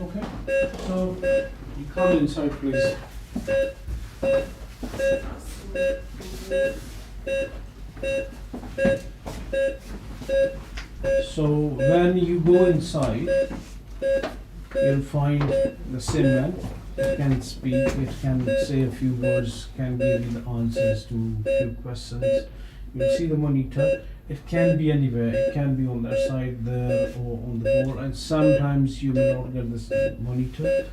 Okay, so you come inside, please. So when you go inside, you'll find the Simman. It can speak, it can say a few words, can give you the answers to few questions. You'll see the monitor. It can be anywhere. It can be on that side there or on the wall, and sometimes you may not get this monitor.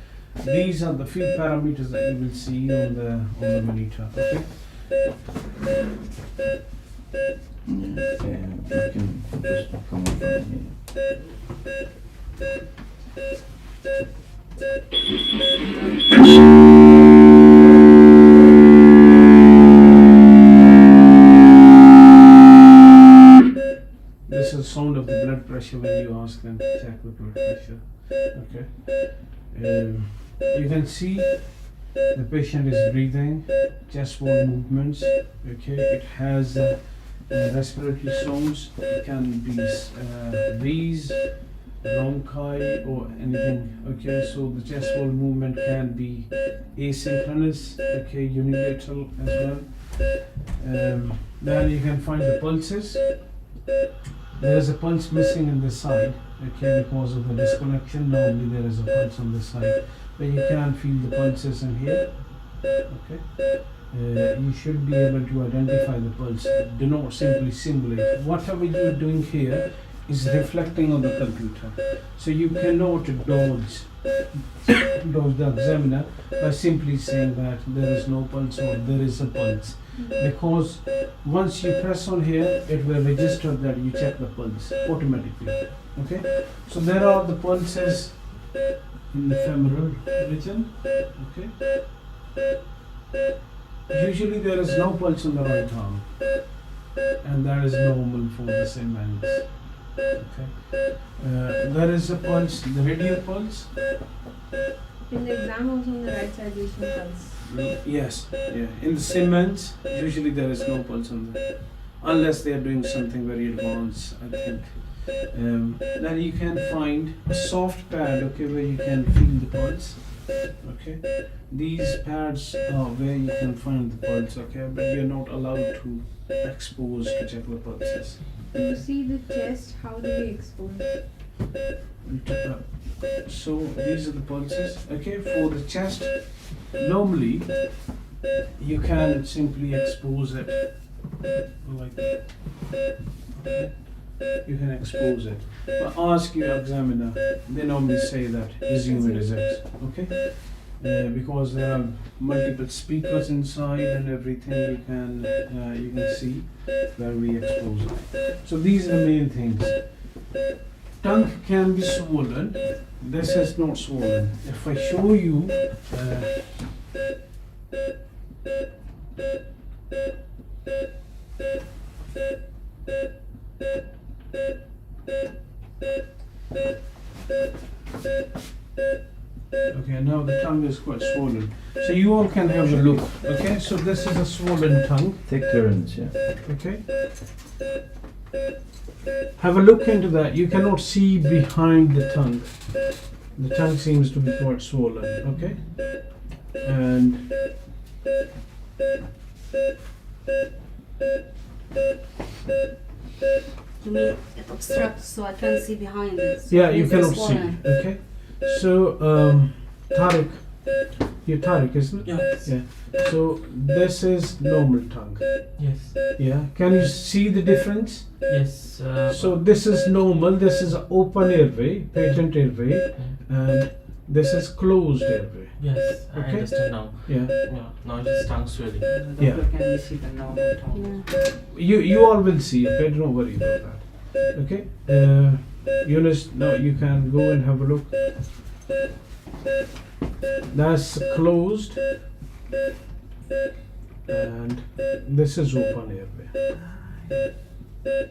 These are the few parameters that you will see on the monitor. Okay. Yeah, I can just come from here. This is the sound of the blood pressure when you ask them to check the blood pressure. Okay. You can see the patient is breathing, chest wall movements. Okay. It has respiratory sounds. It can be wheeze, bronchi, or anything. Okay. So the chest wall movement can be asynchronous. Okay, unilateral as well. Then you can find the pulses. There is a pulse missing in the side, okay, because of the disconnection. Normally there is a pulse on the side, but you can feel the pulses in here. Okay, you should be able to identify the pulse. Do not simply simulate. Whatever you are doing here is reflecting on the computer, so you cannot dodge the examiner by simply saying that there is no pulse or there is a pulse, because once you press on here, it will register that you check the pulse automatically. Okay, so there are the pulses in the femoral region. Okay, usually there is no pulse on the right arm, and that is normal for the Simmons. Okay, there is a pulse, the radial pulse. In the exam also on the right side there is no pulse. Yes, yeah. In the Simmons, usually there is no pulse on the, unless they are doing something very advanced, I think. Then you can find a soft pad, okay, where you can feel the pulse. Okay, these pads are where you can find the pulse, okay, but you're not allowed to expose to check the pulses. To see the chest, how do we expose? So these are the pulses. Okay, for the chest, normally you can simply expose it like that. Okay, you can expose it. But ask your examiner. They normally say that assume it is X. Okay. Because there are multiple speakers inside and everything, you can see where we expose it. So these are the main things. Tongue can be swollen. This is not swollen. If I show you, Okay, now the tongue is quite swollen. So you all can have a look. Okay, so this is a swollen tongue. Take turns, yeah. Okay. Have a look into that. You cannot see behind the tongue. The tongue seems to be quite swollen. Okay. And You mean it obstructs so I can't see behind it? So yeah, it you means cannot it's see. swollen. Okay. So Tariq, you're Tariq, isn't it? Yes. Yeah. So this is normal tongue. Yes. Yeah. Can you see the difference? Yes. So this is normal. This is open airway, patent airway, and this is closed airway. Yes, I Okay. understand now. Yeah. Yeah. Now it is tongue swelling. Yeah. Doctor, can we see the normal tongue? Yeah. You all will see. Okay, don't worry about that. Okay. Yunus, now you can go and have a look. That's closed, and this is open airway.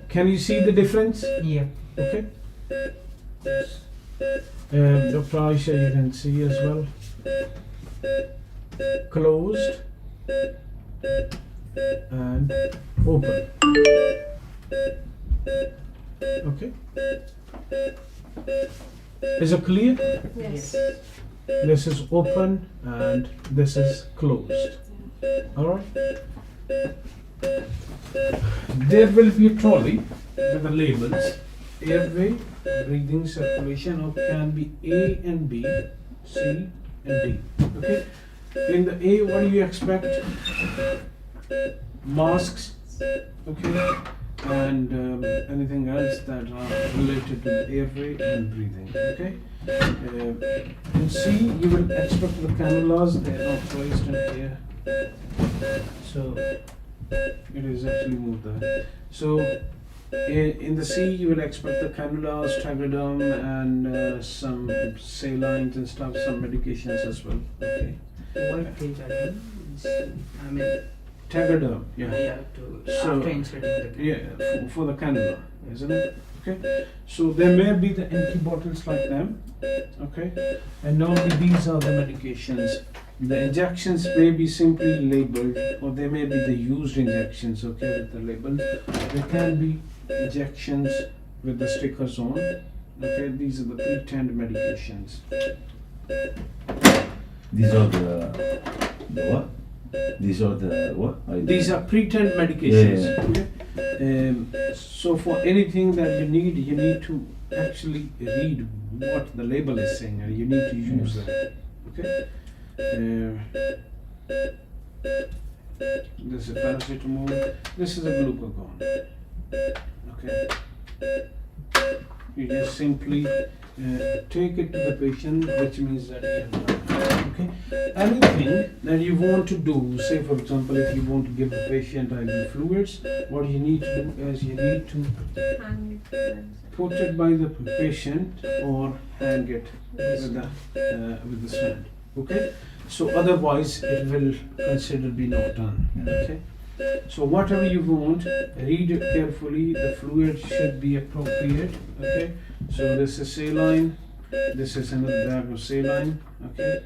Can you see the difference? Yeah. Okay. Dr. Aisha, you can see as well. Closed and open. Okay. Is it clear? Yes. This is open and this is closed. Alright? There will be a trolley with the labels airway, breathing, circulation, or can be A and B, C and D. Okay? In the A, what do you expect? Masks, okay, and anything else that are related to the airway and breathing. Okay. In C, you will expect the cannulas. They are not placed in here, so it is actually moved there. So in the C, you will expect the cannulas, tegaderm, and some salines and stuff, some medications as well. Okay. What page again? I mean, Tegaderm, yeah. yeah, to So- after inserting the Yeah, for the cannula, isn't it? Okay. So there may be the empty bottles like them. Okay. And normally these are the medications. The injections may be simply labeled, or they may be the used injections. Okay, with the label. There can be injections with the stickers on. Okay, these are the pretend medications. These are the what? These are the what? These are pretend medications. Yeah, Okay. So for anything that you need to actually read what the label is saying, and you need to use that. Okay. This is paracetamol. This is a glucagon. Okay. You just simply take it to the patient, which means that you have okay. Anything that you want to do, say for example, if you want to give the patient IV fluids, what you need to do is you need to Hang. put it by the patient or hang it with the stand. Okay. So otherwise it will considered be not done. Okay. So whatever you want, read it carefully. The fluid should be appropriate. Okay. So this is saline. This is another bag of saline. Okay.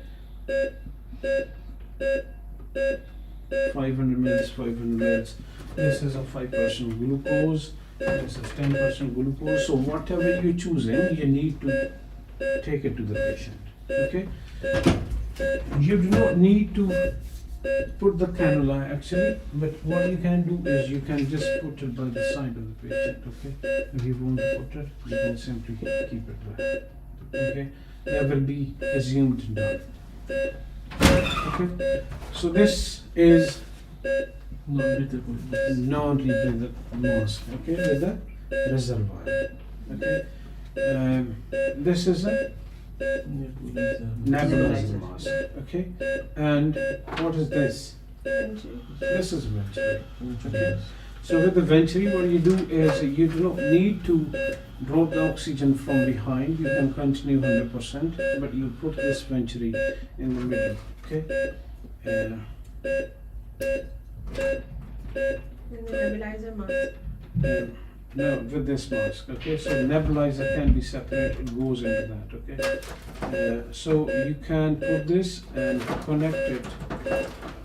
500 mils, 500 mils. This is a 5% glucose. This is 10% glucose. So whatever you're choosing, you need to take it to the patient. Okay. You do not need to put the cannula actually, but what you can do is you can just put it by the side of the patient. Okay. If you want to put it, you can simply keep it there. Okay. That will be assumed done. Okay. So this is Non-breathable. non-rebreather mask. Okay, with the reservoir. Okay. This is a nebulizer mask. Okay. And what is this? This is venturi. Okay. So with the venturi, what you do is you do not need to drop the oxygen from behind. You can continue 100%, but you put this venturi in the middle. Okay. And the nebulizer mask. No, with this mask. Okay, so nebulizer can be separate. It goes into that. Okay, so you can put this and connect it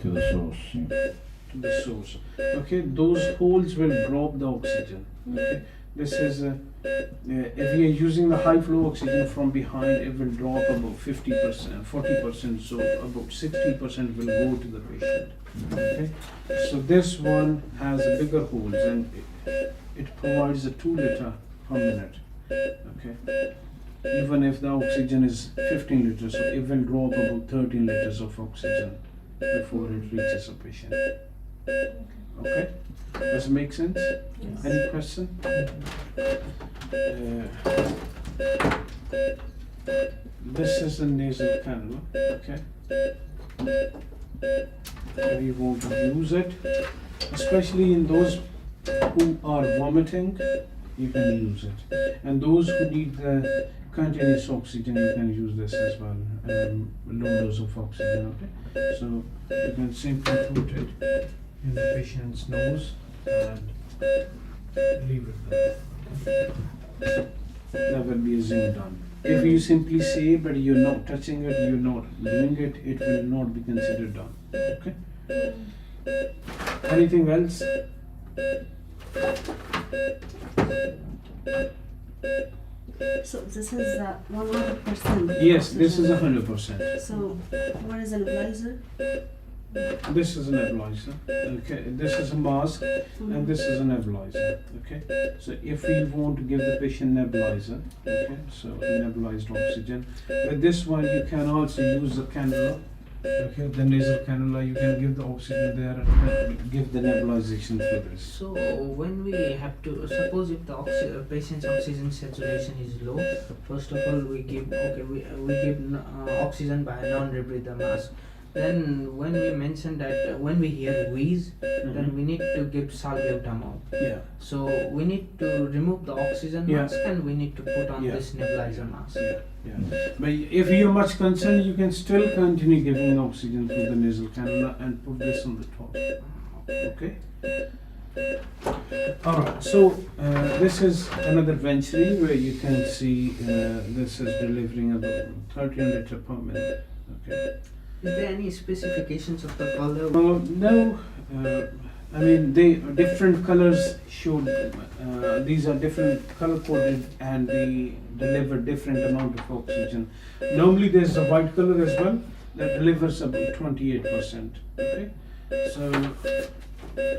To the source. Yeah. to the source. Okay, those holes will drop the oxygen. Okay, this is if we are using the high flow oxygen from behind, it will drop about 50%, 40%. So about 60% will go to the patient. Okay, so this one has bigger holes and it provides a 2 liter per minute. Okay, even if the oxygen is 15 liters, so it will drop about 13 liters of oxygen before it reaches a patient. Okay, does it make sense? Yes. Any question? This is a nasal cannula. Okay, if you want to use it, especially in those who are vomiting, you can use it, and those who need the continuous oxygen, you can use this as well, low dose of oxygen. Okay, so you can simply put it in the patient's nose and leave it there. That will be a zoom done. If you simply say but you're not touching it, you're not doing it, it will not be considered done. Okay, anything else? So this is 100%. Yes, this is 100%. So what is an nebulizer? This is a nebulizer. Okay, this is a mask and this is a nebulizer. Okay, so if we want to give the patient nebulizer, okay, so nebulized oxygen. With this one, you can also use the cannula. Okay, the nasal cannula, you can give the oxygen there and give the nebulization through this. So when we have to, suppose if the patient's oxygen saturation is low, first of all we give oxygen by a non-rebreather mask. Then when we mention that when we hear wheeze, then we need to give salbutamol. Yeah. So we need to remove the oxygen Yeah. mask and we need to put on Yeah. this nebulizer mask. Yeah. But if you're much concerned, you can still continue giving oxygen through the nasal cannula and put this on the top. Okay. Alright, so this is another venturi where you can see this is delivering about 13 liter per minute. Okay. Is there any specifications of the color? No, I mean they different colors show. These are different color coded and they deliver different amount of oxygen. Normally there's a white color as well that delivers about 28%. Okay, so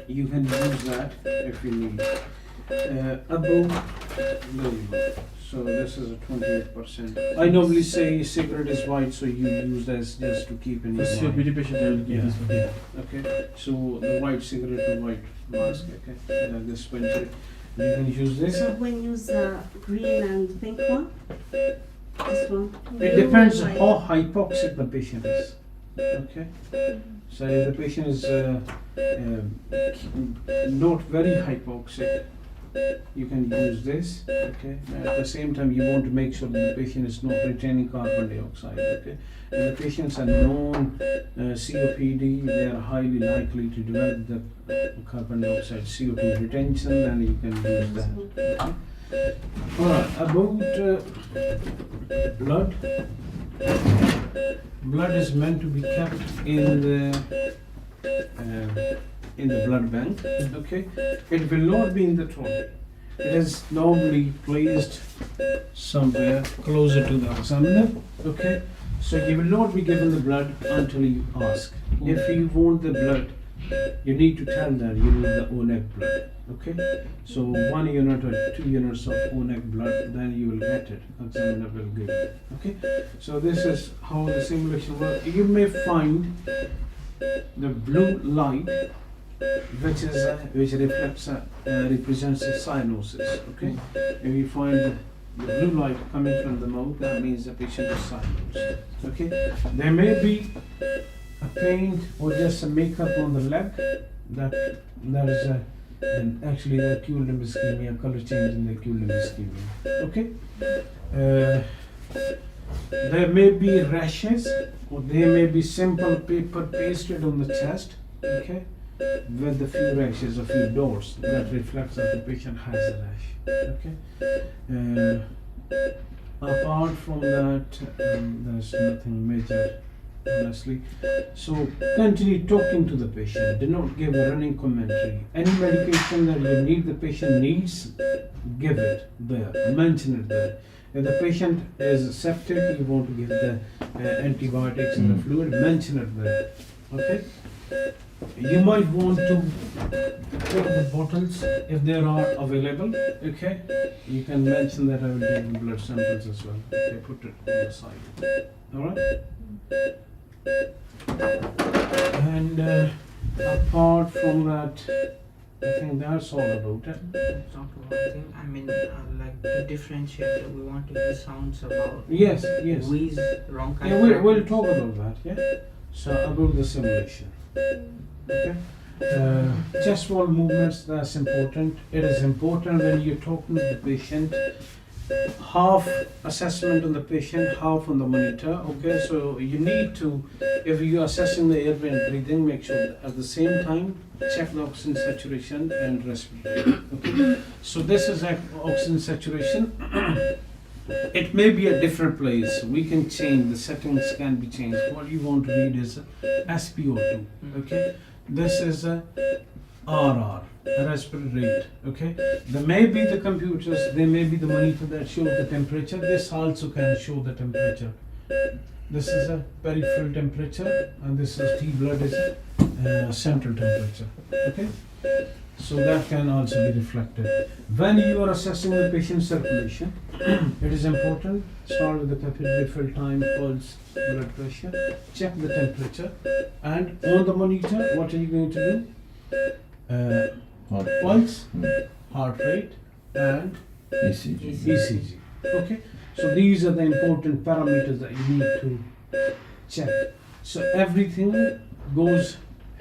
you can use that if you need. Above, there you go. So this is a 28%. I normally say cigarette is white, so you use this just to keep in your For mind. COPD patient, I will give this one. Yeah. Okay. So the white cigarette or white mask. Okay. This venturi. You can use this. So when you use the green and pink one, this one. It depends how hypoxic the patient is. Okay. So if the patient is not very hypoxic, you can use this. Okay. At the same time, you want to make sure that the patient is not retaining carbon dioxide. Okay. If the patients are known COPD, they are highly likely to develop the carbon dioxide CO2 retention, then you can use that. Okay. Alright, about blood. Blood is meant to be kept in the blood bank. Okay, it will not be in the trolley. It is normally placed somewhere closer to the examiner. Okay, so you will not be given the blood until you ask. If you want the blood, you need to tell them you need the ONEC blood. Okay, so 1 unit or 2 units of ONEC blood, then you will get it. Examiner will give it. Okay, so this is how the simulation works. You may find the blue light, which reflects represents a cyanosis. Okay, if you find the blue light coming from the mouth, that means the patient is cyanosed. Okay, there may be a paint or just a makeup on the leg that is actually the acute limb ischemia, color change in the acute limb ischemia. Okay, there may be rashes or there may be simple paper pasted on the chest. Okay, with a few rashes, a few dots that reflects that the patient has a rash. Okay. Apart from that, there's nothing major, honestly. So continue talking to the patient. Do not give a running commentary. Any medication that you need, the patient needs, give it there. Mention it there. If the patient is septic, you want to give the antibiotics and the fluid, mention it there. Okay? You might want to take the bottles if there are available. Okay? You can mention that I will take the blood samples as well. Okay, put it on the side. Alright? And apart from that, I think that's all about it. Talk about one thing. I mean, like to differentiate, we want to use sounds about Yes, yes. wheeze, bronchitis. Yeah, we'll talk about that, yeah? So, about the simulation. Okay? Chest wall movements, that's important. It is important when you're talking to the patient. Half assessment on the patient, half on the monitor. Okay, so you need to, if you're assessing the airway and breathing, make sure that at the same time check the oxygen saturation and respiratory. Okay, so this is oxygen saturation. It may be a different place. We can change, the settings can be changed. What you want to read is SpO2. Okay, this is a RR, respiratory rate. Okay, there may be the computers, there may be the monitor that shows the temperature. This also can show the temperature. This is a peripheral temperature, and this is T blood is central temperature. Okay, so that can also be reflected. When you are assessing the patient's circulation, it is important. Start with the capillary fill time, pulse, blood pressure. Check the temperature, and on the monitor, what are you going to do? Pulse, heart rate, and ECG. ECG. Okay, so these are the important parameters that you need to check. So everything goes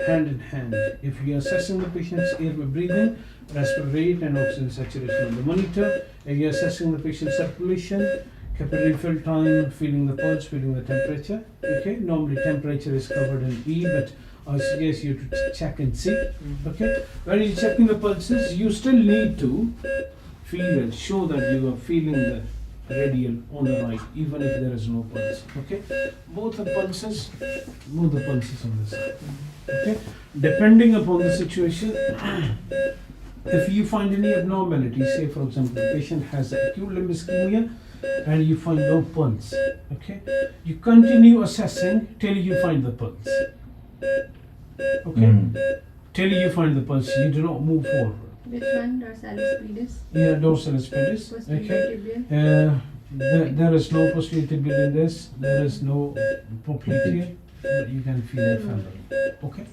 hand in hand. If you are assessing the patient's airway breathing, respiratory rate, and oxygen saturation on the monitor, if you are assessing the patient's circulation, capillary fill time, feeling the pulse, feeling the temperature. Okay, normally temperature is covered in E, but I suggest you to check and see. Okay, when you're checking the pulses, you still need to feel and show that you are feeling the radial on the right, even if there is no pulse. Okay, both the pulses on this side. Okay, depending upon the situation, if you find any abnormality, say for example the patient has acute limb ischemia and you find no pulse, okay, you continue assessing till you find the pulse. Okay, till you find the pulse, you do not move forward. Which one? Dorsalis pedis? Yeah, dorsalis pedis. Posterior Okay. tibial? There is no posterior tibial in this. There is no popliteal, but you can feel the femur. Okay.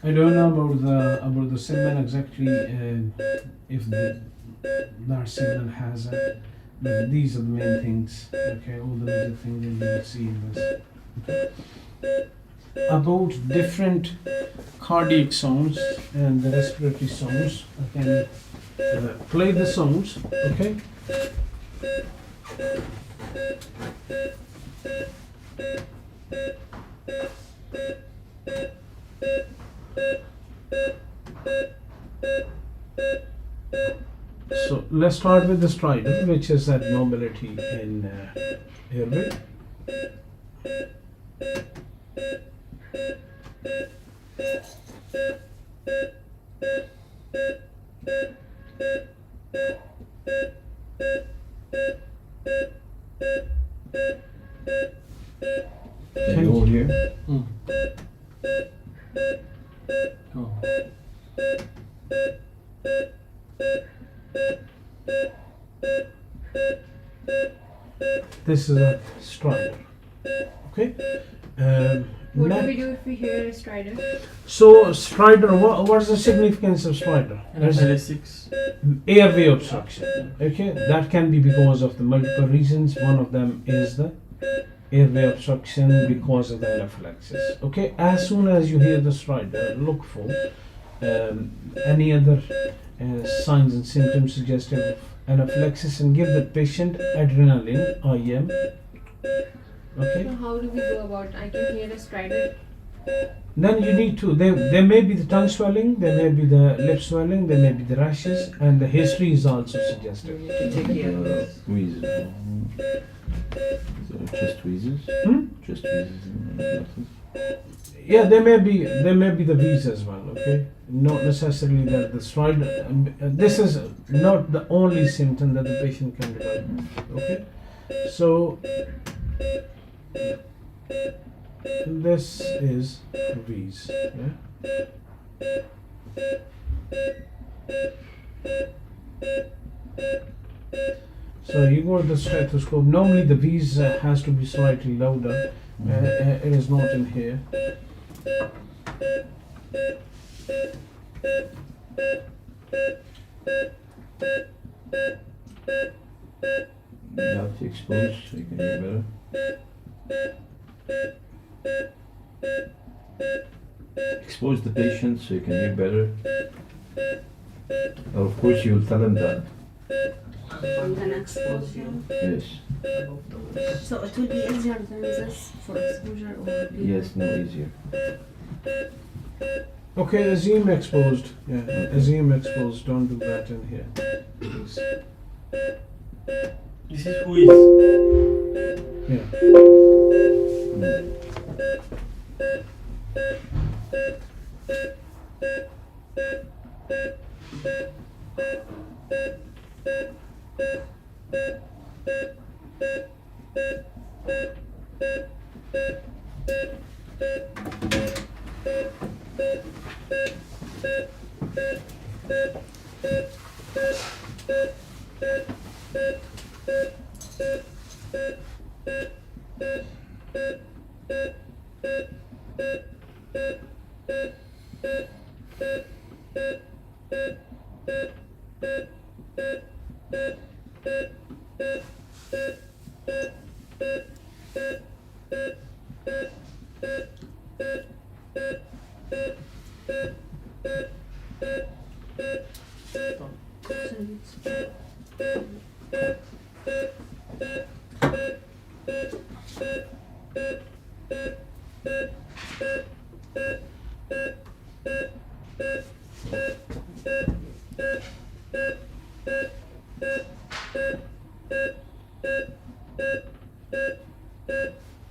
I don't know about the Simman exactly if that Simman has it. But these are the main things. Okay, all the major things that you will see in this. Okay. About different cardiac sounds and the respiratory sounds, I can play the sounds. Okay. So let's start with the stridor, which is abnormality in airway. Can you all hear? Oh. This is a stridor. Okay. What do next- we do if we hear a stridor? So stridor, what is the significance of stridor? There's Analytics. airway obstruction. Okay, that can be because of the multiple reasons. One of them is the airway obstruction because of the anaphylaxis. Okay, as soon as you hear the stridor, look for any other signs and symptoms suggestive of anaphylaxis and give the patient adrenaline, IM. Okay. So how do we go about? I can hear a stridor. Then you need to, there may be the tongue swelling, there may be the lip swelling, there may be the rashes, and the history is also We suggested. need to check here. Wheezes. So just wheezes? Hmm? Just wheezes and glasses? Yeah, there may be the wheeze as well. Okay, not necessarily that the stride. This is not the only symptom that the patient can develop. Okay, so this is wheeze. Yeah. So you go to the stethoscope. Normally the wheeze has to be slightly louder. It is not in here. You have to expose so you can hear better. Expose the patient so you can hear better. Of course, you will tell him that. I'm gonna expose him. Yes. So it will be easier than this for exposure or Yes, no easier. Okay, assume exposed. Yeah, assume exposed. Don't do that in here. Please. This is who is. Yeah.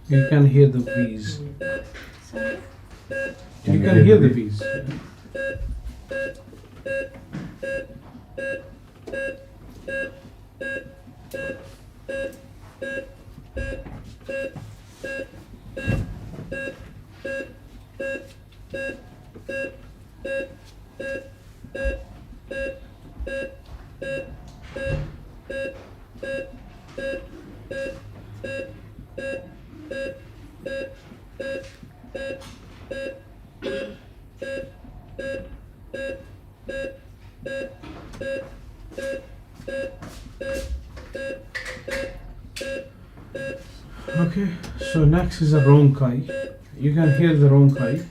You can hear the wheeze. Sorry. You can hear the wheeze. Okay, so next is a ronchi. You can hear the ronchi.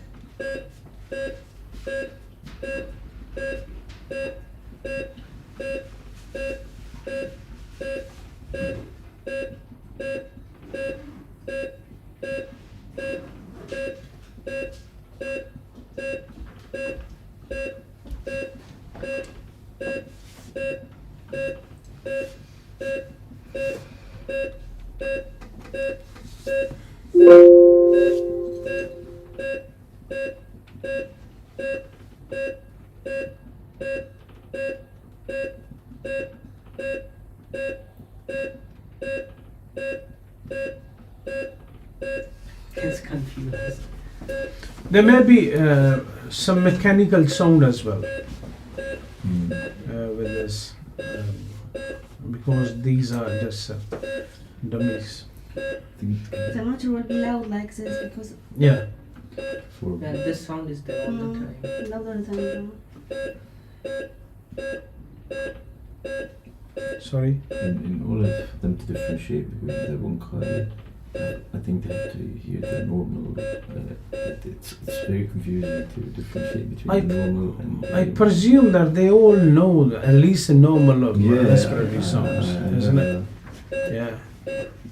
It's confused. There may be some mechanical sound as well with this, because these are just dummies. The motor will be loud like this because Yeah. For And this sound is there all the time. louder than Sorry. in order for them to differentiate between the bronchi, I think they have to hear the normal. It's very confusing to differentiate between the normal and. I presume that they all know at least the normal of respiratory sounds, isn't it? Yeah.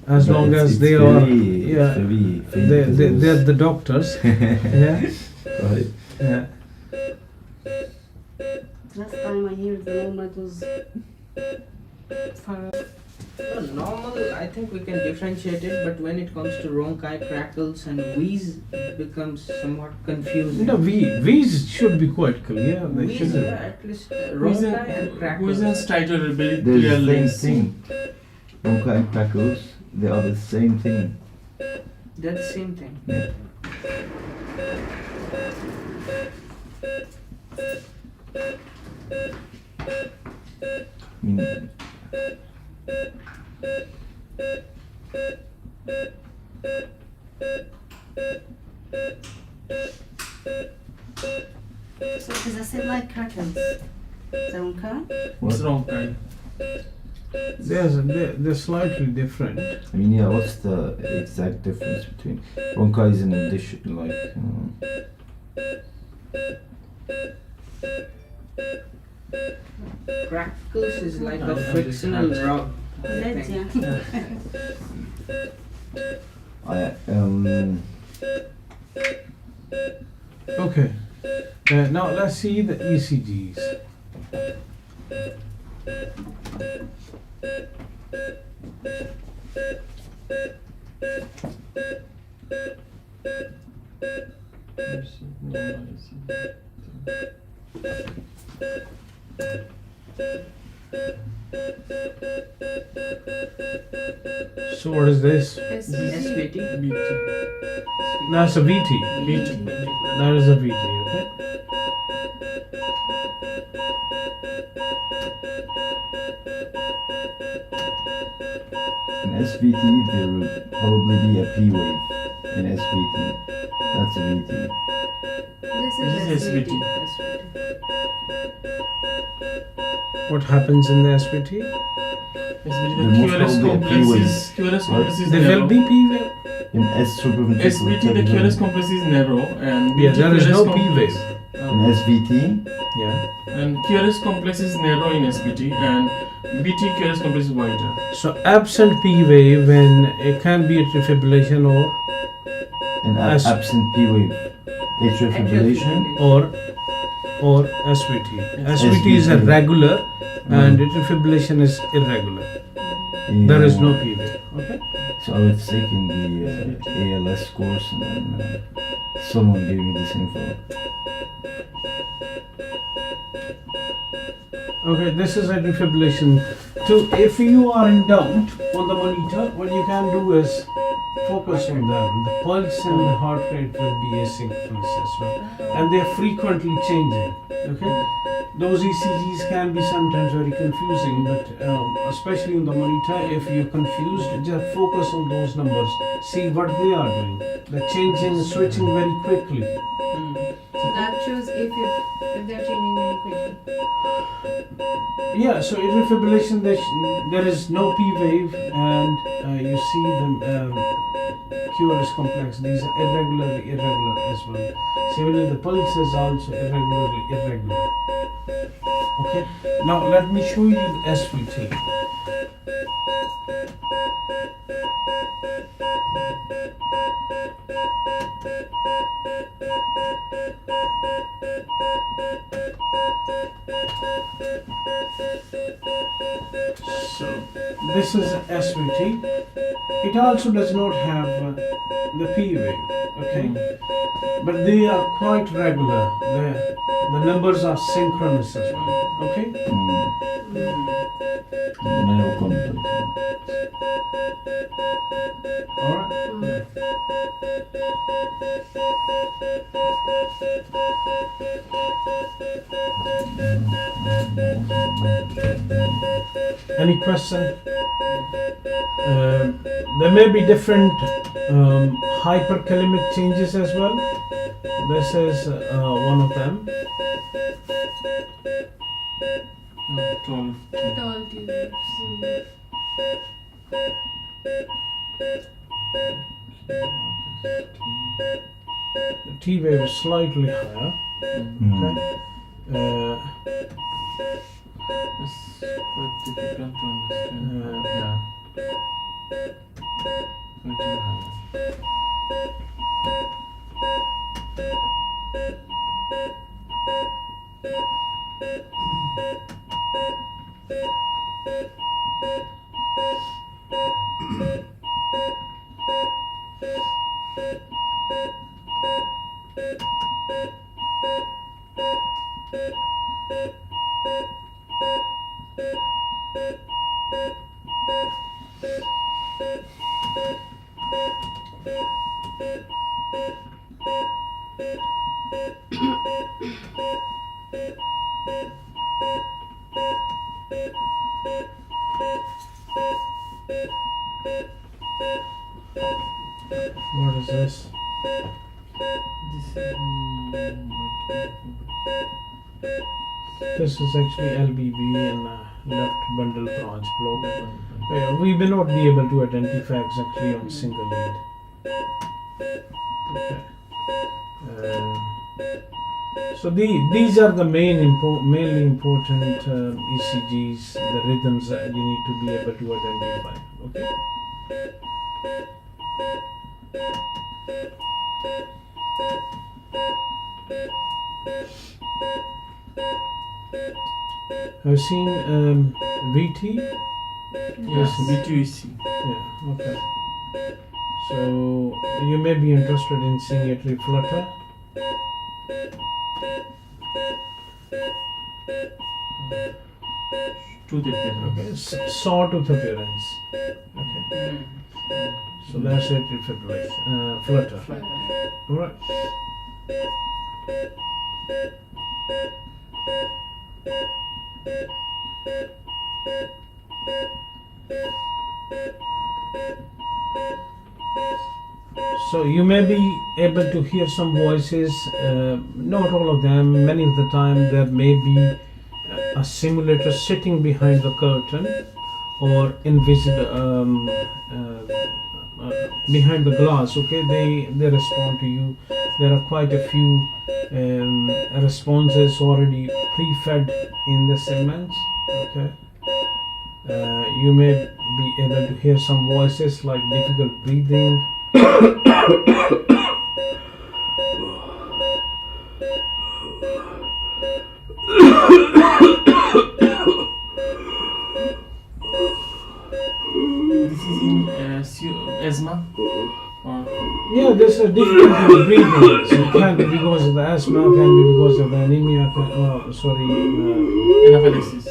as But long it's- as it's they very, are, it's yeah, very faint they're as the doctors. Yeah, well. Right. yeah. Last time I hear the normal it was far. Normal, I think we can differentiate it, but when it comes to ronchi, crackles, and wheeze, it becomes somewhat confusing. No, V's should be quite clear. They Wheeze, shouldn't. at least ronchi and crackles. Wheeze and stridor are very There's the clearly same thing. Ronchi and crackles, they are the same thing. That's the same thing. Yeah. I mean, So because I said like crackles. Is that okay? It's wrong kind. They're slightly different. I mean, yeah, what's the exact difference between ronchi is an addition, like, Crackles is like I a understand. frictional rub. I That, think. I Okay. Now let's see the ECGs. So what is this? SVT. That's a VT. Beat. That is a VT. Okay. in SVT there will probably be a P wave in SVT. That's a VT. This This is is SVT. What happens in the SVT? SVT, There the must QRS probably be a complex P is wave. QRS complex is There narrow. will be P wave. In S superventricular SVT, the QRS complex is narrow, and Yeah, BT there is QRS no P complex- wave. in SVT, Yeah. And QRS complex is narrow in SVT, and BT QRS complex is wider. So absent P wave, when it can be atrial fibrillation in S- absent P wave, atrial fibrillation. or SVT. SVT is a SVT. regular and Mm. atrial fibrillation is irregular. There is no P wave. Okay. So I was taking the ALS course and then someone gave me this info. Okay, this is atrial fibrillation. So if you are in doubt on the monitor, what you can do is focus on them. The pulse and the heart rate will be asynchronous as well, and they are frequently changing. Okay, those ECGs can be sometimes very confusing, but especially on the monitor, if you're confused, just focus on those numbers. See what they are doing. They're changing, switching very quickly. So that shows if they're changing very quickly. Yeah, so atrial fibrillation, there is no P wave, and you see the QRS complex. These are irregularly irregular as well. Similarly, the pulse is also irregularly irregular. Okay, now let me show you the SVT. So this is SVT. It also does not have the P wave. Okay, but they are quite regular. The numbers are synchronous as well. Okay. Narrow complex. All right. Any question? There may be different hyperkalemic changes as well. This is one of them. No, 12. Tall tubes. The T wave is slightly higher. Okay. It's quite difficult to understand. Yeah. Little higher. What is this? This is actually LBB and left bundle branch block. We may not be able to identify exactly on single lead. Okay. So these are the mainly important ECGs, the rhythms that you need to be able to identify. Okay. Have you seen VT? Yes, B2EC. Yeah, okay. So you may be interested in seeing it reflutter. Tooth appearance. Okay, sawtooth appearance. Okay, so that's it, flutter. Alright. So you may be able to hear some voices, not all of them. Many of the time there may be a simulator sitting behind the curtain or invisible behind the glass. Okay, they respond to you. There are quite a few responses already pre-fed in the segments. Okay, you may be able to hear some voices like difficult breathing. This is in asthma? Or Yeah, there's a difficulty in breathing. So it can be because of the asthma, can be because of the anemia, anaphylaxis?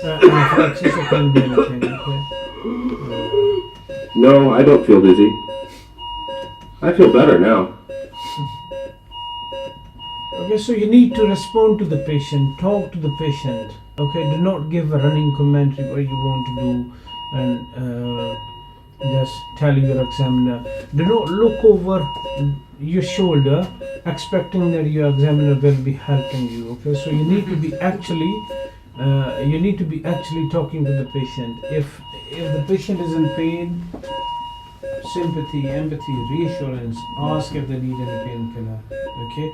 anaphylaxis, or can be anything. Okay. No, I don't feel dizzy. I feel better now. Okay, so you need to respond to the patient, talk to the patient. Okay, do not give a running commentary what you want to do and just tell your examiner. Do not look over your shoulder expecting that your examiner will be helping you. Okay, so you need to be actually talking to the patient. If the patient is in pain, sympathy, empathy, reassurance, ask if they need any painkiller. Okay,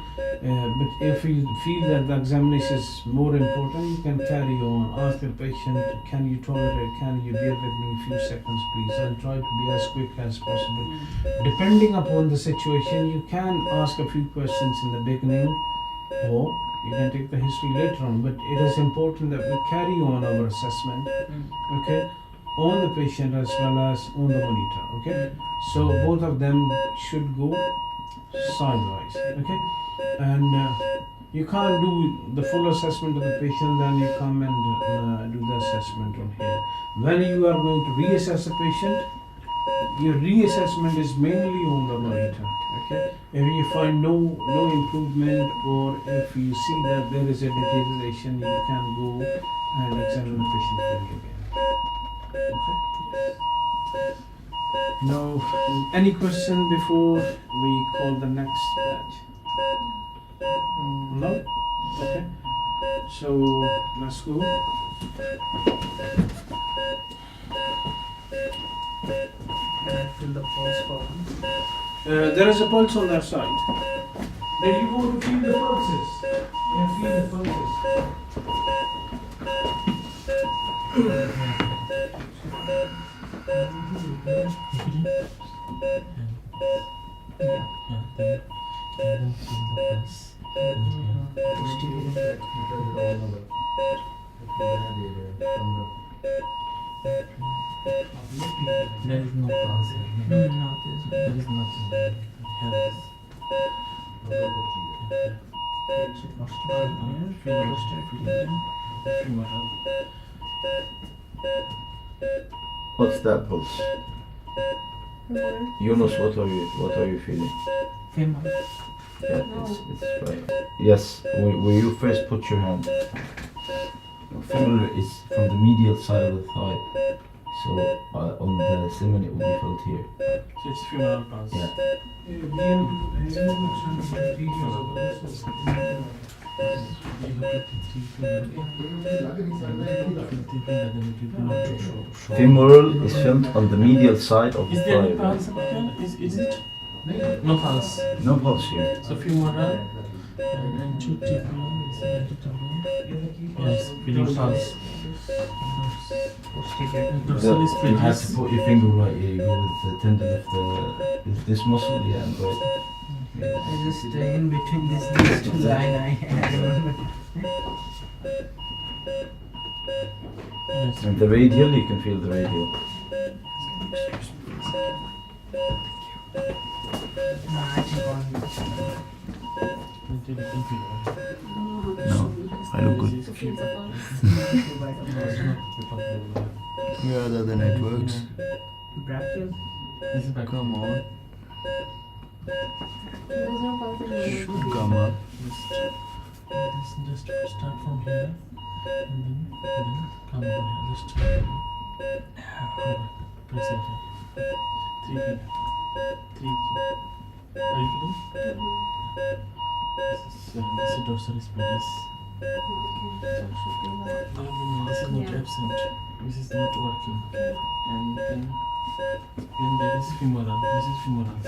but if you feel that the examination is more important, you can carry on. Ask the patient, can you tolerate, can you bear with me a few seconds please? I'll try to be as quick as possible. Depending upon the situation, you can ask a few questions in the beginning, or you can take the history later on, but it is important that we carry on our assessment, okay, on the patient as well as on the monitor. Okay, so both of them should go sidewise. Okay, and you can't do the full assessment of the patient, then you come and do the assessment on here. When you are going to reassess a patient, your reassessment is mainly on the monitor. Okay, if you find no improvement, or if you see that there is a deterioration, you can go and examine the patient fully again. Okay. Now, any question before we call the next batch? No? Okay. So let's go. Can I fill the pulse form? There is a pulse on that side. Then you want to feel the pulses. Yeah, feel the pulses. Yeah, then feel the pulse. And there is no pulse here. No, There is nothing. Here it is. What's that pulse? Femoral. Yunus, what are you feeling? Femoral. Yeah, No. it's right. Yes, where you first put your hand. Femoral is from the medial side of the thigh. So on the Simman it will be felt here. So it's femoral pulse. Yeah. Femoral is felt on the medial side of the Is there any thigh. pulse up here? Is it? No pulse. No pulse here. So femoral and two tibial. Yes, feeling pulse. Dorsal is You have to pretty. put your finger right here. You go with the tendon of the with this muscle, yeah, and right. I just in between these two line I remember. Yes. And the radial, you can feel the radial. No, I think on Until you can feel it. No, I look good. To feel the pulse. Where are the other networks? brachial. This is back. Come on, There is no pulse in should the come up. Just start from here and then come over here. Just press it here. 3 feet. 3 feet. Are you feeling? This is dorsalis pedis. This is not absent. This is not working. And then there is femoral. This is femoral.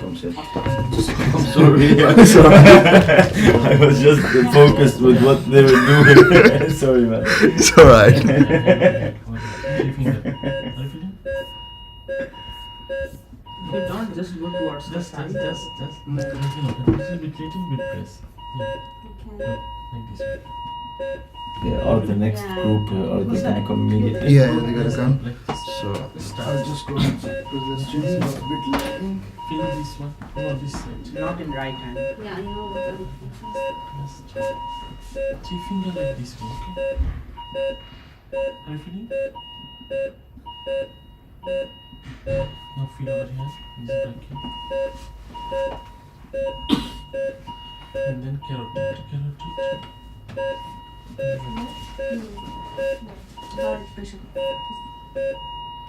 Come sit. I'm sorry. I'm sorry. I was just focused with what they were doing. Sorry, man. It's alright. Three finger. Are you feeling? You don't just go towards the Just side. move a little bit press. Yeah, Okay. like this. Yeah, or the next Yeah. group, or they gonna come immediately. Yeah, they gotta come. Like this. So I'll just go to the stream, a bit lagging. Feel this one. No, this side. Not in right hand. Yeah, you know what Just three finger like this one. Okay. Are you feeling? Now feel over here. This back here. And then carotid. blood pressure.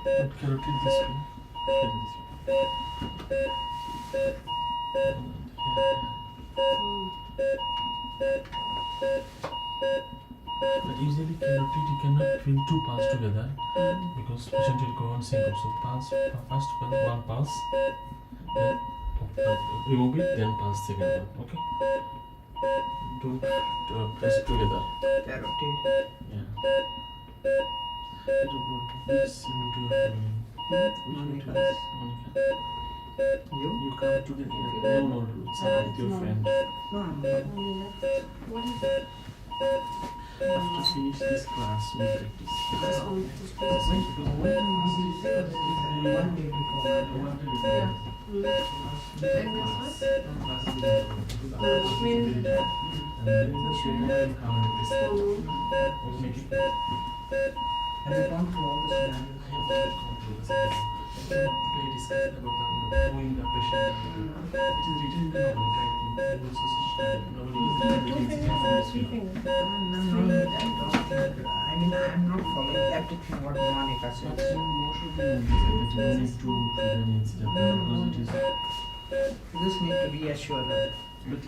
But carotid this way. Feel this way. But usually carotid you cannot feel two pulses together because patient will go on syncope. So pulse first one pulse, then remove it, then pulse second one. Okay. Don't press it together. Carotid. Yeah. Which symptom you are feeling? Monica. Monica. You come to the no side with your friend. No, I'm not. What is it? After finish this class, we practice. This one. One day before. Yeah. And this one? Have you gone through all the scenarios? Today discussed about the knowing the patient. It is written in the normal typing. You also study. Normally, Two fingers or three fingers? I mean, I'm not following everything what Monica But says. most of the movies that you need to feel an incident because it is. You just need to reassure them. But it is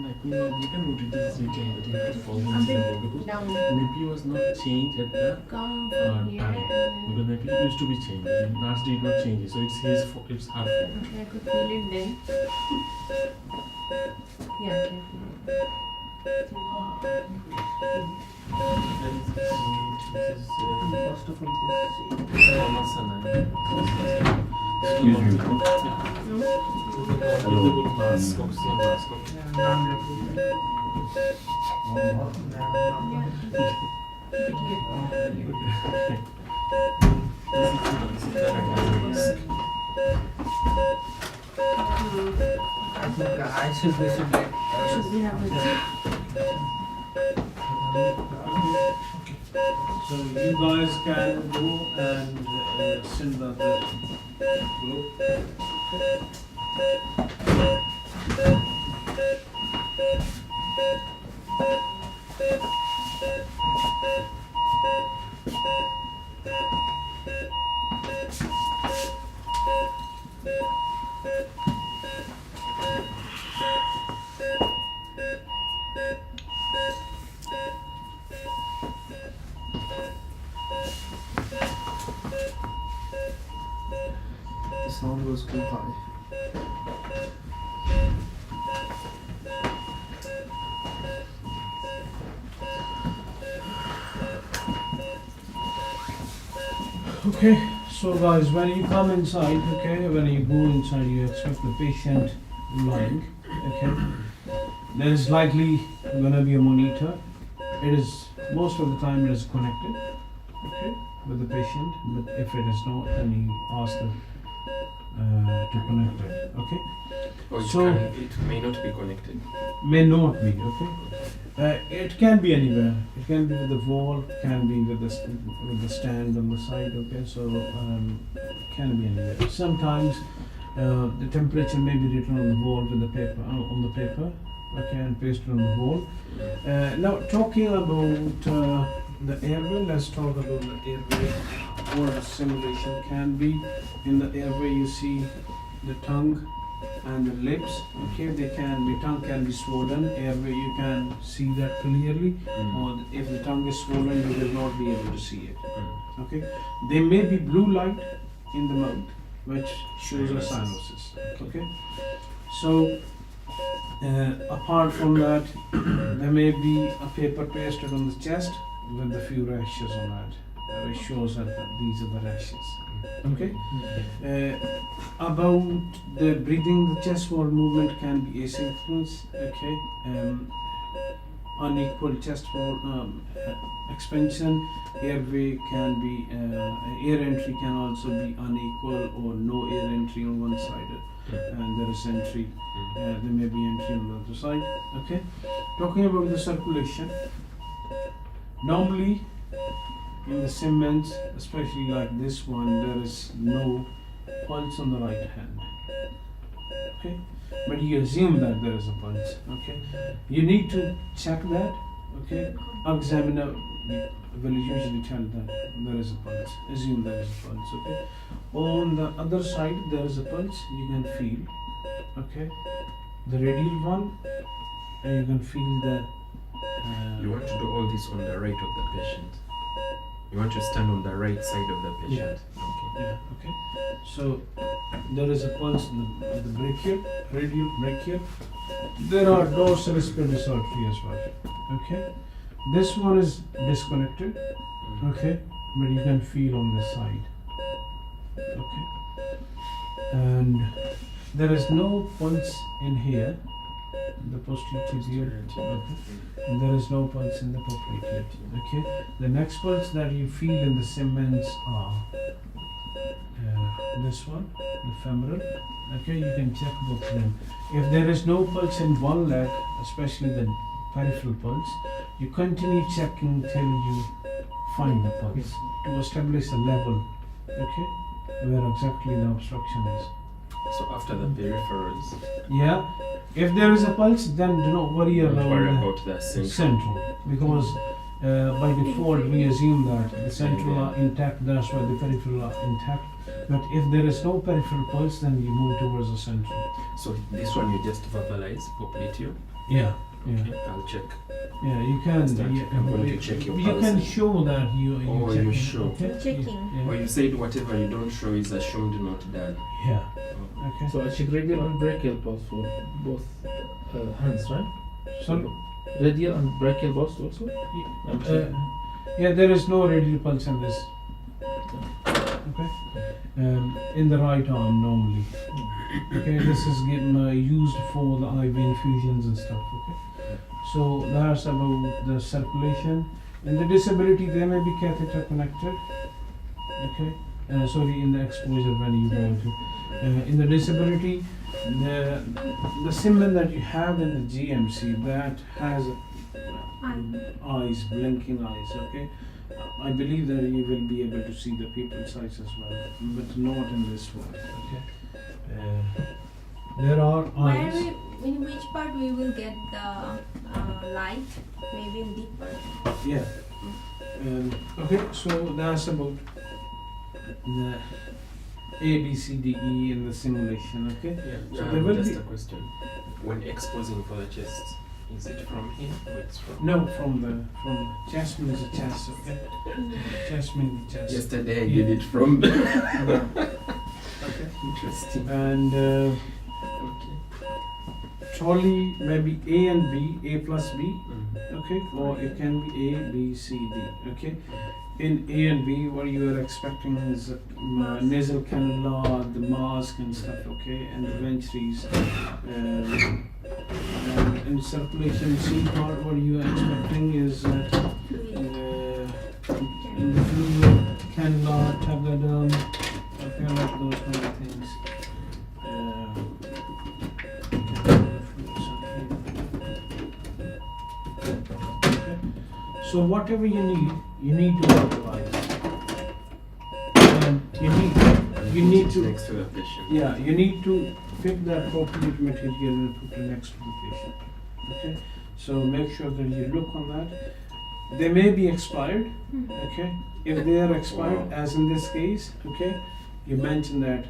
like you can note it is written that you have to follow the A bit incident because down. maybe was not changed at the Come from here time and then. because maybe it used to be changed. The nurse did not change it, so it's his fault. It's her fault. Okay, I could feel it then. Yeah, I can feel it. This is First of all, this Excuse me. invisible mask, oxygen mask. Okay. non-replicable. I think I should be Should we have it? So you guys can go and send the group. The sound was too high. Okay, so guys, when you come inside, okay, when you go inside, you expect the patient lying, okay. There is likely gonna be a monitor. It is most of the time it is connected, okay, with the patient. But if it is not, then you ask them to connect it, okay. Or So- it may not be connected. May not be, okay. It can be anywhere. It can be with the wall, can be with the stand on the side, okay. So can be anywhere. Sometimes the temperature may be written on the wall with the paper, okay, and pasted on the wall. Now talking about the airway, let's talk about the airway. What the simulation can be. In the airway, you see the tongue and the lips, okay. Tongue can be swollen. Airway, you can see that clearly. Or if the tongue is swollen, you will not be able to see it, okay. There may be blue light in the mouth, which shows a cyanosis, okay. So apart from that, there may be a paper pasted on the chest with a few rashes on it, which shows that these are the rashes, okay. About the breathing, the chest wall movement can be asynchronous, okay. Unequal chest wall expansion, airway can be air entry can also be unequal or no air entry on one side, and there is entry. There may be entry on the other side, okay. Talking about the circulation, normally in the Simmons, especially like this one, there is no pulse on the right hand, okay. But you assume that there is a pulse, okay. You need to check that, okay. Examiner will usually tell that there is a pulse. Assume there is a pulse, okay. On the other side, there is a pulse. You can feel, okay, the radial one, and you can feel the. You want to do all this on the right of the patient. You want to stand on the right side of the patient. Okay. Yeah, okay. So there is a pulse in the brachial, radial brachial. There are dorsal respiratory artery as well. Okay. This one is disconnected. Okay, but you can feel on this side. Okay. And there is no pulse in here, the posterior tibial. Okay. And there is no pulse in the popliteal. Okay. The next pulse that you feel in the Simmons are this one, the femoral. Okay, you can check both of them. If there is no pulse in one leg, especially the peripheral pulse, you continue checking till you find the pulse to establish a level, okay, where exactly the obstruction is. So after the peripherals, Yeah, if there is a pulse, then do not worry don't about worry the about the central. central, because by default we assume that the central are intact, that's why the peripheral are intact. But if there is no peripheral pulse, then you move towards the central. So this one you just verbalize, popliteal. Yeah, yeah, Okay, I'll check. yeah. You can. Start. Yeah, I'm going to check your you pulse. can show that you. Oh, checking, you show. Okay? Checking. Yeah. Or you said whatever you don't show is assumed not done. Yeah. Oh. Okay. So I check radial and brachial pulse for both hands, right? So Radial and brachial pulse also? I'm saying. Yeah, there is no radial pulse in this. Okay, in the right arm normally. Okay, this is used for the IV infusions and stuff. Okay, so that's about the circulation. In the disability, there may be catheter connected. Okay, sorry, in the exposure when you go into. In the disability, the Simman that you have in the GMC that has eyes, blinking eyes. Okay, I believe that you will be able to see the pupil's eyes as well, but not in this one. Okay, there are eyes. In which part we will get the light? Maybe in deep part. Yeah. Okay, so that's about the A, B, C, D, E in the simulation. Okay. Yeah, So there will just be a question. When exposing for the chest, is it from here or it's from? no from chest means the chest. Okay. Chest means the chest. Yesterday I did it from. Okay. Interesting. And Okay. trolley maybe A and B, A plus B. Mm. Okay, or it can be A, B, C, D. Okay, in A and B, what you are expecting is nasal cannula, the mask and stuff. Okay, and the ventures. And in circulation C part, what you are expecting is in the fluid, cannula, tablet, okay, like those kind of things. So whatever you need to localize. And you need to next to the patient. yeah, you need to pick the appropriate material and put it next to the patient. Okay, so make sure that you look on that. They may be expired. Okay, if they are expired, as in this case, okay, you mentioned that.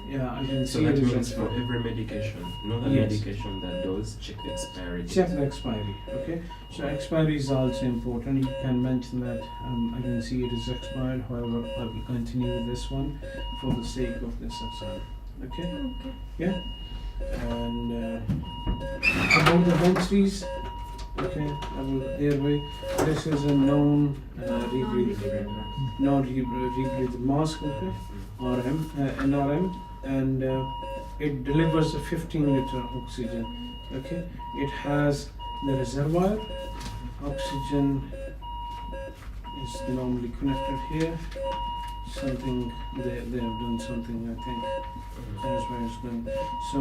Yeah, I can So see that it is means for expired. every medication, no other Yes. medication that does, check the expiry date. Check the expiry. Okay, so expiry is also important. You can mention that I can see it is expired. However, I will continue with this one for the sake of this exam. Okay. Okay. Yeah. And about the ventures. Okay, about airway. This is a known non-rebreathe mask. Okay, RM, NRM, and it delivers a 15-liter oxygen. Okay, it has the reservoir. Oxygen is normally connected here. Something they have done something, I think. That's where it's going. So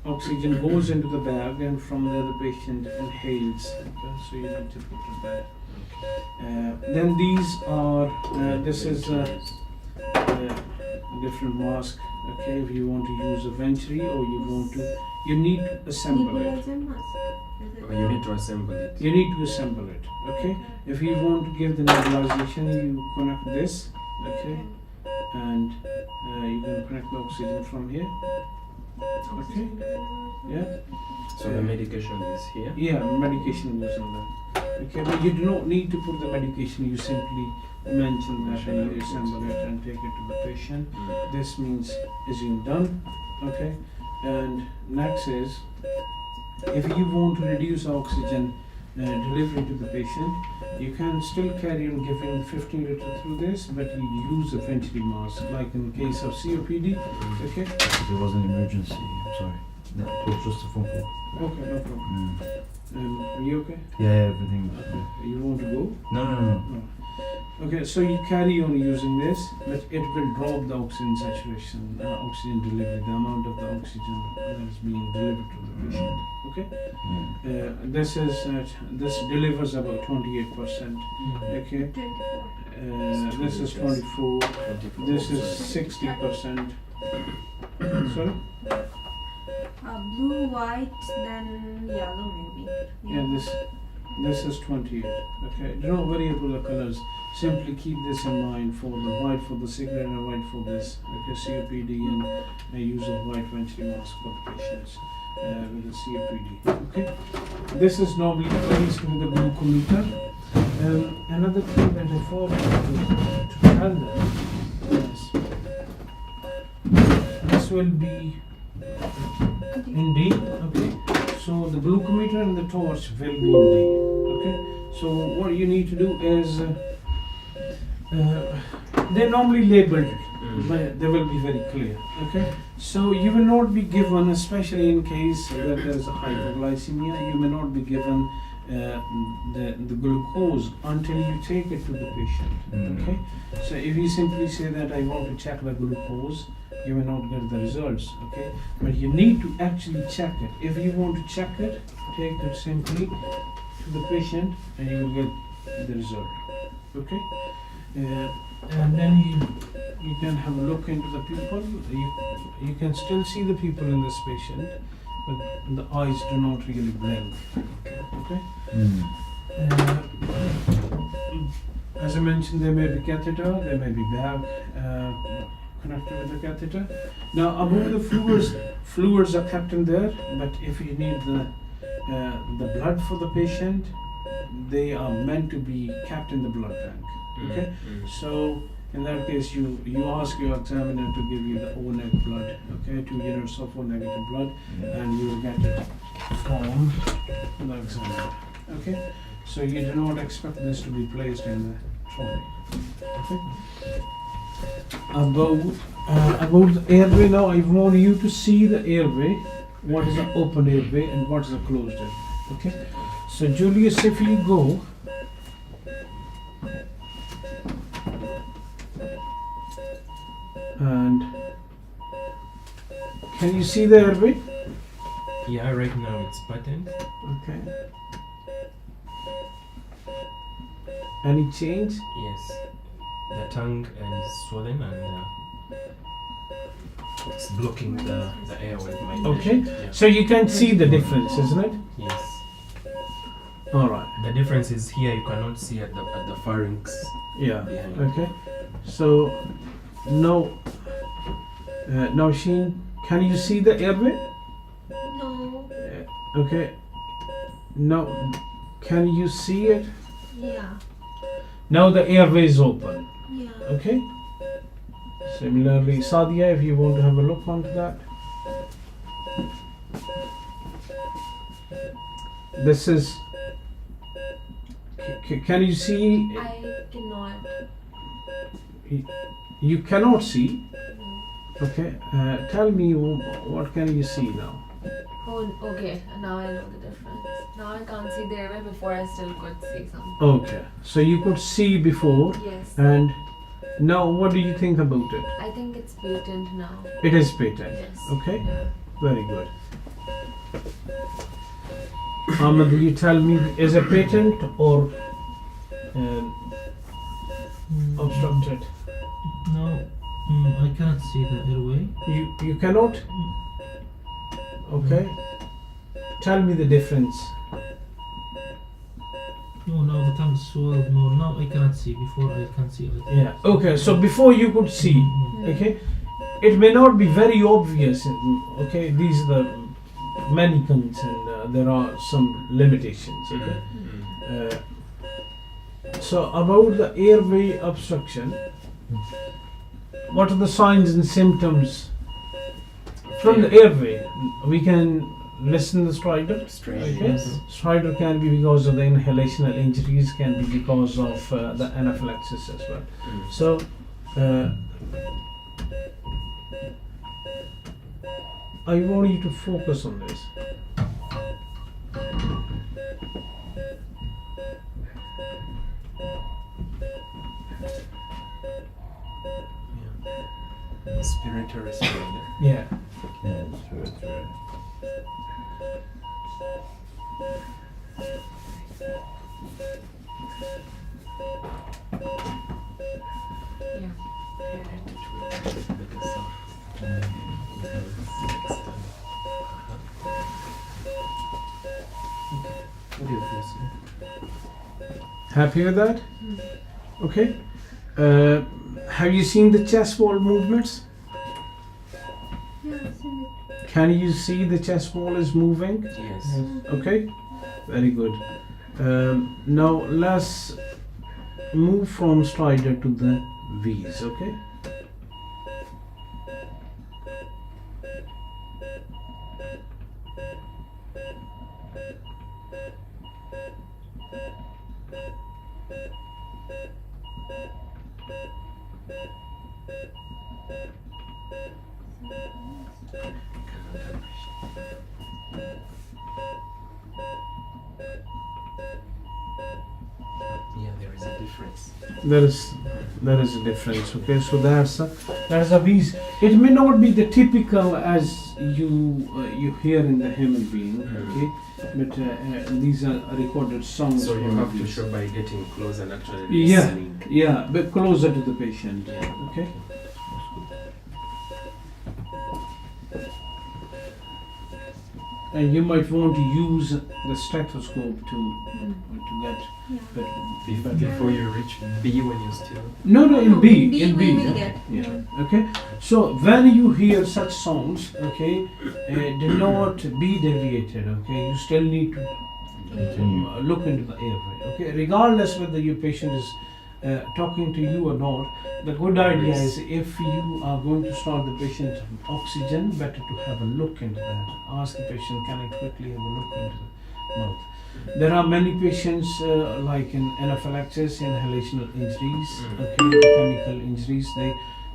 oxygen goes into the bag, and from there the patient inhales. Okay, so you need to put it there. Then these are. This is a different mask. Okay, if you want to use a venturi or you need to assemble it. Nebulizer mask. Is it? Or you need to assemble it. You need to assemble it. Okay, if you want to give the nebulization, you connect this. Okay, and you can connect the oxygen from here. Okay, yeah. So the medication is here. Yeah, medication goes on there. Okay, but you do not need to put the medication. You simply mention that and you assemble it and take it to the patient. This means is in done. Okay, and next is if you want to reduce oxygen delivery to the patient, you can still carry on giving 15 liter through this, but you use a venturi mask, like in case of COPD. Okay. There was an emergency. I'm sorry. No, it was just a phone call. Okay, no problem. Are you okay? Yeah, everything was good. You want to go? No. No. Okay, so you carry on using this, but it will drop the oxygen saturation, oxygen delivery, the amount of the oxygen that is being delivered to the patient. Okay, Yeah. this delivers about 28%. Okay, 24. this is 24. This is 60%. Sorry. Blue, white, then yellow maybe. Yeah, this is 28. Okay, do not worry about the colors. Simply keep this in mind for the white for the cigarette and white for this. Okay, COPD and use of white venturi mask for the patients with the COPD. Okay, this is normally placed with the glucometer. Another thing that I forgot to tell them is this will be in D. Okay, So the glucometer and the torch will be in D. Okay. So what you need to do is they're normally labeled, but they will be very clear. Okay. So you will not be given, especially in case that there is a hypoglycemia, you may not be given the glucose until you take it to the patient. Okay. So if you simply say that I want to check the glucose, you may not get the results. Okay. But you need to actually check it. If you want to check it, take it simply to the patient and you will get the result. Okay. And then you can have a look into the pupil. You can still see the pupil in this patient, but the eyes do not really blink. Okay. As I mentioned, there may be catheter, there may be bag connected with the catheter. Now, above the fluids are kept in there, but if you need the blood for the patient, they are meant to be kept in the blood bank. Okay, so in that case, you ask your examiner to give you the O negative blood. Okay, 2 units of O negative blood, and you will get it from the examiner. Okay, so you do not expect this to be placed in the trolley. Okay. About the airway now, I want you to see the airway. What is the open airway and what is the closed airway? Okay. So Julius, if you go. And can you see the airway? Yeah, right now it's patent. Okay. Any change? Yes. The tongue is swollen and it's blocking the air with my Okay. patient. Yeah. So you can see the difference, isn't it? Yes. All right. The difference is here you cannot see at the pharynx. Yeah. Behind. Okay. So now, now Sheen, can you see the airway? No. Okay. Now, can you see it? Yeah. Now the airway is open. Yeah. Okay. Similarly, Sadia, if you want to have a look onto that. This is. Can you see? I cannot. You cannot see. No. Okay. Tell me what can you see now? Oh, okay. Now I know the difference. Now I can't see the airway. Before I still could see something. Okay. So you could see before, Yes. and now what do you think about it? I think it's patent now. It is patent. Yes. Okay. Yeah. Very good. Ahmed, will you tell me, is it patent or obstructed? No, I cannot see the airway. You cannot? Okay. Tell me the difference. No, now the tongue swelled more. Now I cannot see. Before I can see it. Yeah. Okay. So before you could see, okay, it may not be very obvious. Okay, these are the mannequins, and there are some limitations. Okay. So about the airway obstruction, what are the signs and symptoms from the airway? We can listen the stridor. Okay. Stridor can be because of the inhalational injuries, can be because of the anaphylaxis as well. So I want you to focus on this. Respiratory stridor. Yeah. Yeah, that's true, that's true. Yeah. What do you feel, sir? Happy with that? Okay. Have you seen the chest wall movements? Yeah, I've seen it. Can you see the chest wall is moving? Yes. Okay. Very good. Now let's move from stridor to the V's. Okay. difference. There is a difference. Okay, so there's a wheeze. It may not be the typical as you hear in the human being. Okay, but these are recorded songs. So you from have to wheeze. show by getting close and actually Yeah. listening. Yeah, but closer to the patient. Yeah. Okay. And you might want to use the stethoscope to get. Yeah. But Before you reach B when you're still. no, in B, in we B. will yeah. get. Yeah. Okay. So when you hear such songs, okay, do not be deviated. Okay, you still need to Continue. look into the airway. Okay, regardless whether your patient is talking to you or not. The good idea is if you are going to start the patient oxygen, better to have a look into that. Ask the patient, can I quickly have a look into the mouth? There are many patients like in anaphylaxis, inhalational injuries, okay, chemical injuries.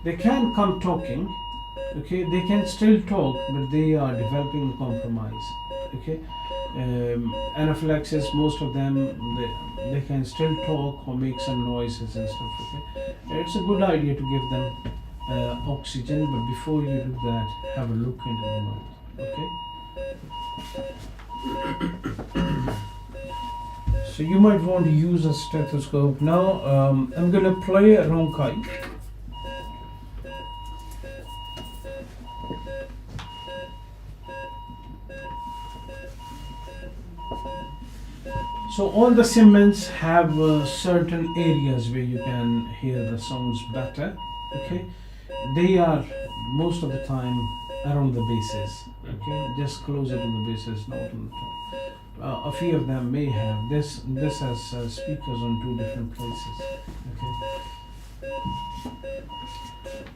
They can come talking, okay. They can still talk, but they are developing compromise, okay. Anaphylaxis, most of them they can still talk or make some noises and stuff. Okay, it's a good idea to give them oxygen, but before you do that, have a look into the mouth. Okay. So you might want to use a stethoscope. Now I'm going to play a ronchi. So all the Simmons have certain areas where you can hear the sounds better. Okay, they are most of the time around the bases. Okay, just closer to the bases, not on the top. A few of them may have this. This has speakers on two different places. Okay.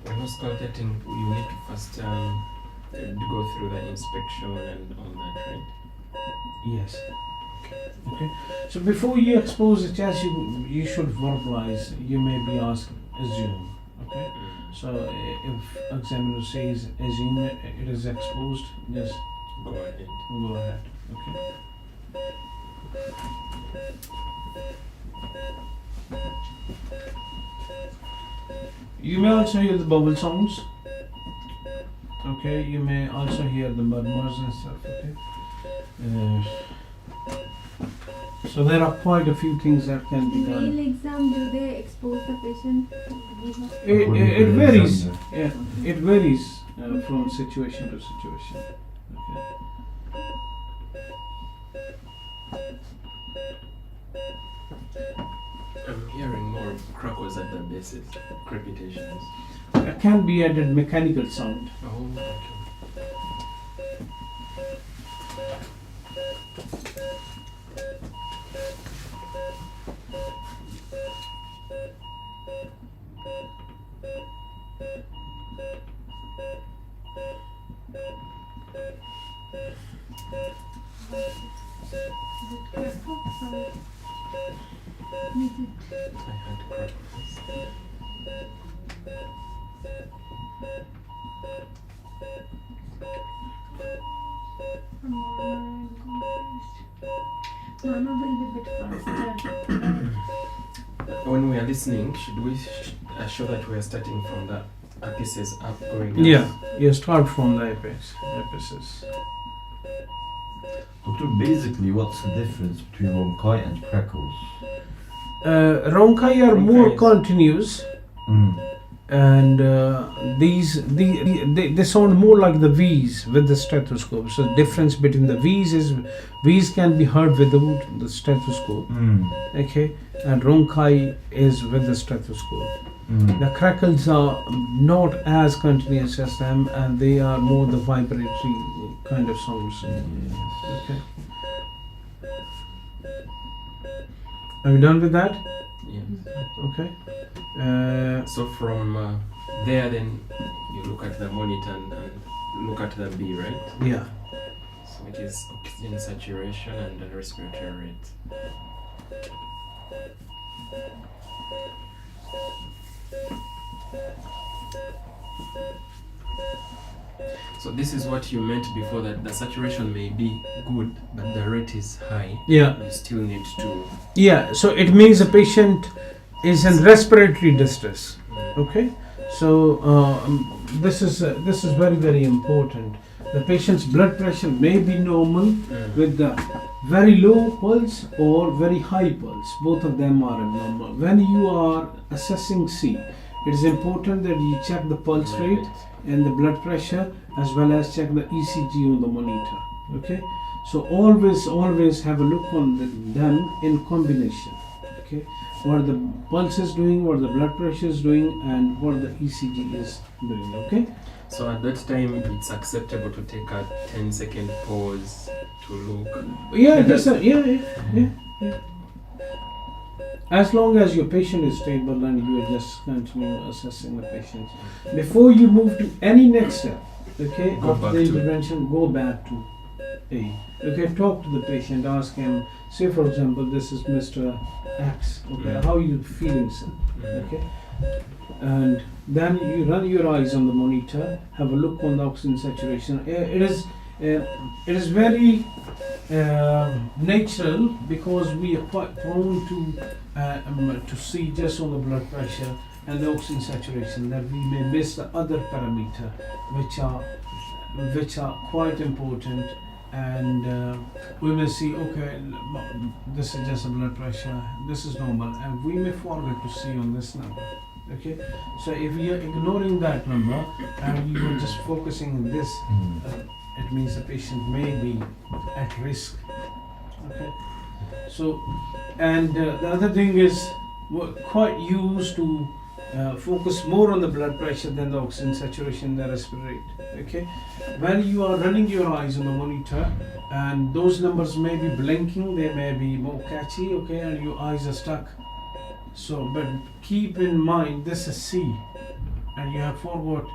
When you're sculpting, you need to first go through the inspection and all that, right? Yes. Okay. So before you expose the chest, you should verbalize. You may be asked assume. Okay. So if examiner says assume it is exposed, just Go ahead. go ahead. Okay. You may also hear the bubble sounds. Okay. You may also hear the murmurs and stuff. Okay. So there are quite a few things that can be In real done. exam, do they expose the patient? It varies. Yeah, it varies from situation to situation. Okay. I'm hearing more crackles at the bases, crepitations. There can be added mechanical sound. Oh, okay. I had crackles. Mama will be a bit faster. When we are listening, should we show that we are starting from the apices up going up? Yeah, you start from the apices. Doctor, basically, what's the difference between ronchi and crackles? Ronchi are more Ronchi is- continuous, Mm. and they sound more like the V's with the stethoscope. So the difference between the V's can be heard without the stethoscope. Mm. Okay, and ronchi is with the stethoscope. Mm. The crackles are not as continuous as them, and they are more the vibratory kind of sounds. Yes. Okay. Are you done with that? Yeah. Okay. So from there, then you look at the monitor and look at the B, right? Yeah. So it is oxygen saturation and the respiratory rate. So this is what you meant before, that the saturation may be good, but the rate is high. Yeah. You still need to. Yeah. So it means the patient is in respiratory distress. Mm. Okay, so this is very, very important. The patient's blood pressure may be normal Mm. with the very low pulse or very high pulse. Both of them are abnormal. When you are assessing C, it is important that you check the pulse rate and the blood pressure, as well as check the ECG on the monitor. Okay, so always have a look on them in combination. Okay, what the pulse is doing, what the blood pressure is doing, and what the ECG is doing. Okay. So at that time, it's acceptable to take a 10-second pause to look. Yeah, yeah. As long as your patient is stable and you are just continue assessing the patient. Before you move to any next step, okay, Go after back the to- intervention, go back to A. Okay, talk to the patient, ask him, say for example, this is Mr. X, okay, how you feeling, sir? Mm. Okay, and then you run your eyes on the monitor, have a look on the oxygen saturation. It is very natural, because we are quite prone to see just on the blood pressure and the oxygen saturation that we may miss the other parameter which are quite important, and we may see, okay, this is just a blood pressure, this is normal, and we may forget to see on this number. Okay, so if you're ignoring that number and you are just focusing on this, it means the patient may be at risk. Okay, so and the other thing is, we're quite used to focus more on the blood pressure than the oxygen saturation, the respiratory rate. Okay, when you are running your eyes on the monitor and those numbers may be blinking, they may be more catchy, okay, and your eyes are stuck. So, but keep in mind this is C, and you have forgot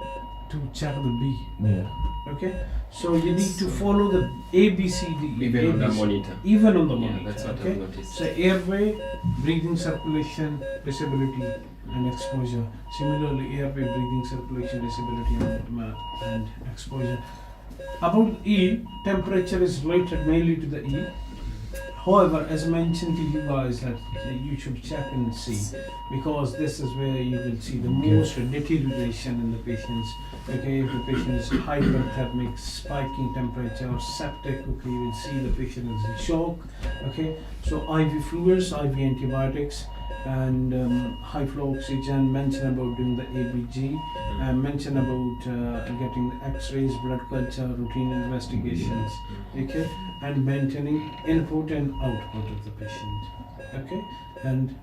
to check the B. Yeah. Okay, so you need to follow the A, B, C, D. Even on the ABC, monitor. Even on the Yeah, monitor. that's what okay, I've noticed. so airway, breathing, circulation, disability, and exposure. Similarly, airway, breathing, circulation, disability, and exposure. About E, temperature is related mainly to the E. However, as mentioned to you guys, that you should check and see, because this is where you will see the most deterioration in the patients. Okay, if the patient is hyperthermic, spiking temperature, or septic, okay, you will see the patient is in shock. Okay, so IV fluids, IV antibiotics, and high flow oxygen. Mention about doing the ABG. Mention about getting the X-rays, blood culture, routine investigations. Okay, and maintaining input and output of the patient. Okay, and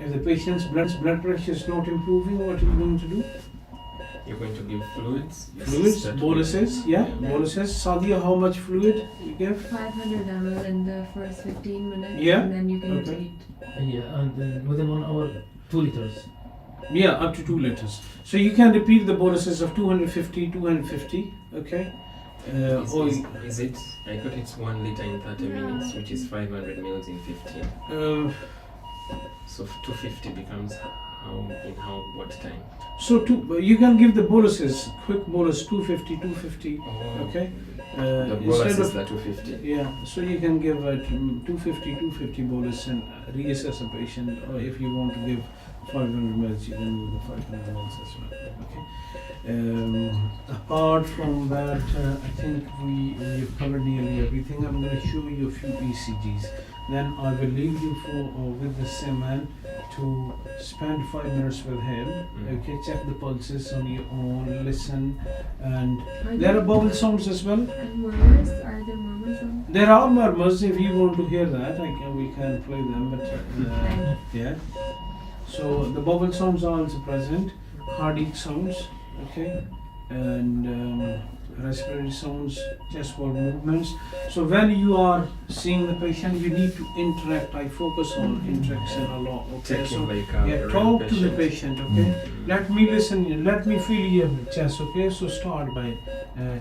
if the patient's blood pressure is not improving, what are you going to do? You're going to give fluids? Fluids, That boluses, yeah, boluses. Sadia, how much fluid you give? 500 ml in the first 15 minutes, Yeah, and then you can okay. repeat. Yeah, and then within 1 hour, 2 liters. Yeah, up to 2 liters. So you can repeat the boluses of 250, okay? Is it? I thought it's 1 liter in 30 minutes, which is 500 mils in 15. So 250 becomes what time? So you can give the boluses, quick bolus, 250, Oh, okay? the bolus Instead is of the 250. yeah, so you can give 250 bolus and reassess a patient, or if you want to give 500 mils, you can give the 500 mils as well. Okay. Apart from that, I think we've covered nearly everything. I'm going to show you a few ECGs. Then I will leave you with the Simman to spend 5 minutes with him. Okay, check the pulses on your own, listen, and there are bubble sounds as well. And murmurs? Are there murmurs on? There are murmurs. If you want to hear that, we can play them. But yeah. So the bubble sounds are also present. Cardiac sounds, okay, and respiratory sounds, chest wall movements. So when you are seeing the patient, you need to interact. I focus on interaction a lot. Okay, Checking so like a yeah, real talk to the patient. patient. Okay, let me listen. Let me feel your chest. Okay, so start by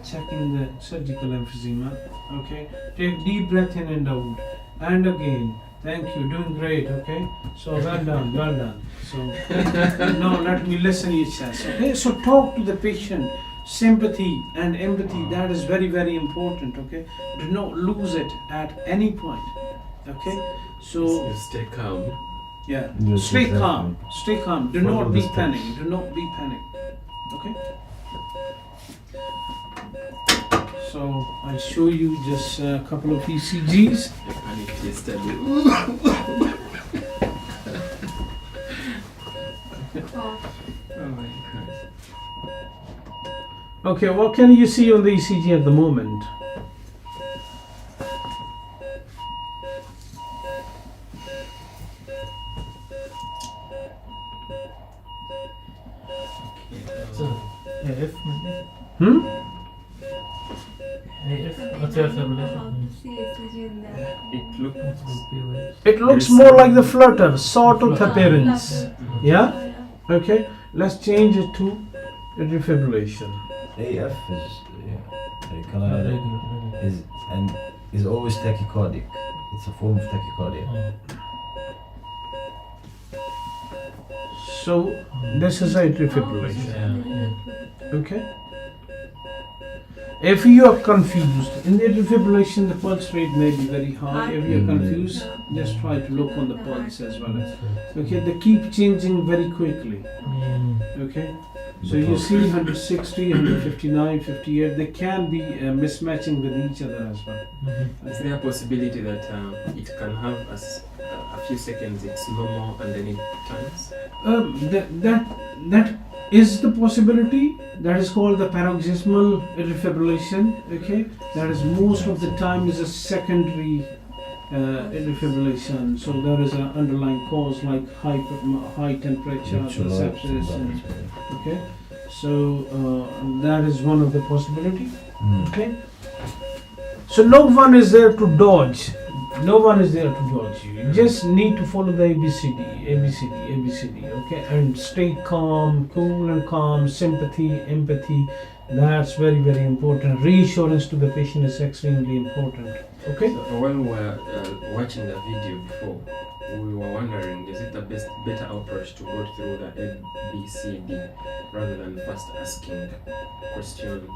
checking the surgical emphysema. Okay, take deep breath in and out, and again. Thank you, doing great, okay? So well done. So now let me listen to your chest. Okay, so talk to the patient. Sympathy and empathy, that is very, very important, okay? Do not lose it at any point. Okay? So you stay calm. Yeah. Yes, Stay exactly. calm. Stay calm. Do Follow not the be steps. panic. Do not be panic. Okay. So I'll show you just a couple of ECGs. I panicked yesterday. Oh, Oh my god. Okay, what can you see on the ECG at the moment? So, AF maybe? Hmm? AF, I atrial don't know how fibrillation. to see ECG in that. It looked. It would be like. It looks Yes. more like the flutter, sawtooth Flutter. appearance. Flutter. Yeah? Yeah. Okay, let's change it to atrial fibrillation. AF is Regular. is always tachycardic. It's a form of tachycardia. So this is atrial Oh, fibrillation. Yeah. Okay. If you are confused, in the atrial fibrillation the pulse rate may be very high. If you are confused, just try to look on the pulse as well. Okay, they keep changing very quickly. Okay, so you see 160, 159, 58. They can be mismatching with each other as well. Is there a possibility that it can have a few seconds it's normal and then it turns? That is the possibility. That is called the paroxysmal atrial fibrillation. Okay, that is most of the time is a secondary atrial fibrillation. So there is an underlying cause like high temperature, the sepsis, and, okay. So that is one of the possibility. Okay. So no one is there to dodge. No one is there to dodge you. You just need to follow the ABCD, ABCD, ABCD, okay? And stay calm, cool and calm, sympathy, empathy. That's very, very important. Reassurance to the patient is extremely important, okay? So when we were watching the video before, we were wondering, is it the better approach to go through the ABCD rather than first asking questions,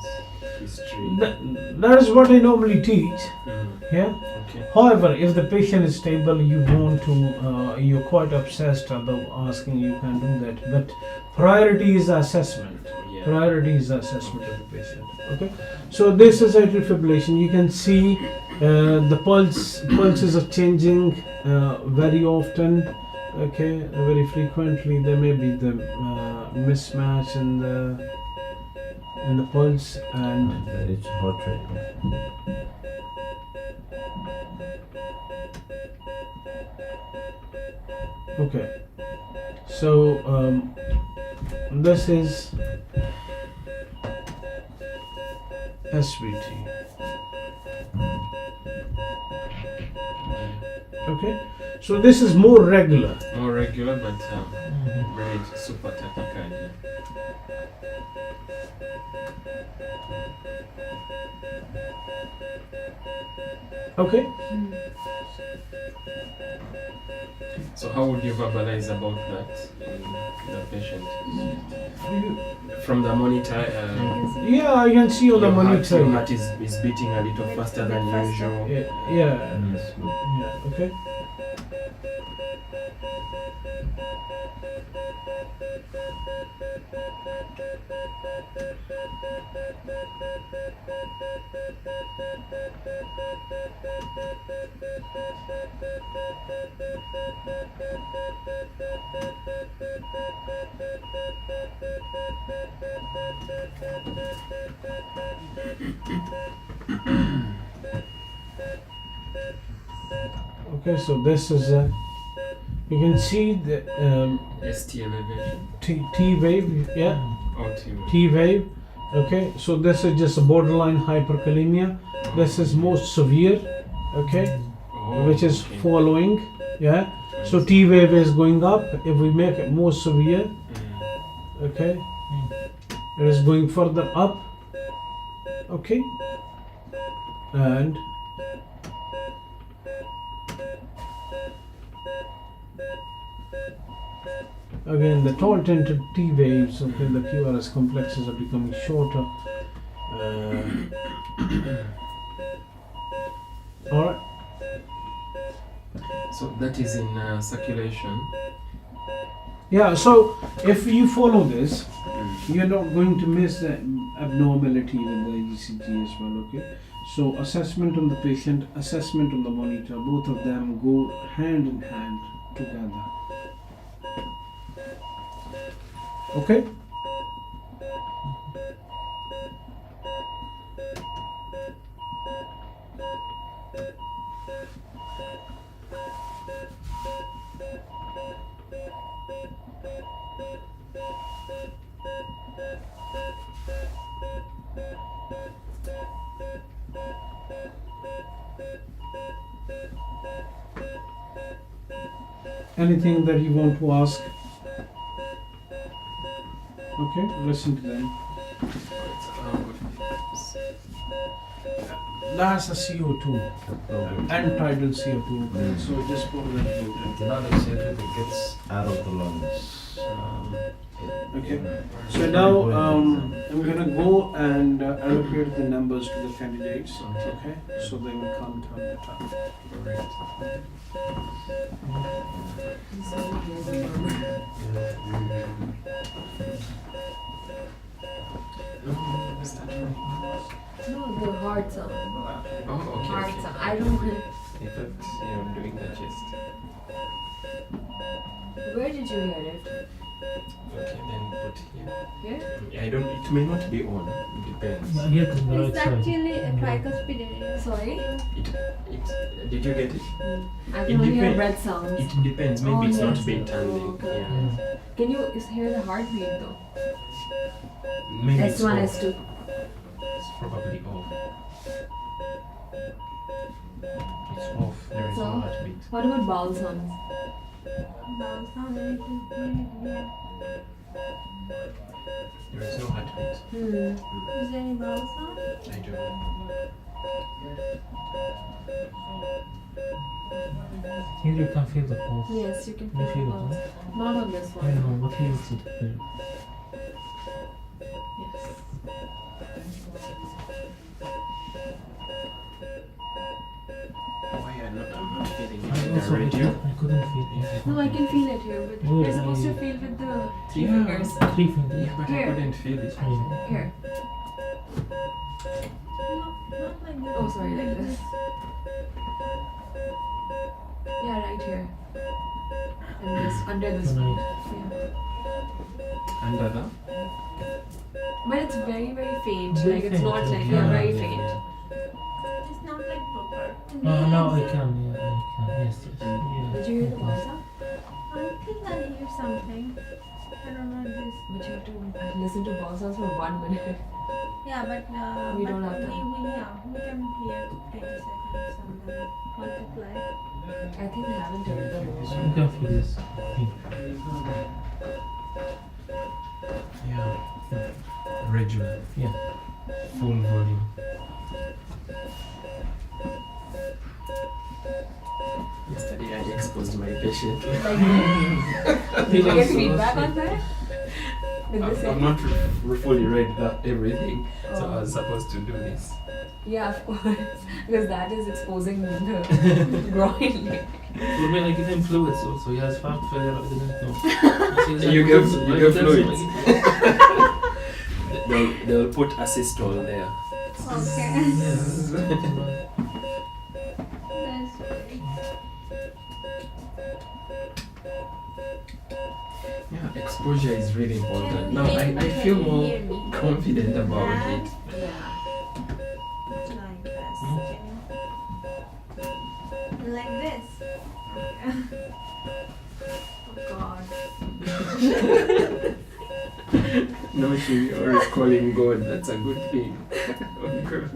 history? That is what I normally teach, yeah? Okay. However, if the patient is stable, you want to, you're quite obsessed about asking, you can do that. But priority is assessment. Yeah. Priority is assessment of the patient. Okay. So this is atrial fibrillation. You can see the pulses are changing very often. Okay, very frequently. There may be the mismatch in the pulse and. It's heart rate. Okay, so this is SVT. Okay, so this is more regular. More regular, but very super tachycardia. Okay, So how would you verbalize about that in the patient? From the monitor, yeah, I can see on the your monitor. heart is beating a little faster than usual. Yeah, okay. Okay, so this is you can see the ST elevation. T wave, yeah, Or T wave. Okay, so this is just a borderline hyperkalemia. This is most severe, okay, which is following, yeah. So T wave is going up. If we make it more severe, okay, it is going further up, okay, and again the tall tinted T waves, okay, the QRS complexes are becoming shorter. Alright. So that is in circulation. Yeah, so if you follow this, you're not going to miss the abnormality with the ECG as well, okay? So assessment on the patient, assessment on the monitor, both of them go hand in hand together. Okay? Anything that you want to ask? Okay, listen to them. That's a CO2, end-tidal CO2. So just pour that out. The amount of CO2 that gets out of the lungs. Okay. So now I'm gonna go and allocate the numbers to the candidates. Okay. So they will come time to time. No, the heart sound. Oh, okay. Heart Okay. sound. I don't know. I thought you're doing the chest. Where did you hear it? Okay, then put here. Here? I don't. It may not be on. It depends. Here to the right It's side. actually a tricuspid area. Sorry? Did you get it? I It can only hear depends. breath sounds. It depends. Maybe Oh, it's not yes. been turning. Okay. Yeah. Can you hear the heartbeat though? Maybe it's S1, off. S2. It's probably off. It's off. There is So? no heartbeat. What about bowel sounds? Bowel sound, yeah. There is no heartbeat. Is there any bowel sound? I don't know. Here you can feel the pulse. Yes, you can You feel feel the it, pulse. Not on this I one. don't know what feels it. Yes. Why I'm not feeling it I in the also radio. I couldn't feel it. No, I can feel it here, but Good, you're supposed to I- feel with the three Yeah. fingers. 3 fingers. Yeah, but Here. I couldn't feel it. Yeah. Here. Not like this. Oh, sorry, like this. Yeah, right here. And this, under this one. Right. Yeah. Under the? But it's very, very faint. Very Like it's faint, not like, yeah, yeah, very yeah, faint. It's not like proper. Now I can, yeah, I can. Yes, yes. Yeah. Did you hear the ball sound? I think I hear something. I don't know this. But you have to listen to ball sounds for 1 minute. Yeah, but We but don't have time. we can hear 20 seconds and then multiply. I think they haven't heard the ball. You can feel this. Yeah. Regular. Yeah. Full volume. Yesterday I exposed my patient. Did you get feedback on that? Did they I've say? not fully read everything, so Oh. I was supposed to do this. Yeah, of course. Because that is exposing the groin. For me, I give him fluids also. He has heart failure. I didn't know. You give fluids. They'll put acetol there. Okay. Yes. That's great. Yeah, exposure is really important. Can Now you I feel hear more me? confident about And it. Yeah. like this. Like this. Oh God. No, you're calling God. That's a good thing. Oh God.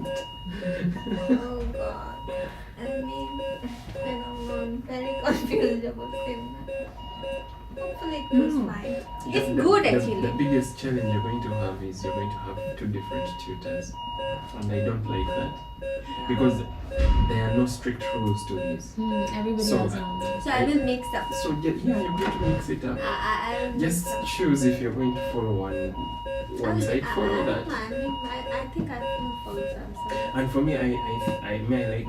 Oh God. I mean, I don't know. I'm very confused about him. Hopefully it goes fine. It's good actually. The biggest challenge you're going to have is you're going to have two different tutors, and I don't like that because there are no strict rules to this. Everybody So- has their own. So I will mix up. So yeah, you're going to mix it up. I will Just mix up. choose if you're going to follow one side. Follow I that. don't mind. I think I will follow some. And for me, I like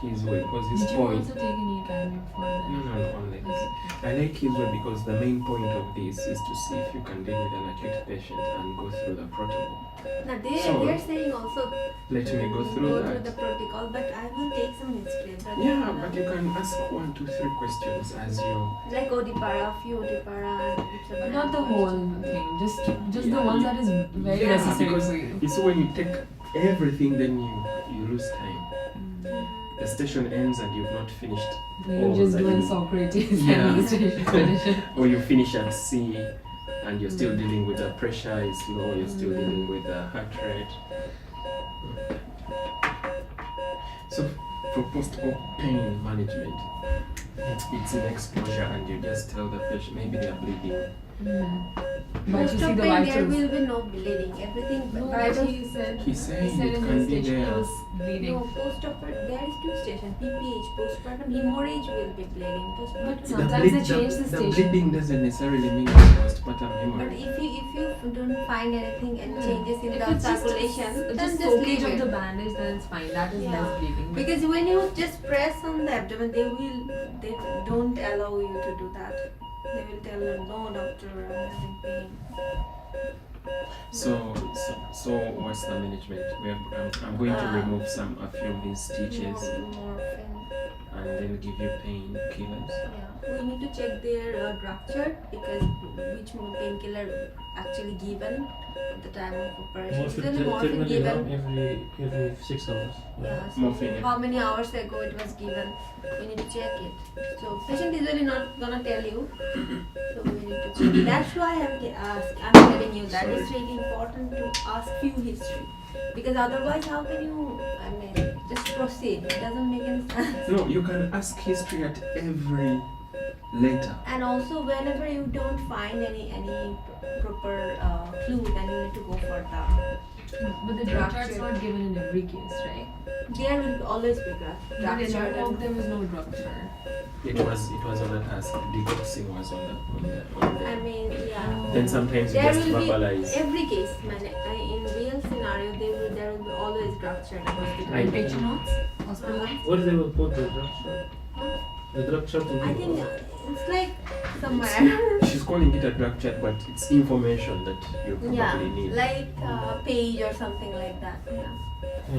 his way because his Did you point. also take any academy before that? No, only this. I like his way because the main point of this is to see if you can deal with an acute patient and go through the protocol. Now So- they're saying also Let me go through that. the protocol, but I will take some history. Yeah, but you can ask 1, 2, 3 questions as you. Like Odipara, few Odipara, and But not the whole thing, just the Yeah, ones you- that is very Yeah, necessary because for you. it's when you take everything, then you lose time. The session ends and you've not finished, You're all just that doing you- Socrates Yeah. and the station condition. or you finish at C, and you're still dealing with the pressure is low. You're still dealing with the heart rate. So for post-op pain management, it's an exposure, and you just tell the patient maybe they are bleeding. But you see the there vitals. will be no bleeding. Everything No, vitals. but he said He said it in can his be station he there. was bleeding. No, post-op, there is 2 stations. PPH, postpartum hemorrhage will be bleeding. But Postpartum. sometimes they change the The station. bleeding doesn't necessarily mean it's postpartum But hemorrhage. if you don't find anything and changes in If the it's circulation, then just just soakage leave of it. the bandage, then it's fine. That is Yeah. less bleeding. But Because when you just press on the abdomen, they don't allow you to do that. They will tell you, no doctor, I'm having pain. So what's the management? I'm going to remove a few of these stitches Morphine. and then give you painkillers. Yeah. We need to check their drug chart because which painkiller actually given at the time of operation. Usually morphine given. every 6 hours. Yeah, so Morphine, yeah. how many hours ago it was given, we need to check it. So patient is really not gonna tell you, so we need to check. That's why I'm telling you that it's really important to ask few history, because otherwise how can you, just proceed? It doesn't make any sense. No, you can ask history at every letter. And also whenever you don't find any proper clue, then you need to go for the. But the drug chart's not given in every case, right? There will always be drug But in chart. our there was no drug chart. It was on the task. Detoxing was on the. Yeah. Then sometimes you There just will be verbalize. every case, in real scenario, there will be always drug chart in hospital. And patient notes? Hospital notes? Where they will put the drug chart? The drug chart will be. I think it's like somewhere. She's calling it a drug chat, but it's information that you probably Yeah, need. like page or something like that. Yeah.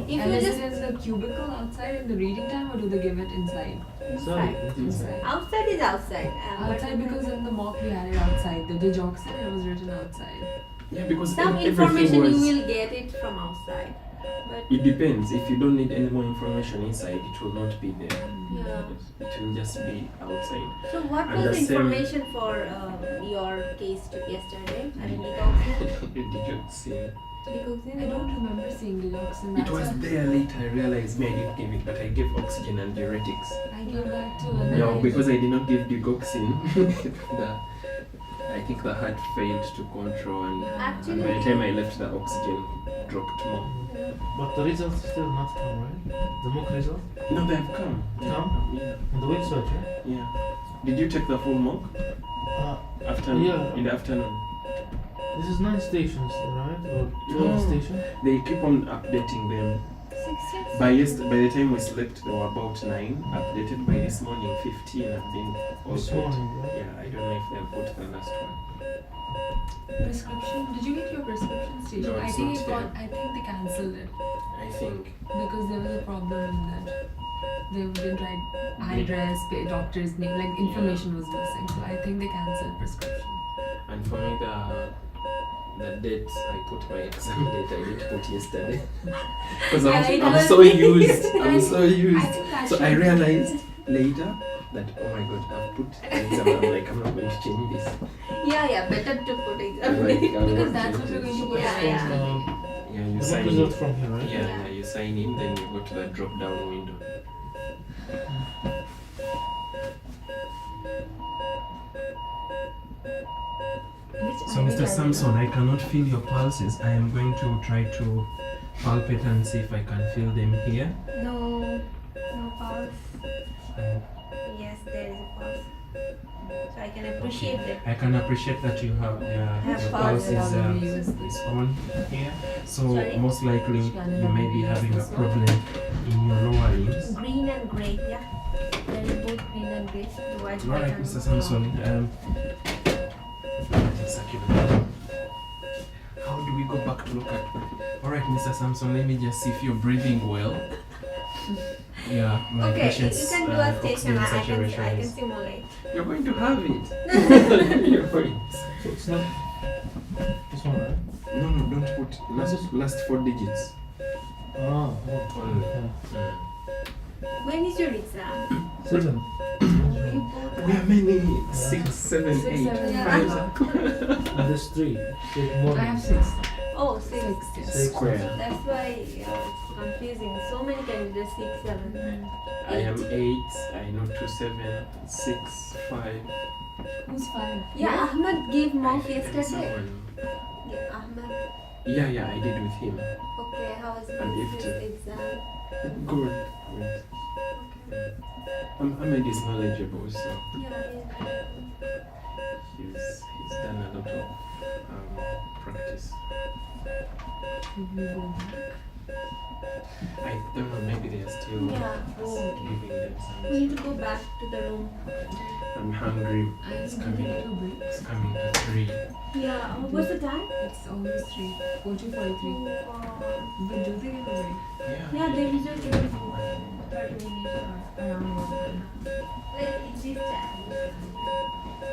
If And you is just it in the cubicle outside in the reading time, or do they give it inside? inside. Inside. Outside is outside. Outside, because in the mock we had it outside. The digoxin, it was written outside. Yeah, because Some everything information was. you will get it from outside. But It depends. If you don't need any more information inside, it will not be there. yeah. It will just be outside. So what And was the the same- information for your case yesterday? I mean, detoxin. Did you see? Detoxin. I don't remember seeing digoxin. It That's was why there later. I realized me I didn't give it, but I gave oxygen and diuretics. I gave that too. And then No, I because I did not give digoxin. I think the heart failed to control, and Actually, by the time I left, the oxygen dropped more. But the results still not come, right? The mock result? No, they have come. Come? Yeah. On the website, right? Yeah. Did you take the full mock? Afternoon? Yeah. In the afternoon. This is 9 stations, right? Or 12 No. stations? They keep on updating them. 6 By the time we slept, there were about 9. Updated by this morning, 15 have been all This put. morning, right? Yeah, I don't know if they have put the last one. prescription. Did you get your prescription station? No, I it's think not it got. I think they cancelled it I think. because there was a problem in that. They didn't write address, doctor's name, like information was missing. So I think they cancelled prescription. And for me, the dates, I put my exam date, I didn't put yesterday. Because Yeah, it I'm was- so used. I'm so I used. think that So should I be- realized later that, oh my god, I've put the exam. I'm like, I'm not going to change this. Yeah, better to put exam Like, date. I will Because not that's change what we're this. going to put Yeah, in yeah. the Yeah, you The sign mock in. result from here, right? Yeah, you sign in, then you go to the drop down window. So, Mr. Samson, I cannot feel your pulses. I am going to try to palpate and see if I can feel them here. No pulse. Yes, there is a pulse. So I can appreciate it. I can appreciate that you have have your pulse pulse already used is on here. So Sorry? most likely you may be having a problem in your lower limbs. Green and grey, yeah. There is both green and grey. The white Alright, and Mr. Samson. How do we go back to look at? Alright, Mr. Samson, let me just see if you're breathing well. Yeah, my Okay, you patient's can do a station. oxygen I saturation can is. simulate. You're going to have it. You're going. So it's not this one, right? No, don't put last 4 digits. Oh, Only. yeah. When is your exam? 7. You both We are many. 6, 7, 8, 5. There's 3. Take more. I have 6. Oh, 6. 6, yes. 6. Square. That's why it's confusing. So many candidates 6, 7. I am 8. I know 2, 7, 6, 5. Who's 5? Yeah, Ahmed gave mock yesterday. Someone. Yeah, Ahmed. Yeah, I did with him. Okay, how is And if his exam? Good. Ahmed is knowledgeable, so Yeah. he's done a lot of practice. I don't know, maybe they are still Yeah. Oh, giving them we some. need to go back to the room. I'm hungry. It's I'm coming. taking 2 breaks. It's coming to 3. Yeah. What's the time? It's almost 3. 14:43. But do they give a break? Yeah, they usually give us 30 minutes or Around 1 like it's this time.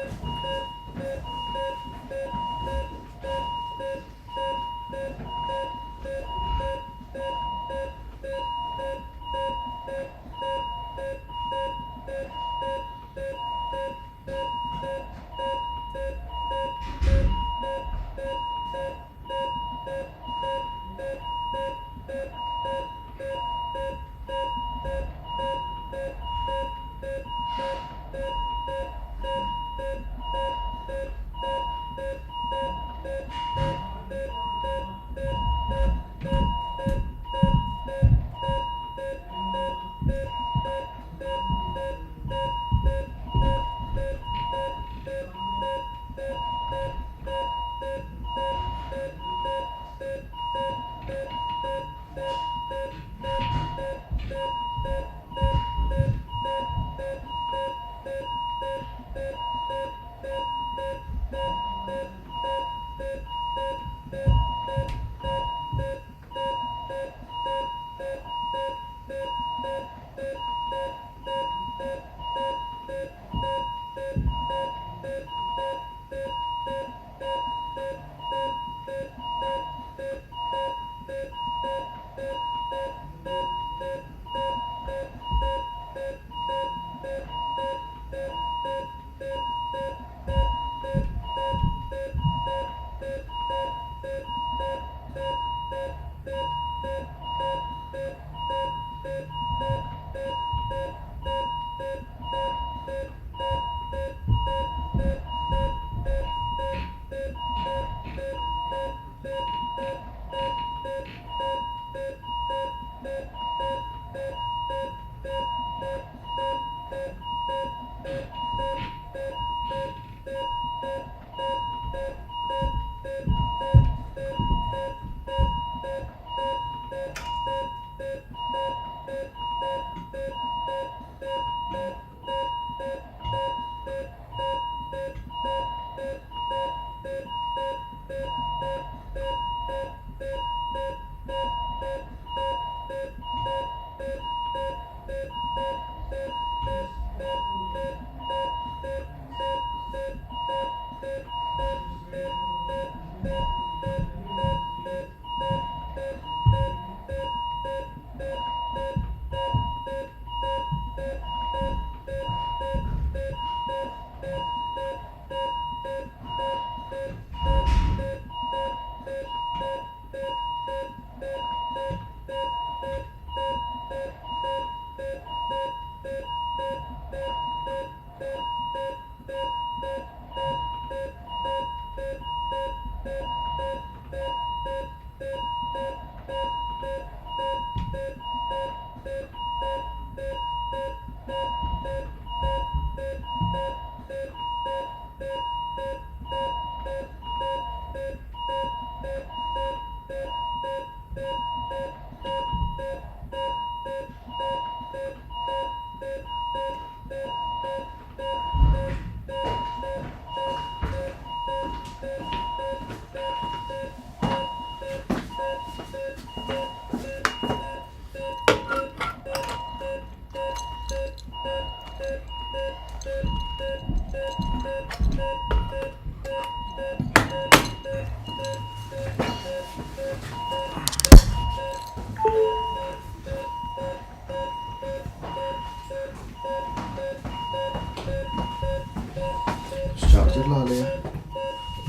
Charger ला लिया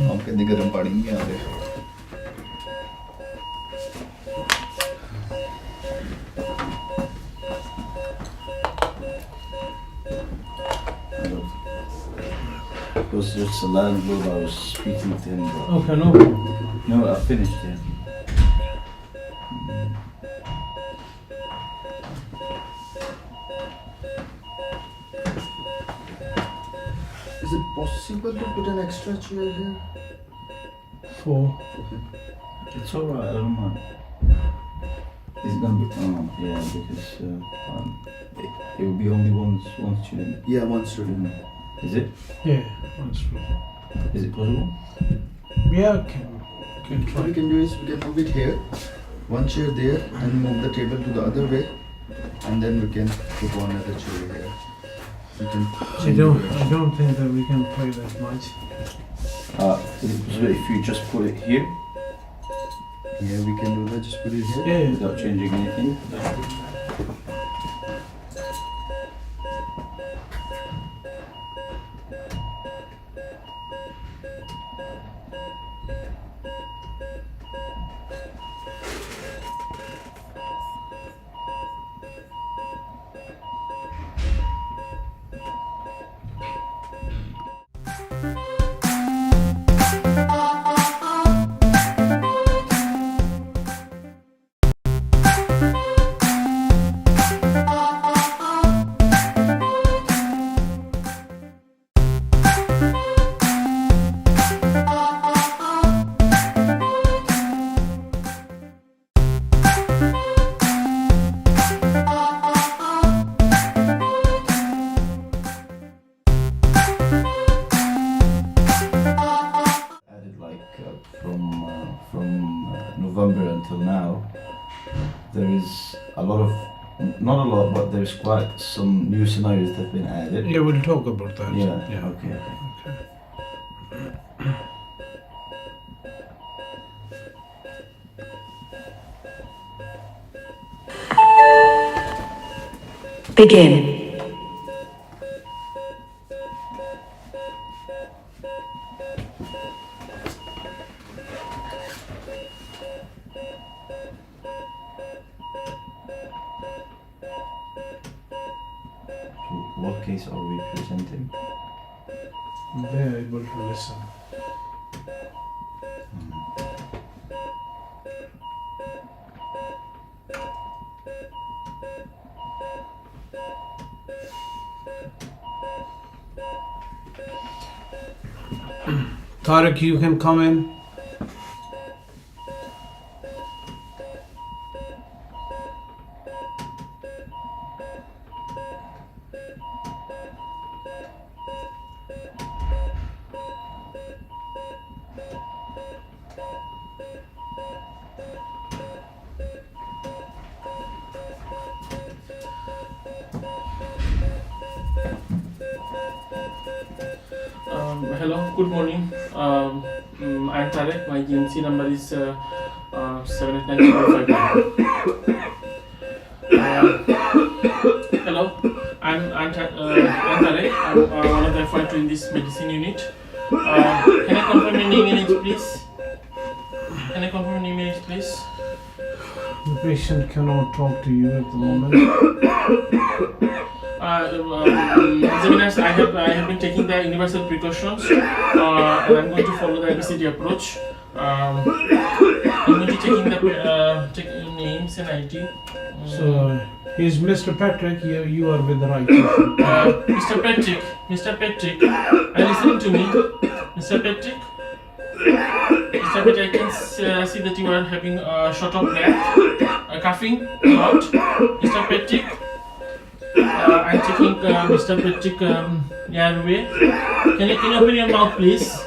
हम कहते गर्म पानी नहीं आ रहा It was just a landlord I was speaking to him about. Okay, no. No, I finished it. Is it possible to put an extra chair here? For It's alright, I don't mind. It's gonna be, yeah, because it will be only one student. Yeah, one student. Is it? yeah, that's true. Is it possible? Yeah, can What we try. can do is we can move it here, one chair there, and move the table to the other way, and then we can put one other chair here. We can I don't think that we can play that much. Is it possible if you just put it here Yeah, we can do that. Just put it here. Yeah, without changing anything? Added like from November until now, there is a lot of, not a lot, but there's quite some new scenarios that have been added. yeah, we'll talk about that. Yeah. Okay. Begin. So what case are we presenting? They're able to listen. Tariq, you can come in. Hello, good morning. I'm Tarek. My GMC number is 78955. Hello, I'm Tarek. I'm one of the FY2 in this medicine unit. Can I confirm your name and age, please? Can I confirm your name and age, please? The patient cannot talk to you at the moment. Examiners, I have been taking the universal precautions, and I'm going to follow the ABCD approach. I'm going to take names and ID. So, he's Mr. Patrick. You are with the right person. Mr. Patrick, are you listening to me? Mr. Patrick, I can see that you are having a short of breath, coughing a lot. Mr. Patrick, I'm checking Mr. Patrick airway. Can you open your mouth, please?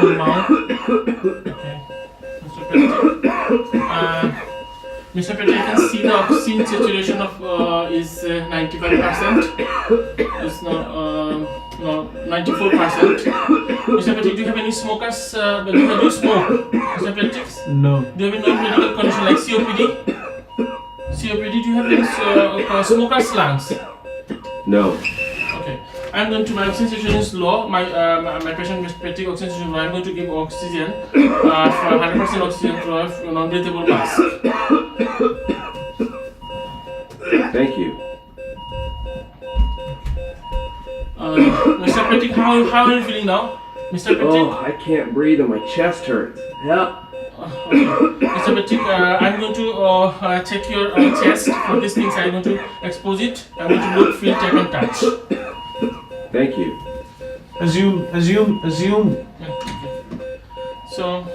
her mouth. Okay, Mr. Petty, I can see the oxygen saturation of is 95%. It's not 94%. Mr. Petty, do you have any smokers? Do you smoke, Mr. Petty? No. Do you have any non-medical condition like COPD? COPD, do you have any smoker's lungs? No. Okay. I'm going to, my oxygen saturation is low. My patient Mr. Petty oxygen saturation is low. I'm going to give oxygen for 100% oxygen through a non-breathable mask. Thank you. Mr. Petty, how are you feeling now? Mr. Petty? Oh, I can't breathe and my chest hurts. Help. Okay. Mr. Petty, I'm going to check your chest. For these things, I'm going to expose it. I'm going to look, feel, tap and touch. Thank you. Assume. So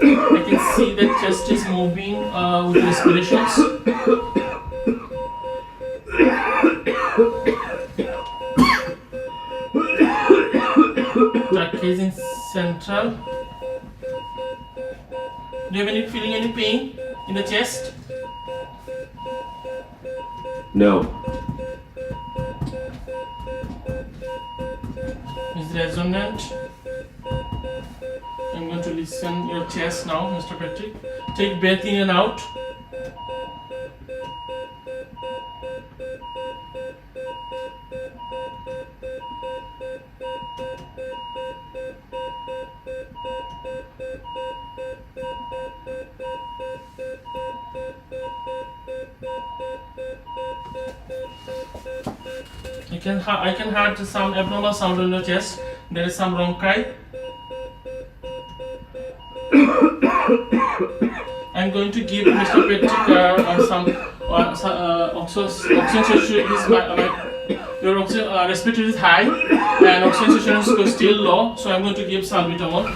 I can see that chest is moving with respirations. Trachea is in central. Do you have any feeling any pain in the chest? No. Is resonant. I'm going to listen your chest now, Mr. Patrick. Take breath in and out. I can hear some abnormal sound in your chest. There is some bronchi. I'm going to give Mr. Patrick some oxygen saturation. Your oxygen respiratory is high and oxygen saturation is still low. So I'm going to give salbutamol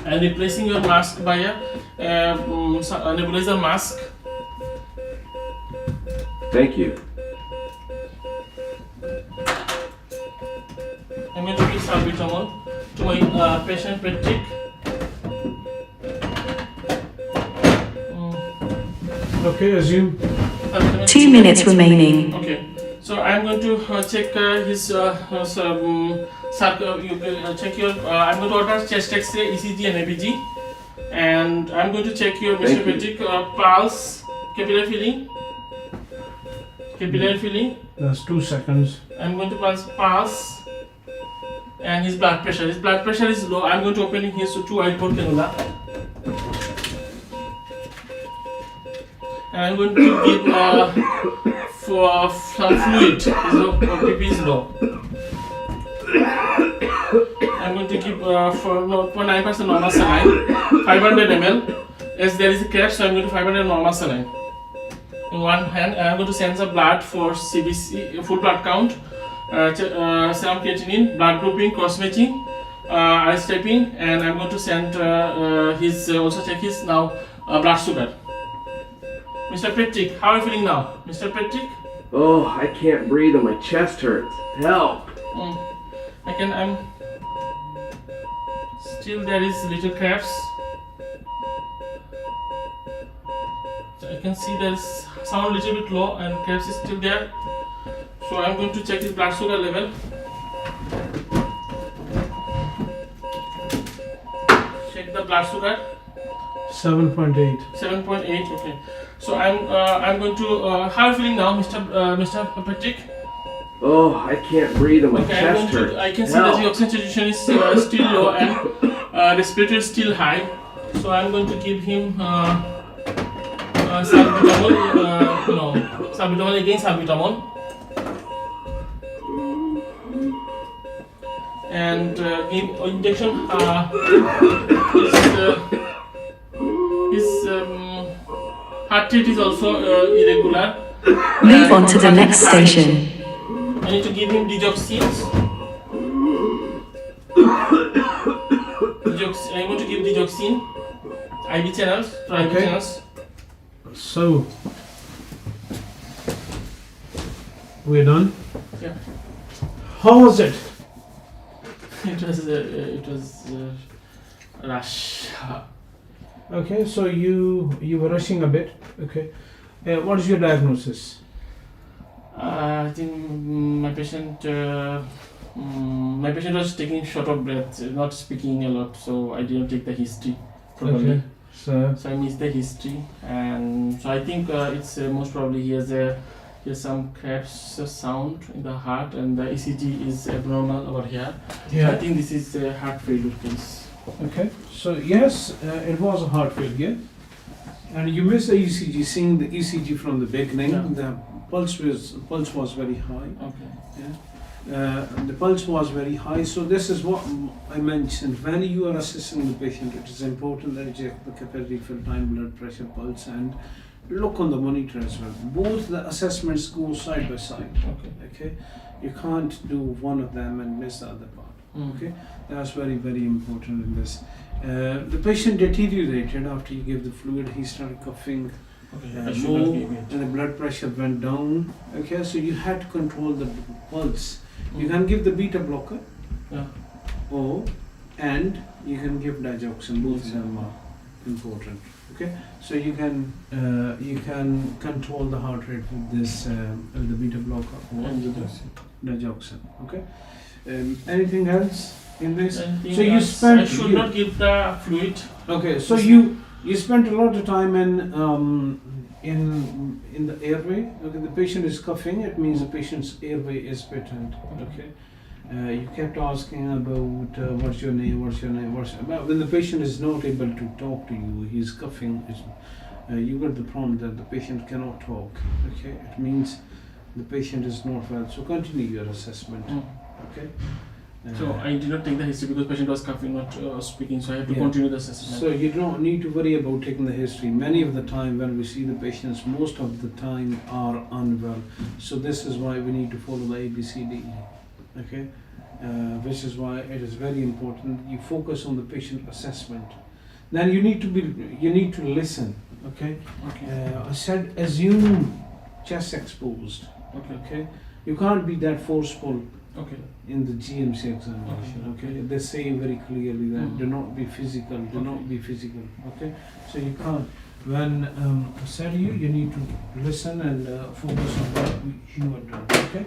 and replacing your mask by a nebulizer mask. Thank you. I'm going to give salbutamol to my patient Patrick. Okay, assume. 2 minutes remaining. Okay, so I'm going to check his check your. I'm going to order chest X-ray, ECG, and ABG, and I'm going to check your Mr. Patrick pulse, capillary feeling. Capillary feeling. That's 2 seconds. I'm going to pulse and his blood pressure. His blood pressure is low. I'm going to open his 2 whiteboard cannula. And I'm going to give for some fluid. His PP is low. I'm going to give for 9% normal saline, 500 ml. As there is a crash, so I'm going to 500 normal saline. In one hand, I'm going to send the blood for CBC, full blood count, serum creatinine, blood grouping, cross matching, ice typing, and I'm going to send his also check his now blood sugar. Mr. Patrick, how are you feeling now? Mr. Patrick? Oh, I can't breathe and my chest hurts. Help. I'm still there is little crabs. So I can see there is sound a little bit low and crabs is still there. So I'm going to check his blood sugar level. Check the blood sugar. 7.8. 7.8. Okay. So I'm going to. How are you feeling now, Mr. Patrick? Oh, I can't breathe and my chest hurts. I can see that the oxygen saturation is still low and respiratory is still high. So I'm going to give him salbutamol. Salbutamol again, salbutamol. And give injection. His heart rate is also irregular. Move on to the next station. I need to give him digoxins. I'm going to give digoxin. IV channels, IV channels. So, we're done. Yeah. How was it? It was rush. Okay, so you were rushing a bit. Okay, what is your diagnosis? I think my patient was taking short of breath, not speaking a lot, so I didn't take the history properly. Okay, so So I missed the history, and so I think it's most probably he has some crash sound in the heart, and the ECG is abnormal over here. So I think this is a heart failure case. Okay, so yes, it was a heart failure, and you missed the ECG. Seeing the ECG from the beginning, the pulse was very high. Okay. The pulse was very high. So this is what I mentioned. When you are assessing the patient, it is important that you check the capillary fill time, blood pressure, pulse, and look on the monitor as well. Both the assessments go side by side. Okay, you can't do one of them and miss the other part. Okay, that's very, very important in this. The patient deteriorated after you gave the fluid. He started coughing more, and the blood pressure went down. Okay, so you had to control the pulse. You can give the beta blocker, and you can give digoxin. Both of them are important. Okay, so you can control the heart rate with this the beta blocker or digoxin. Okay. Anything else in this? So you spent. I should not give the fluid. Okay, so you spent a lot of time in the airway. Okay, the patient is coughing. It means the patient's airway is patent. Okay. You kept asking about what's your name, well, when the patient is not able to talk to you, he's coughing. You got the problem that the patient cannot talk. Okay, it means the patient is not well. So continue your assessment. Okay. So I did not take the history because patient was coughing, not speaking. So I have to continue the assessment. So you don't need to worry about taking the history. Many of the time when we see the patients, most of the time are unwell. So this is why we need to follow the ABCDE. Okay, which is why it is very important you focus on the patient assessment. Then you need to listen. Okay. I said assume chest exposed. Okay. You can't be that forceful. Okay. In the GMC examination. Okay. They say very clearly that do not be physical. Do not be physical. Okay. So you can't. When I said you need to listen and focus on what you are doing. Okay.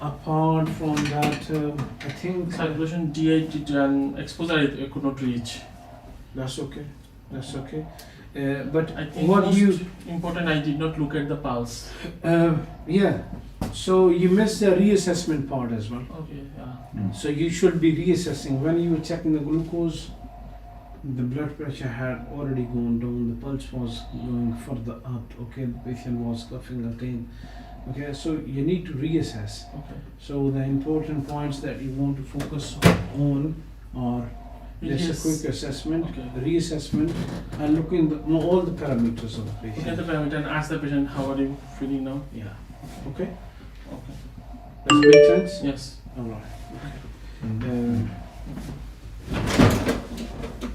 Apart from that, I think circulation dehydrated and exposure I could not reach. That's okay. That's okay. But I think what most important, I did not look at the pulse. Yeah. So you missed the reassessment part as well. Okay. Yeah. So you should be reassessing when you were checking the glucose. The blood pressure had already gone down. The pulse was going further up. Okay. The patient was coughing again. Okay, so you need to reassess. Okay. So the important points that you want to focus on are just a quick assessment, reassessment, and looking at all the parameters of the patient. Look at the parameter and ask the patient, how are you feeling now? Yeah. Okay. Okay. Does it make sense? Yes. All right.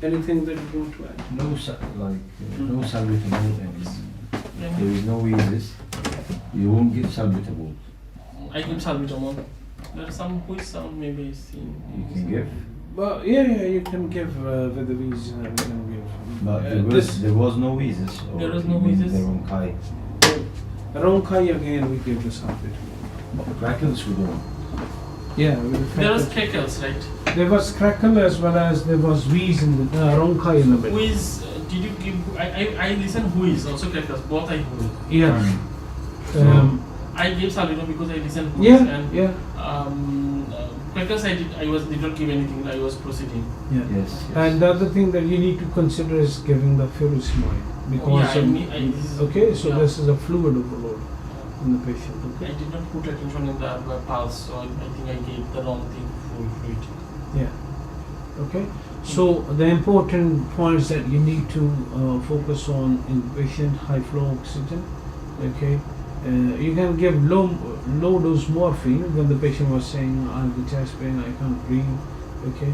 Anything that you want to add? No, no salbutamol. There is no wheezes. You won't give salbutamol. I give salbutamol. There are some which sound maybe seen. You can give. Well, yeah, you can give with the wheeze. You can give. But there was no wheezes. There was no wheezes. The Ronkai. Ronkai again, we give the salbutamol. But crackles we don't. Yeah. There was crackles, right? There was crackle as well as there was wheeze in the Ronkai in the middle. Wheeze, did you give? I listen wheeze, also crackles, both I heard. Yeah. I gave salbutamol because I listened wheeze and crackles I did not give anything. I was proceeding. Yeah. Yes. And the other thing that you need to consider is giving the furosemide because this is a fluid overload in the patient. Okay. I did not put attention in the pulse, so I think I gave the wrong thing, full fluid. Yeah. Okay. So the important points that you need to focus on in the patient: high flow oxygen. Okay. You can give low dose morphine when the patient was saying I have the chest pain, I can't breathe. Okay.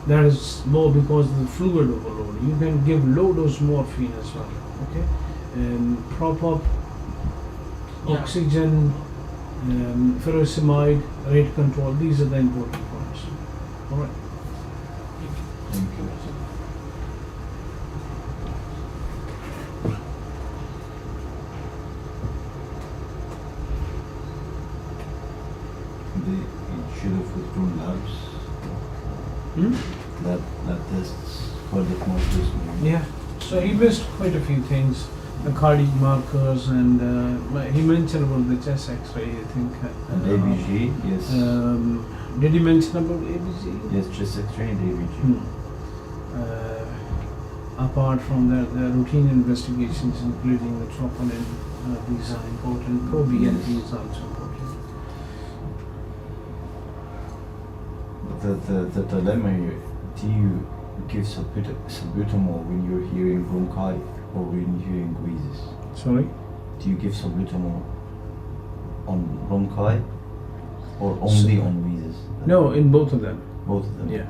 That is low because of the fluid overload. You can give low dose morphine as well. Okay. Prop up oxygen furosemide, rate control. These are the important points. All right. Thank you. It should have withdrawn labs. Lab tests for the markers. Yeah. So he missed quite a few things, the cardiac markers, and he mentioned about the chest X-ray. I think. And ABG, yes. Did he mention about ABG? Yes, chest X-ray and ABG. Apart from that, the routine investigations, including the troponin, these are important. Pro-BNP is also important. But the dilemma here, do you give salbutamol when you're hearing bronchi or when you're hearing wheezes? Sorry? Do you give salbutamol on bronchi or only on wheezes? No, in both of them. Both of them? Yeah.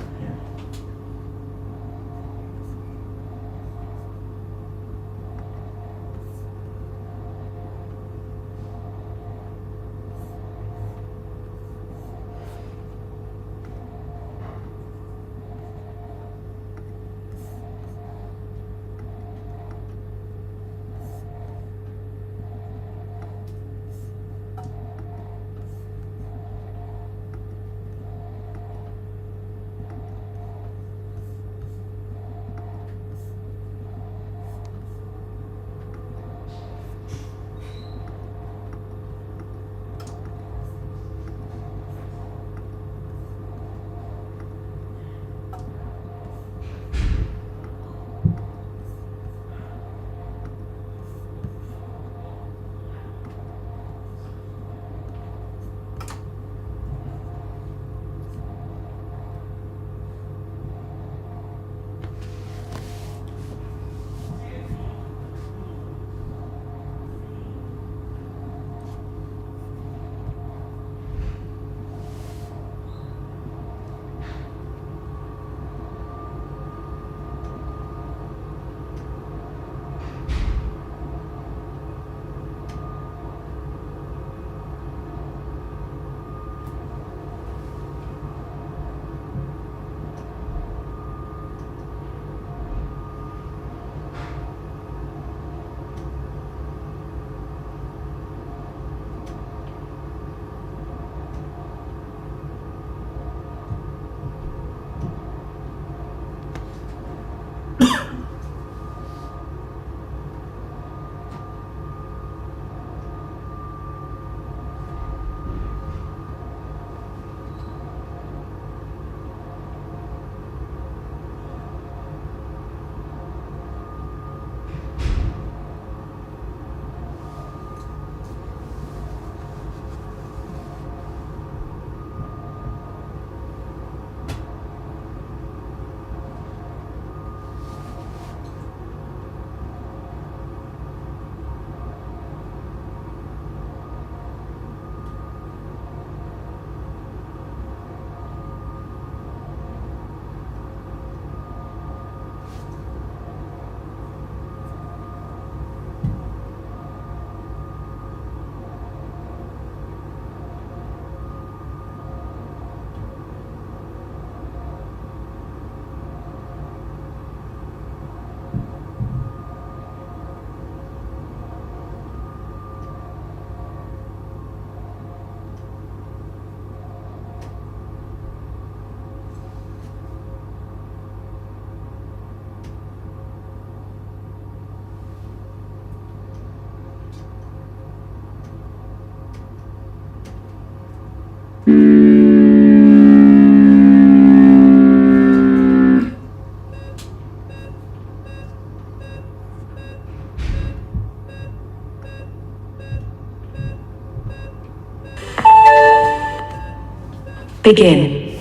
Begin.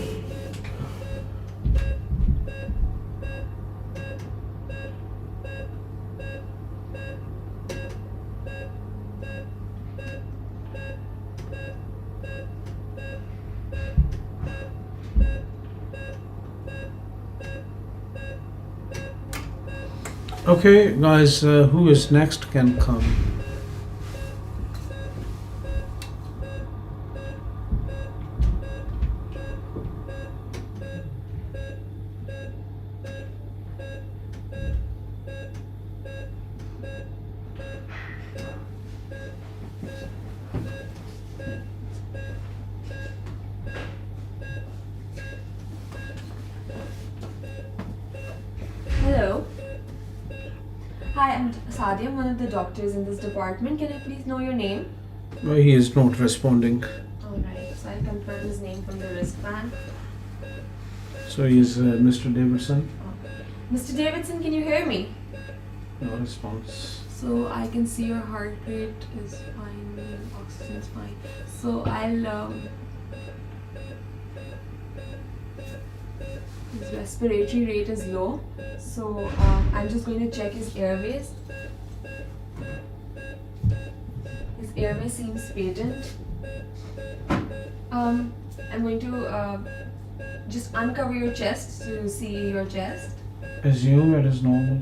Okay, guys, who is next can come. Adi, I'm one of the doctors in this department. Can I please know your name? Well, he is not responding. Alright, so I'll confirm his name from the wristband. So he is Mr. Davidson. Mr. Davidson, can you hear me? No response. So I can see your heart rate is fine, oxygen's fine. So I'll his respiratory rate is low. So I'm just going to check his airways. His airway seems patent. I'm going to just uncover your chest to see your chest. Assume it is normal.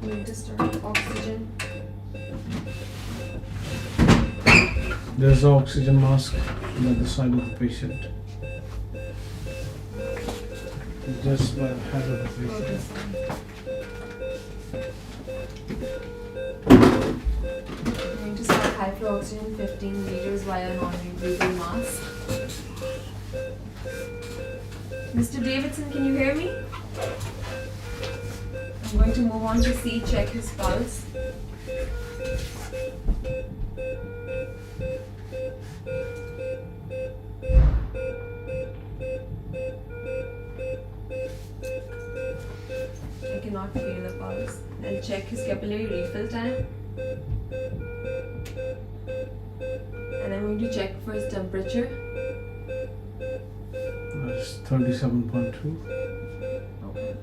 I'm going to start oxygen. There is an oxygen mask by the side of the patient. Just by the head of the patient. I'm going to start high flow oxygen 15 liters via non-rebreathable mask. Mr. Davidson, can you hear me? I'm going to move on to C, check his pulse. I cannot feel the pulse. I'll check his capillary refill time. And I'm going to check for his temperature. That's 37.2. Okay.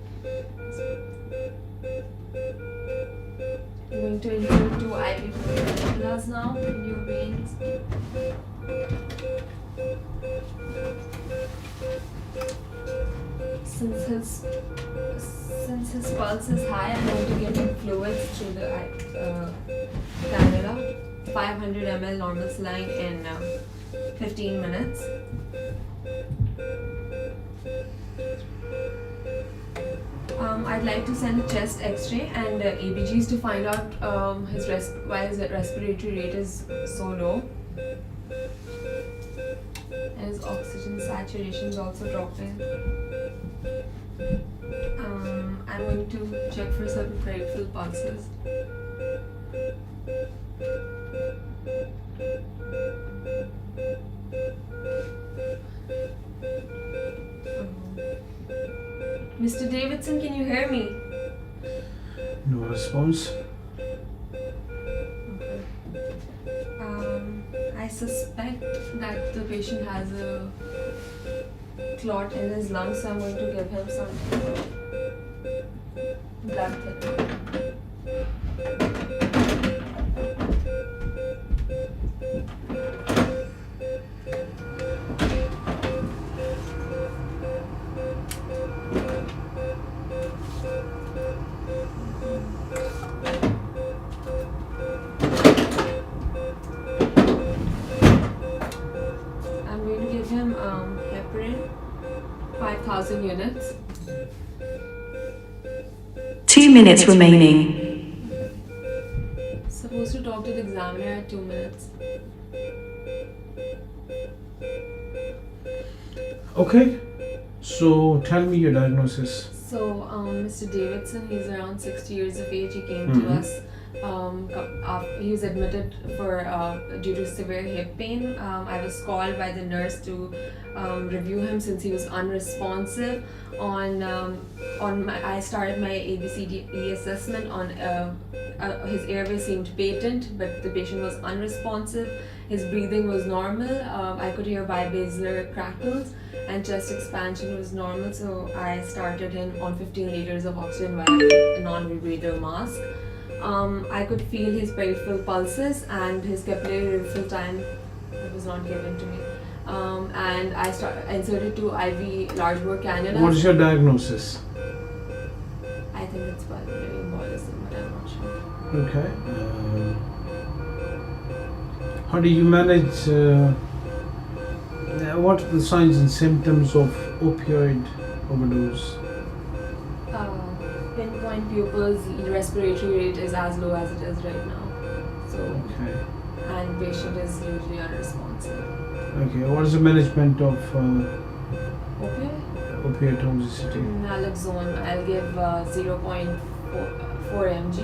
I'm going to insert 2 IV fluids now in your veins. Since his pulse is high, I'm going to give him fluids through the cannula. 500 ml normal saline in 15 minutes. I'd like to send a chest X-ray and EBGs to find out why his respiratory rate is so low. And his oxygen saturation is also dropping. I'm going to check for certain peripheral pulses. Mr. Davidson, can you hear me? No response. Okay. I suspect that the patient has a clot in his lungs, so I'm going to give him some blood thinner. I'm going to give him heparin, 5,000 units. 2 minutes remaining. Supposed to talk to the examiner at 2 minutes. Okay, so tell me your diagnosis. So, Mr. Davidson, he's around 60 years of age. He came to us. He was admitted due to severe hip pain. I was called by the nurse to review him since he was unresponsive. I started my ABCDE assessment on his airway seemed patent, but the patient was unresponsive. His breathing was normal. I could hear bibasilar crackles, and chest expansion was normal. So I started him on 15 liters of oxygen via a non-rebreather mask. I could feel his peripheral pulses and his capillary refill time was not given to me. and I inserted 2 IV large bore cannulas. What is your diagnosis? I think it's pulmonary embolism, but I'm not sure. Okay. How do you manage? What are the signs and symptoms of opioid overdose? Pinpoint pupils, respiratory rate is as low as it is right now. So, Okay. and patient is usually unresponsive. Okay. What is the management of Okay. opioid toxicity? Naloxone, I'll give 0.4 mg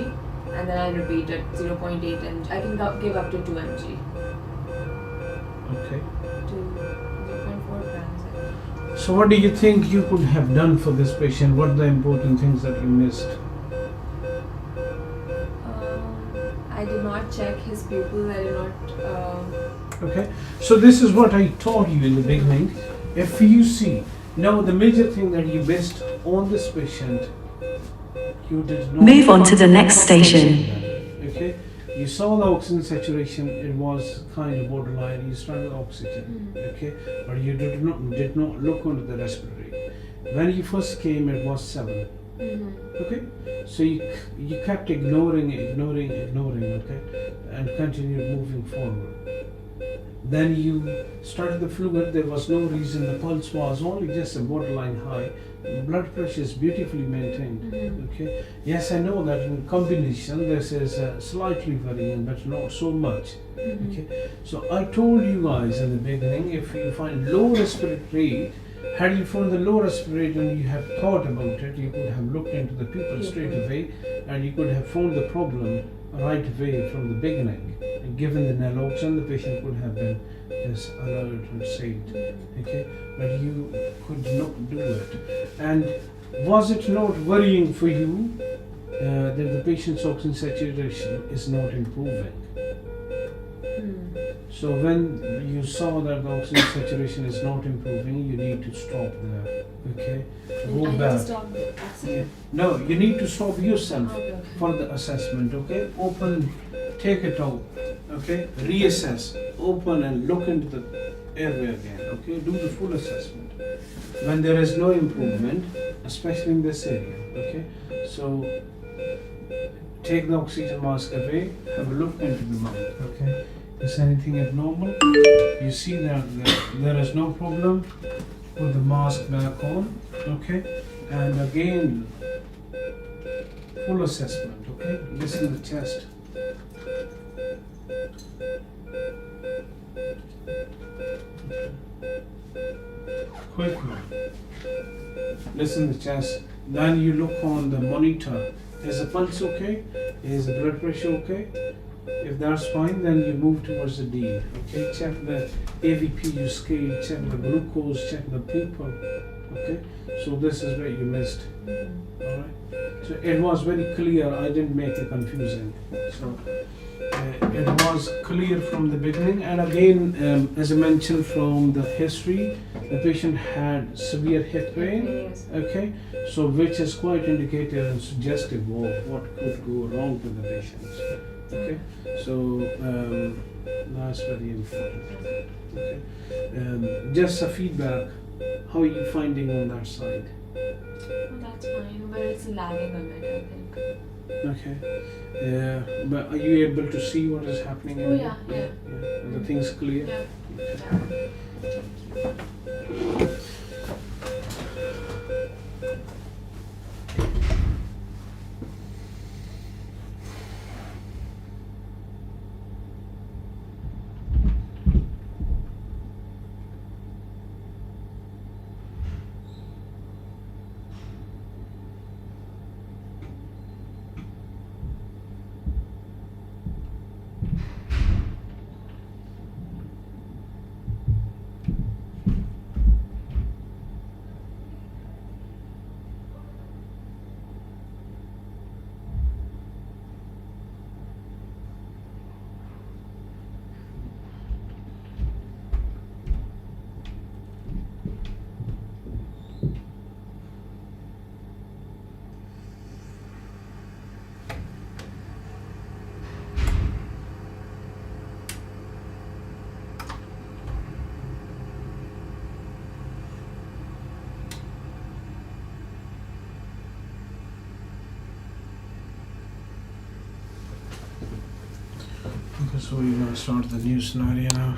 and then I'll repeat it 0.8 mg. I can give up to 2 mg. Okay. To 0.4 grams. I think. So, what do you think you could have done for this patient? What are the important things that you missed? I did not check his pupil. I did not. Okay. So, this is what I told you in the beginning. If you see, now the major thing that you missed on this patient, you did not Move on to the next station. Okay. You saw the oxygen saturation, it was kind of borderline, you started oxygen, okay, but you did not look onto the respiratory. When you first came, it was 7, okay, so you kept ignoring, okay, and continued moving forward. Then you started the fluid, there was no reason, the pulse was only just a borderline high, blood pressure is beautifully maintained, okay. Yes, I know that in combination this is slightly varying, but not so much, okay. So I told you guys in the beginning, if you find low respiratory rate, had you found the low respiratory and you have thought about it, you could have looked into the pupil straight away and you could have found the problem right away from the beginning. And given the naloxone, the patient could have been just alert and saved, okay, but you could not do it. And was it not worrying for you that the patient's oxygen saturation is not improving? So when you saw that the oxygen saturation is not improving, you need to stop there, okay? Go I back. need to stop the oxygen. No, you need to stop yourself Okay. for the assessment, okay? Open, take it out, okay? Reassess, open and look into the airway again, okay? Do the full assessment. When there is no improvement, especially in this area, okay? So take the oxygen mask away, have a look into the mouth, okay? Is anything abnormal? You see that there is no problem, put the mask back on, okay? And again, full assessment, okay? Listen the chest. Quickly. Listen the chest. Then you look on the monitor. Is the pulse okay? Is the blood pressure okay? If that's fine, then you move towards the D. Okay, check the AVPU scale, check the glucose, check the people. Okay, so this is where you missed. Alright, so it was very clear, I didn't make it confusing. So it was clear from the beginning, and again, as I mentioned from the history, the patient had severe hip pain, okay, so which is quite indicative and suggestive of what could go wrong with the patients. Okay, so that's very important. Okay, just a feedback. How are you finding on that side? That's fine, but it's lagging a bit, I think. Okay, but are you able to see what is happening? Oh, yeah. And the things clear? Yeah. So we're gonna start the new scenario now.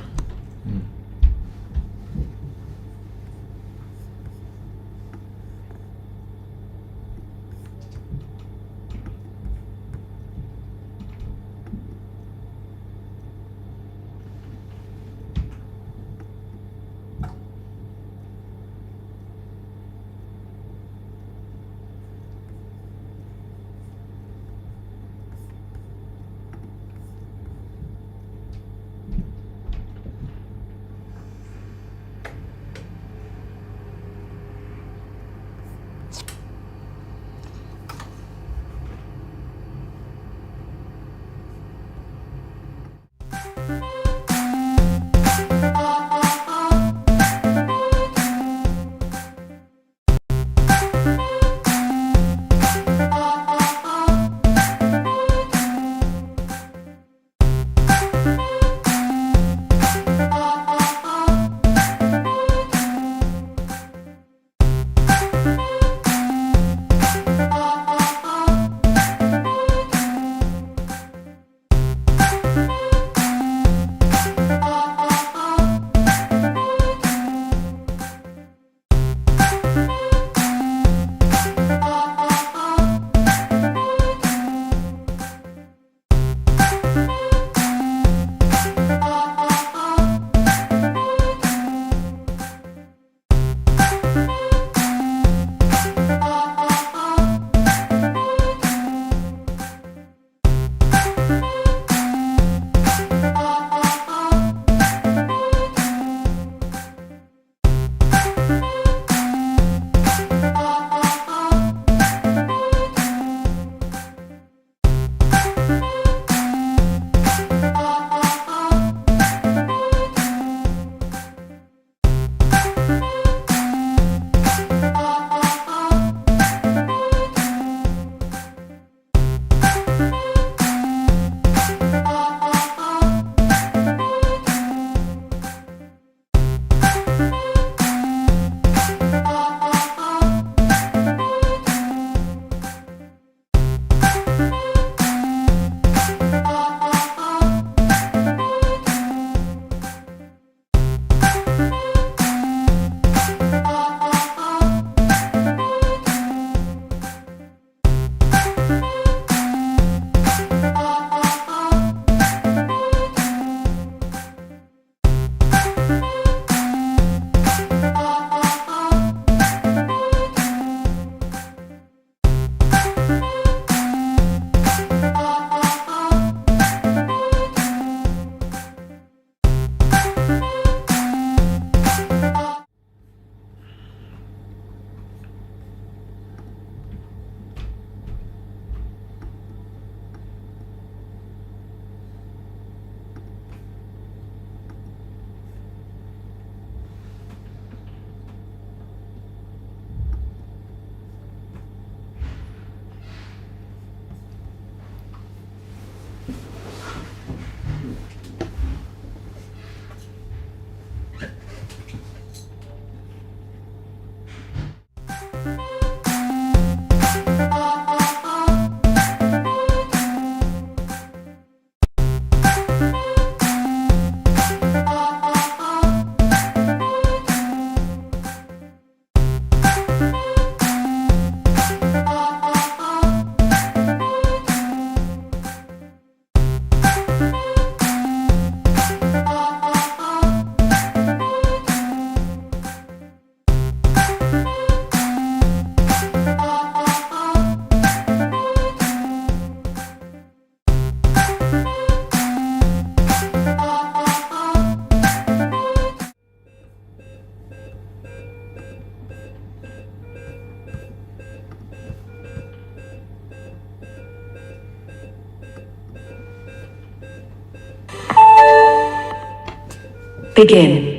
Begin.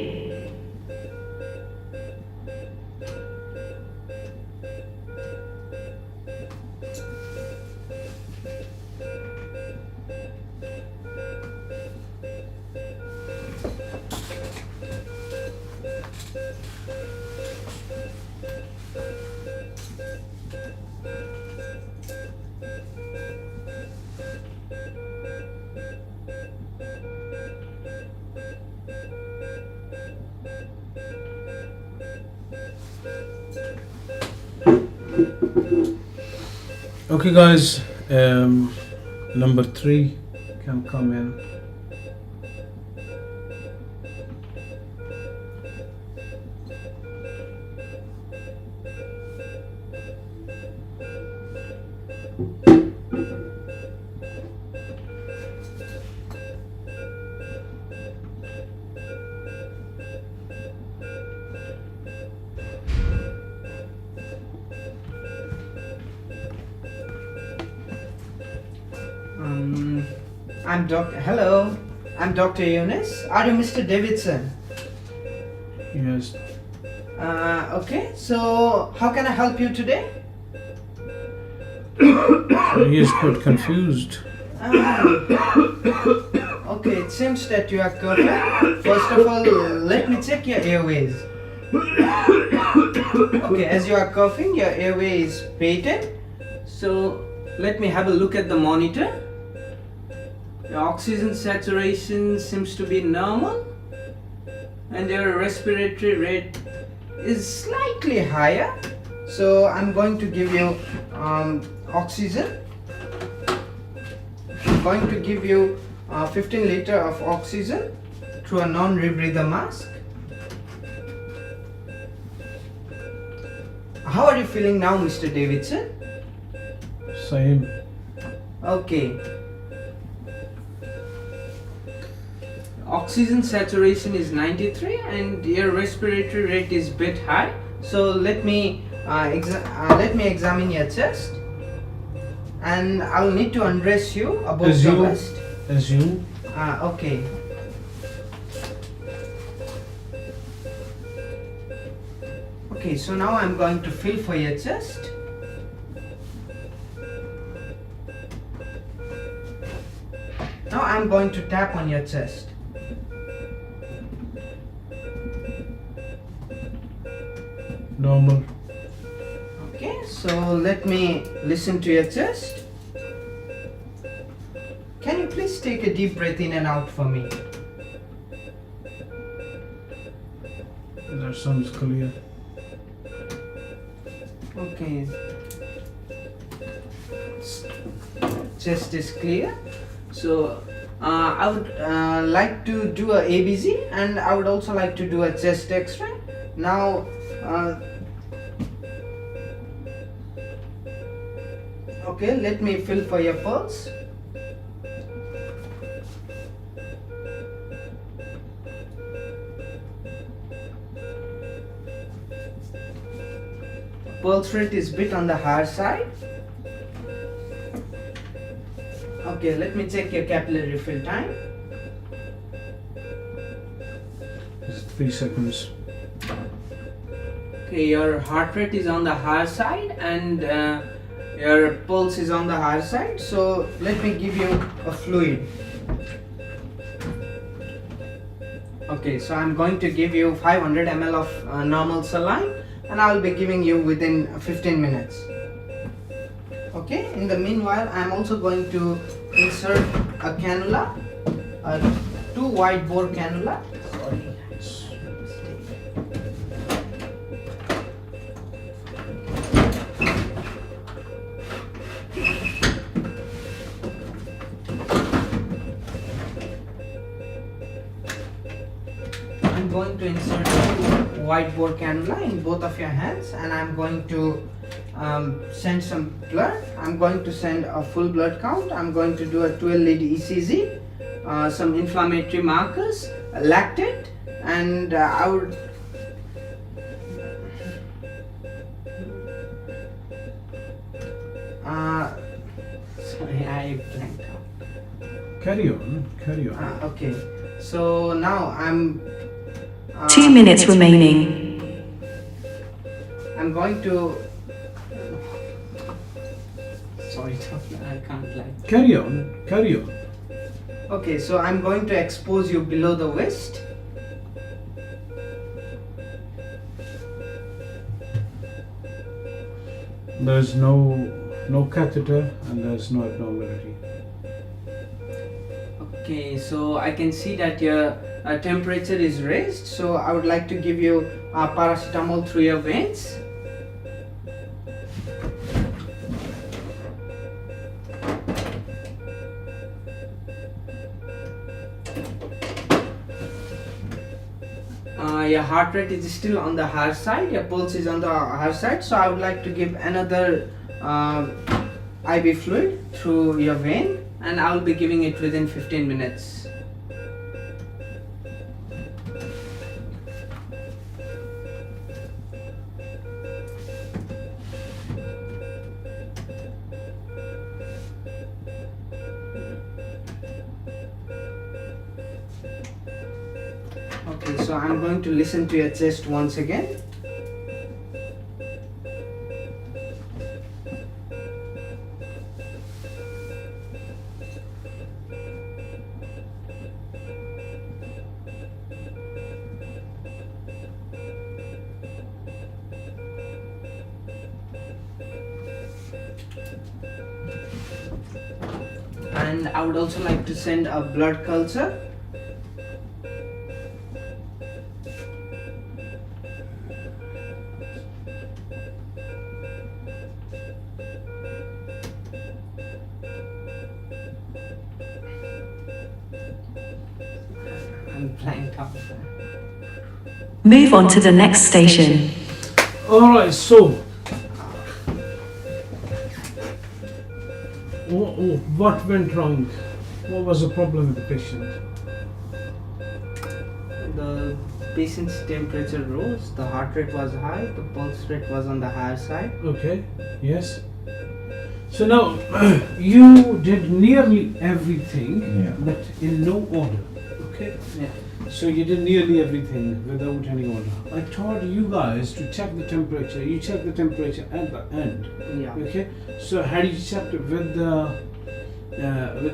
Okay, guys. Number 3 can come in. Hello, I'm Dr. Eunice. Are you Mr. Davidson? Yes. Okay, so how can I help you today? He is quite confused. Okay, it seems that you are coughing. First of all, let me check your airways. Okay, as you are coughing, your airway is patent. So let me have a look at the monitor. Your oxygen saturation seems to be normal, and your respiratory rate is slightly higher. So I'm going to give you oxygen. I'm going to give you 15 liter of oxygen through a non-rebreather mask. How are you feeling now, Mr. Davidson? Same. Okay. Oxygen saturation is 93 and your respiratory rate is a bit high. So let me examine your chest, and I'll need to undress you above the waist. Assume. Okay. Okay, so now I'm going to feel for your chest. Now I'm going to tap on your chest. Normal. Okay, so let me listen to your chest. Can you please take a deep breath in and out for me? That sounds clear. Okay. Chest is clear. So I would like to do a ABG, and I would also like to do a chest X-ray. Now okay, let me feel for your pulse. Pulse rate is bit on the higher side. Okay, let me check your capillary refill time. It's 3 seconds. Okay, your heart rate is on the higher side and your pulse is on the higher side. So let me give you a fluid. Okay, so I'm going to give you 500 ml of normal saline, and I'll be giving you within 15 minutes. Okay, in the meanwhile, I'm also going to insert a cannula, a 2 wide bore cannula. Sorry. I'm going to insert a wide bore cannula in both of your hands, and I'm going to send some blood. I'm going to send a full blood count. I'm going to do a 12 lead ECG, some inflammatory markers, lactate, and I would sorry, I blanked out. Carry on. Okay, so now I'm 2 minutes remaining. I'm going to sorry, I can't lie. Carry on. Okay, so I'm going to expose you below the waist. There's no catheter and there's no abnormality. Okay, so I can see that your temperature is raised, so I would like to give you paracetamol through your veins. your heart rate is still on the higher side, your pulse is on the higher side, so I would like to give another IV fluid through your vein, and I will be giving it within 15 minutes. Okay, so I'm going to listen to your chest once again. And I would also like to send a blood culture. I'm blanked out. Move on to the next station. Alright, so what went wrong? What was the problem with the patient? The patient's temperature rose, the heart rate was high, the pulse rate was on the higher side. Okay, yes. So now you did nearly everything, but in no order. Okay? Yeah. So you did nearly everything without any order. I taught you guys to check the temperature. You check the temperature at the end. Yeah. Okay. So had you checked it with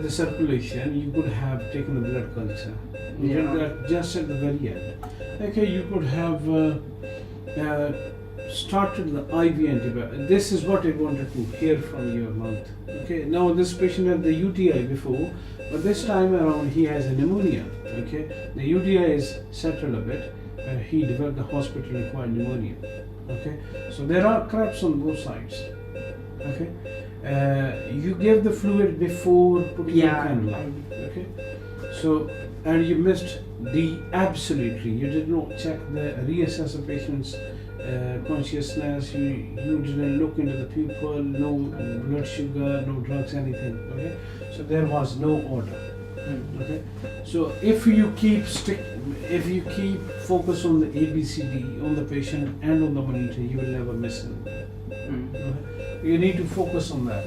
the circulation, you could have taken the blood culture. You did that just at the very end. Okay. You could have started the IV antibiotic. This is what I wanted to hear from your mouth. Okay. Now this patient had the UTI before, but this time around he has a pneumonia. Okay. The UTI is settled a bit. He developed the hospital-acquired pneumonia. Okay. So there are cracks on both sides. Okay. You gave the fluid before putting the cannula. Okay. So and you missed absolutely. You did not check reassess the patient's consciousness. You didn't look into the pupil. No blood sugar, no drugs, anything. Okay. So there was no order. Okay. So if you keep focus on the ABCD on the patient and on the monitor, you will never miss it. Okay? You need to focus on that.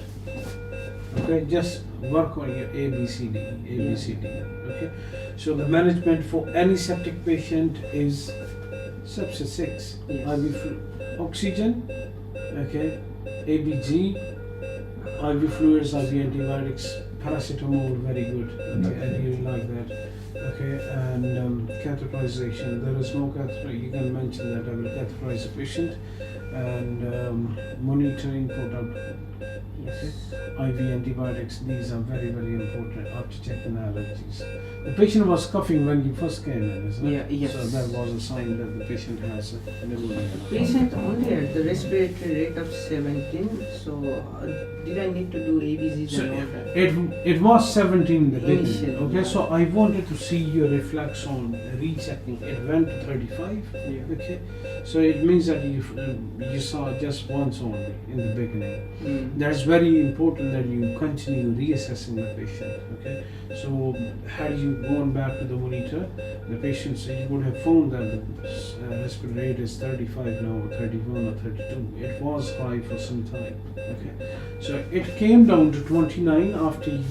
Okay, just work on your ABCD. Okay, so the management for any septic patient is sepsis 6. IV oxygen. Okay, ABG, IV fluids, IV antibiotics, paracetamol, very good. Okay, I really like that. Okay, and catheterization. There is no catheter. You can mention that I will catheterize the patient, and monitoring product. Okay. IV antibiotics. These are very, very important after checking allergies. The patient was coughing when you first came in, isn't it? Yes. So that was a sign that the patient has pneumonia. Patient only had the respiratory rate of 17. So did I need to do ABCs So and all that? it was 17 in the beginning. Initially, Okay, so I wanted to see your reflex on rechecking. It went to 35. Yeah. Okay, so it means that you saw just once only in the beginning. That's very important that you continue reassessing the patient. Okay, so had you gone back to the monitor, the patient, so you would have found that the respiratory rate is 35 now, 31 or 32. It was high for some time. Okay, so it came down to 29 after you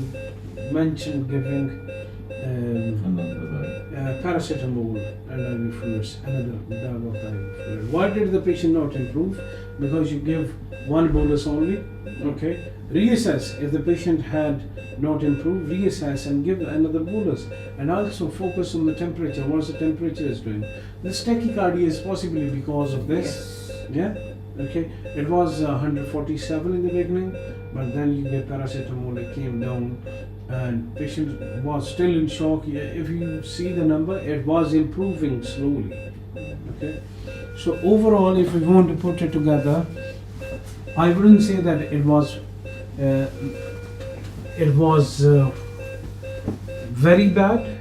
mentioned giving paracetamol and IV fluids, another bag of IV fluid. Why did the patient not improve? Because you give one bolus only. Okay, reassess. If the patient had not improved, reassess and give another bolus, and also focus on the temperature. What the temperature is doing. This tachycardia is possibly because of this. Yeah. Okay, it was 147 in the beginning, but then you get paracetamol, it came down, and patient was still in shock. If you see the number, it was improving slowly. Okay, so overall, if we want to put it together, I wouldn't say that it was very bad.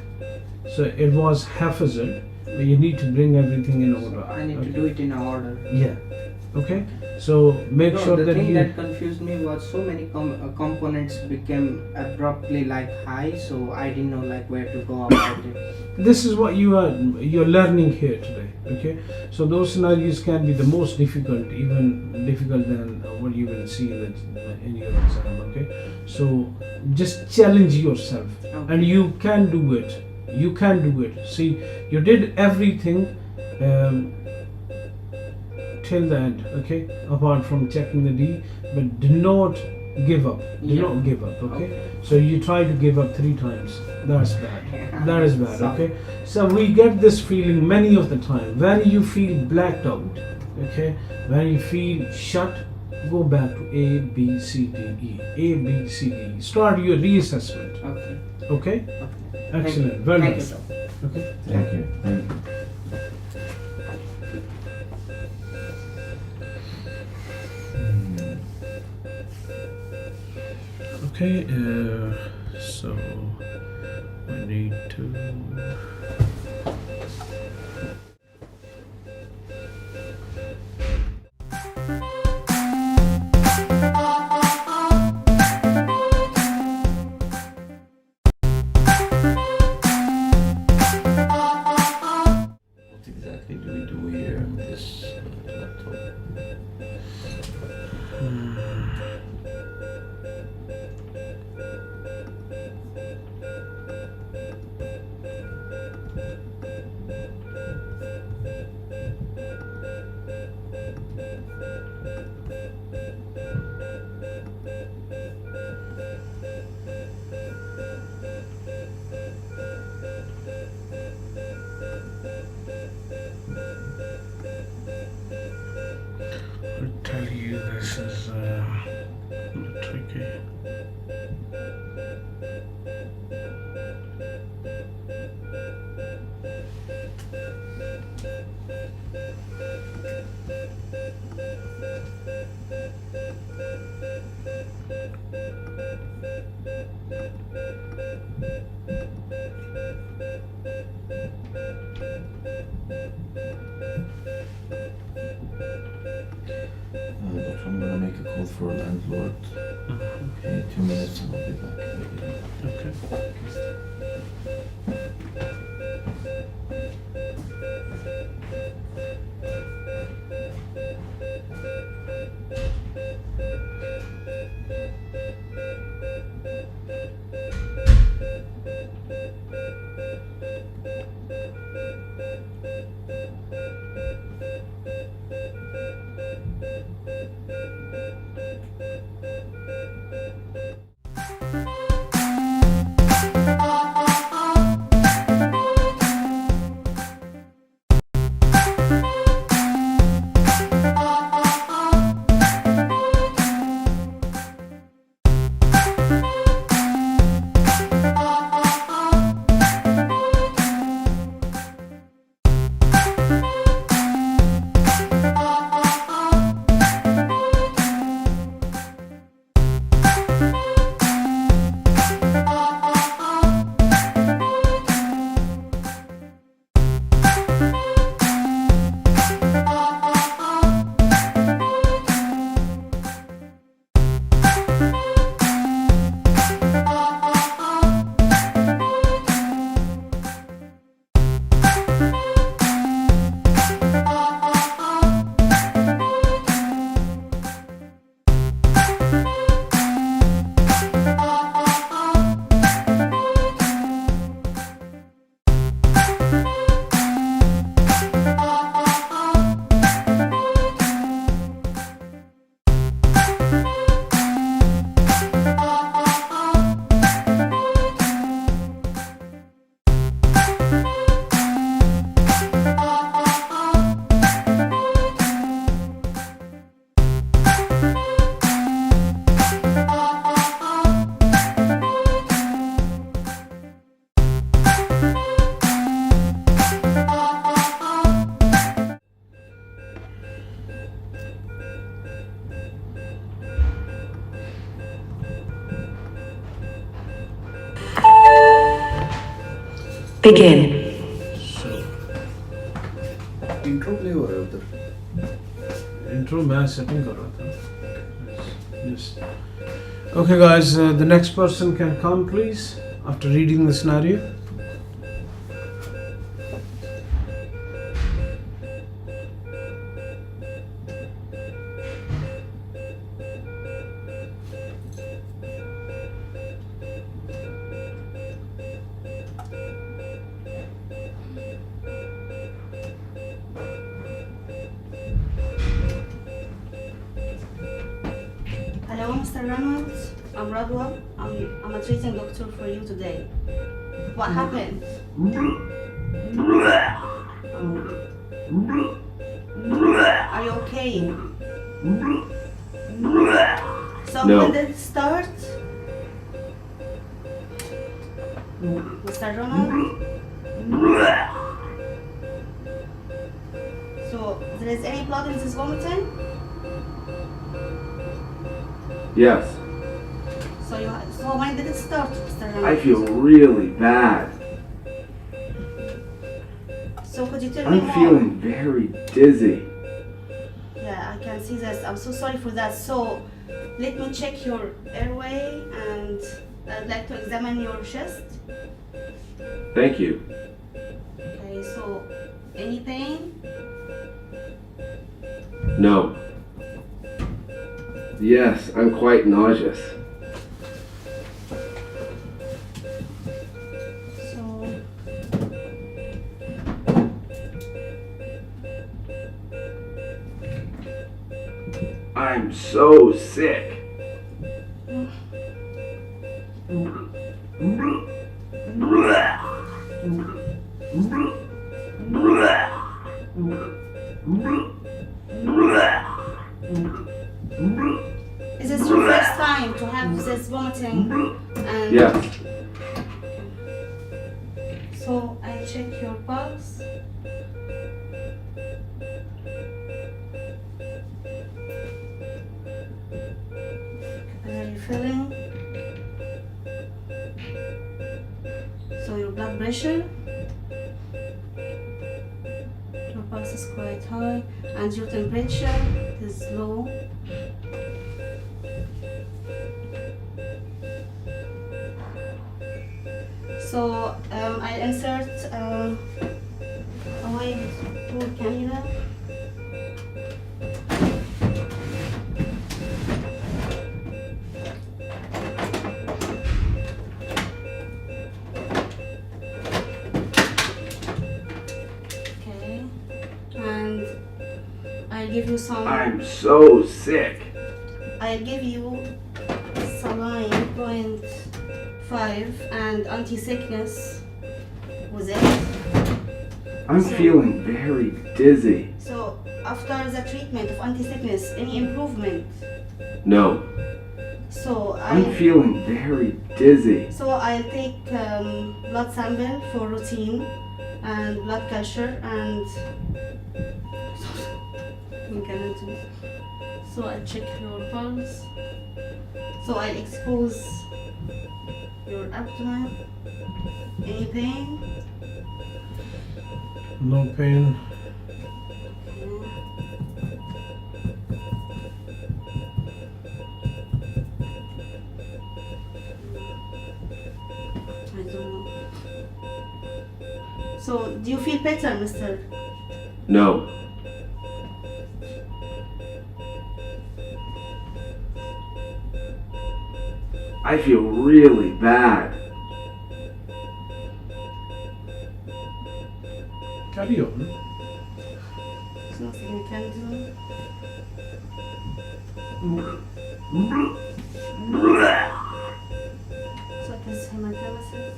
So it was haphazard, But you need to bring everything in order. I need to okay? do it in order. Yeah. Okay. So make No, sure the that thing you. that confused me was so many components became abruptly like high, so I didn't know like where to go about it. This is what you're learning here today. Okay. So those scenarios can be the most difficult, even difficult than what you will see in your exam. Okay. So just challenge yourself, and you can do it. You can do it. See, you did everything. Till the end, okay, apart from checking the D, but do not give up. Do not give up, okay? So you try to give up 3 times. That's bad. That is bad, okay? So we get this feeling many of the time when you feel blacked out, okay? When you feel shut, go back to A, B, C, D, E. A, B, C, D, E. Start your reassessment. Okay. Okay? Thank Excellent. you. Very Thank nice. you, sir. Okay. Thank you. Thank you. Okay, so we need to. What exactly do we do here on this laptop? I'll tell you this is tricky. But I'm gonna make a call for a landlord. Okay, 2 minutes and I'll be back. Okay. Begin. Intro play हो रहा है उधर. Intro मैं setting कर रहा था. Yes. Okay, guys. The next person can come, please. After reading the scenario. Hello, Mr. Reynolds. I'm Radwa. I'm a treating doctor for you today. What happened? Are you okay? So No. when did it start? Mr. Ronald? So there is any blood in this vomiting? Yes. So when did it start, Mr. Ronald? I feel really bad. So could you tell me I'm more? feeling very dizzy. Yeah, I can see this. I'm so sorry for that. So let me check your airway and I'd like to examine your chest. Thank you. Okay, so any pain? No. Yes, I'm quite nauseous. So I'm so sick. is this your first time to have this vomiting? And Yes. so I check your pulse. How are you feeling? So your blood pressure? Your pulse is quite high and your temperature is low. So I insert a wide tool cannula. Okay, and I'll give you some. I'm so sick. I'll give you saline 0.5 and anti-sickness with it. I'm feeling very dizzy. So after the treatment of anti-sickness, any improvement? No. So I'm feeling very dizzy. So I'll take blood sample for routine and blood culture and so I'll check your pulse. So I'll expose your abdomen. Any pain? No pain. I don't know. So do you feel better, mister? No. I feel really bad. Carry on. There's nothing I can do. So it is hematemesis.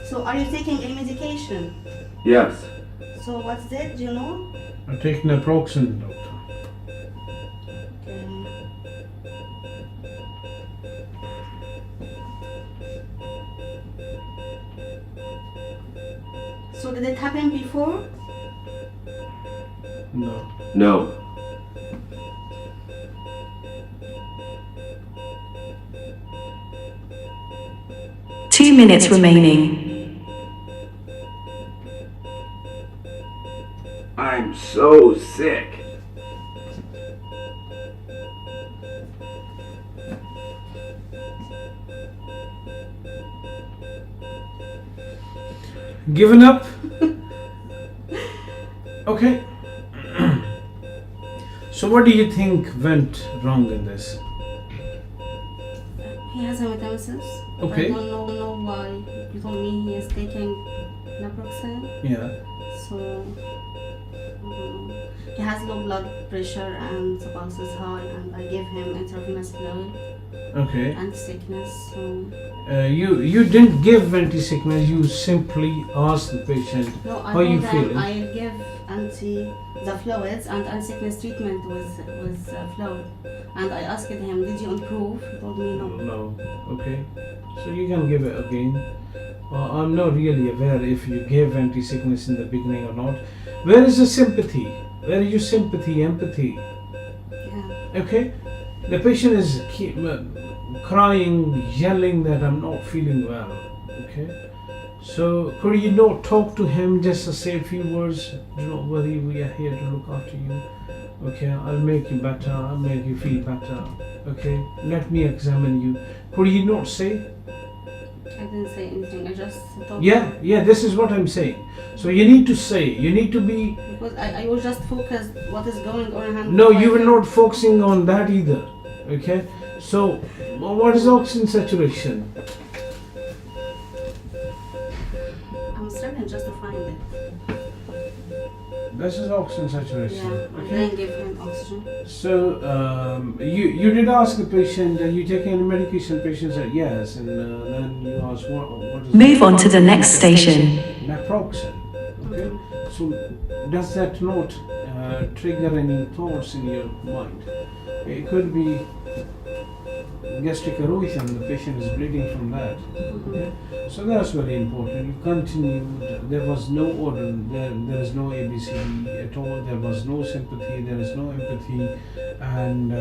So are you taking any medication? Yes. So what's that? Do you know? I'm taking naproxen, doctor. Okay. So did it happen before? No. No. Two minutes remaining. so sick. Given up? Okay. So what do you think went wrong in this? He has hematemesis. Okay. I don't know why. You told me he is taking naproxen. Yeah. So he has low blood pressure and the pulse is high, and I gave him intravenous fluid Okay. and sickness. So You didn't give anti-sickness, you simply asked the patient no, I how you told them feeling. I give the fluids and anti-sickness treatment with fluid, and I asked him, did you improve? He told me no. No. Okay. So you can give it again. I'm not really aware if you gave anti-sickness in the beginning or not. Where is the sympathy? Where is your sympathy, empathy? Yeah. Okay? The patient is crying, yelling that I'm not feeling well. Okay? So could you not talk to him just to say a few words? Do not worry, we are here to look after you. Okay, I'll make you better, I'll make you feel better. Okay, let me examine you. Could you not say? I didn't say anything. I just told Yeah, this is what I'm saying. So you need to say, you need to be. because I was just focused what is going on. No, you were not focusing on that either. Okay, so what is oxygen saturation? I'm struggling just to find it. This is oxygen saturation. Yeah, I didn't give him oxygen. So you did ask the patient, are you taking any medication? Patient said yes, and then you asked what is. Move on to the next station. Naproxen. Okay. So does that not trigger any thoughts in your mind? It could be gastric erosion. The patient is bleeding from that. Okay. So that's very important. You continued. There was no order. There is no ABCD at all. There was no sympathy. There is no empathy, and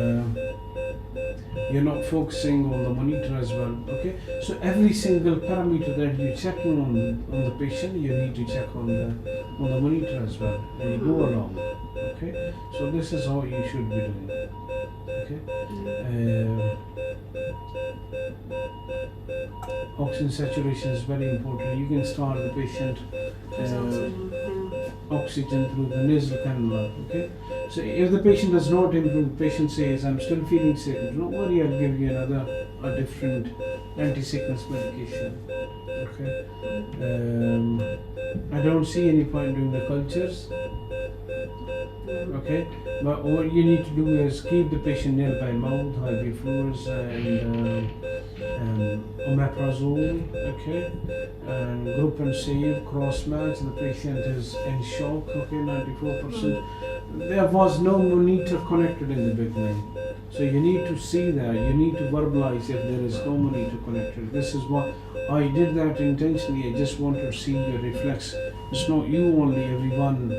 you're not focusing on the monitor as well. Okay. So every single parameter that you're checking on the patient, you need to check on the monitor as well, and you go along. Okay. So this is how you should be doing. Okay. Oxygen saturation is very important. You can start the patient oxygen through the nasal cannula. Okay. So if the patient does not improve, the patient says, "I'm still feeling sick." Don't worry, I'll give you a different anti-sickness medication. Okay. I don't see any point doing the cultures. Okay, but what you need to do is keep the patient nearby mouth, IV fluids, and omeprazole. Okay, and group and save, cross match. The patient is in shock. Okay, 94%. There was no monitor connected in the beginning, so you need to see that. You need to verbalize if there is no monitor connected. This is what I did that intentionally. I just want to see your reflex. It's not you only. Everyone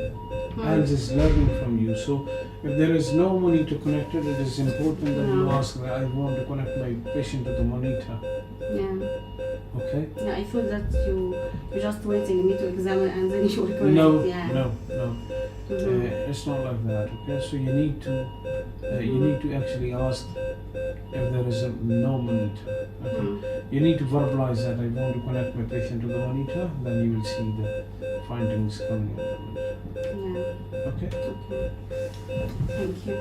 else is learning from you. So if there is no monitor connected, it is important that you ask that I want to connect my patient to the monitor. Yeah. Okay? Yeah, I thought that you're just waiting me to examine and then you will connect. No, Yeah. no. It's not like that. Okay, so you need to actually ask if there is no monitor. Okay? You need to verbalize that I want to connect my patient to the monitor. Then you will see the findings coming from it. Yeah. Okay. Okay. Thank you.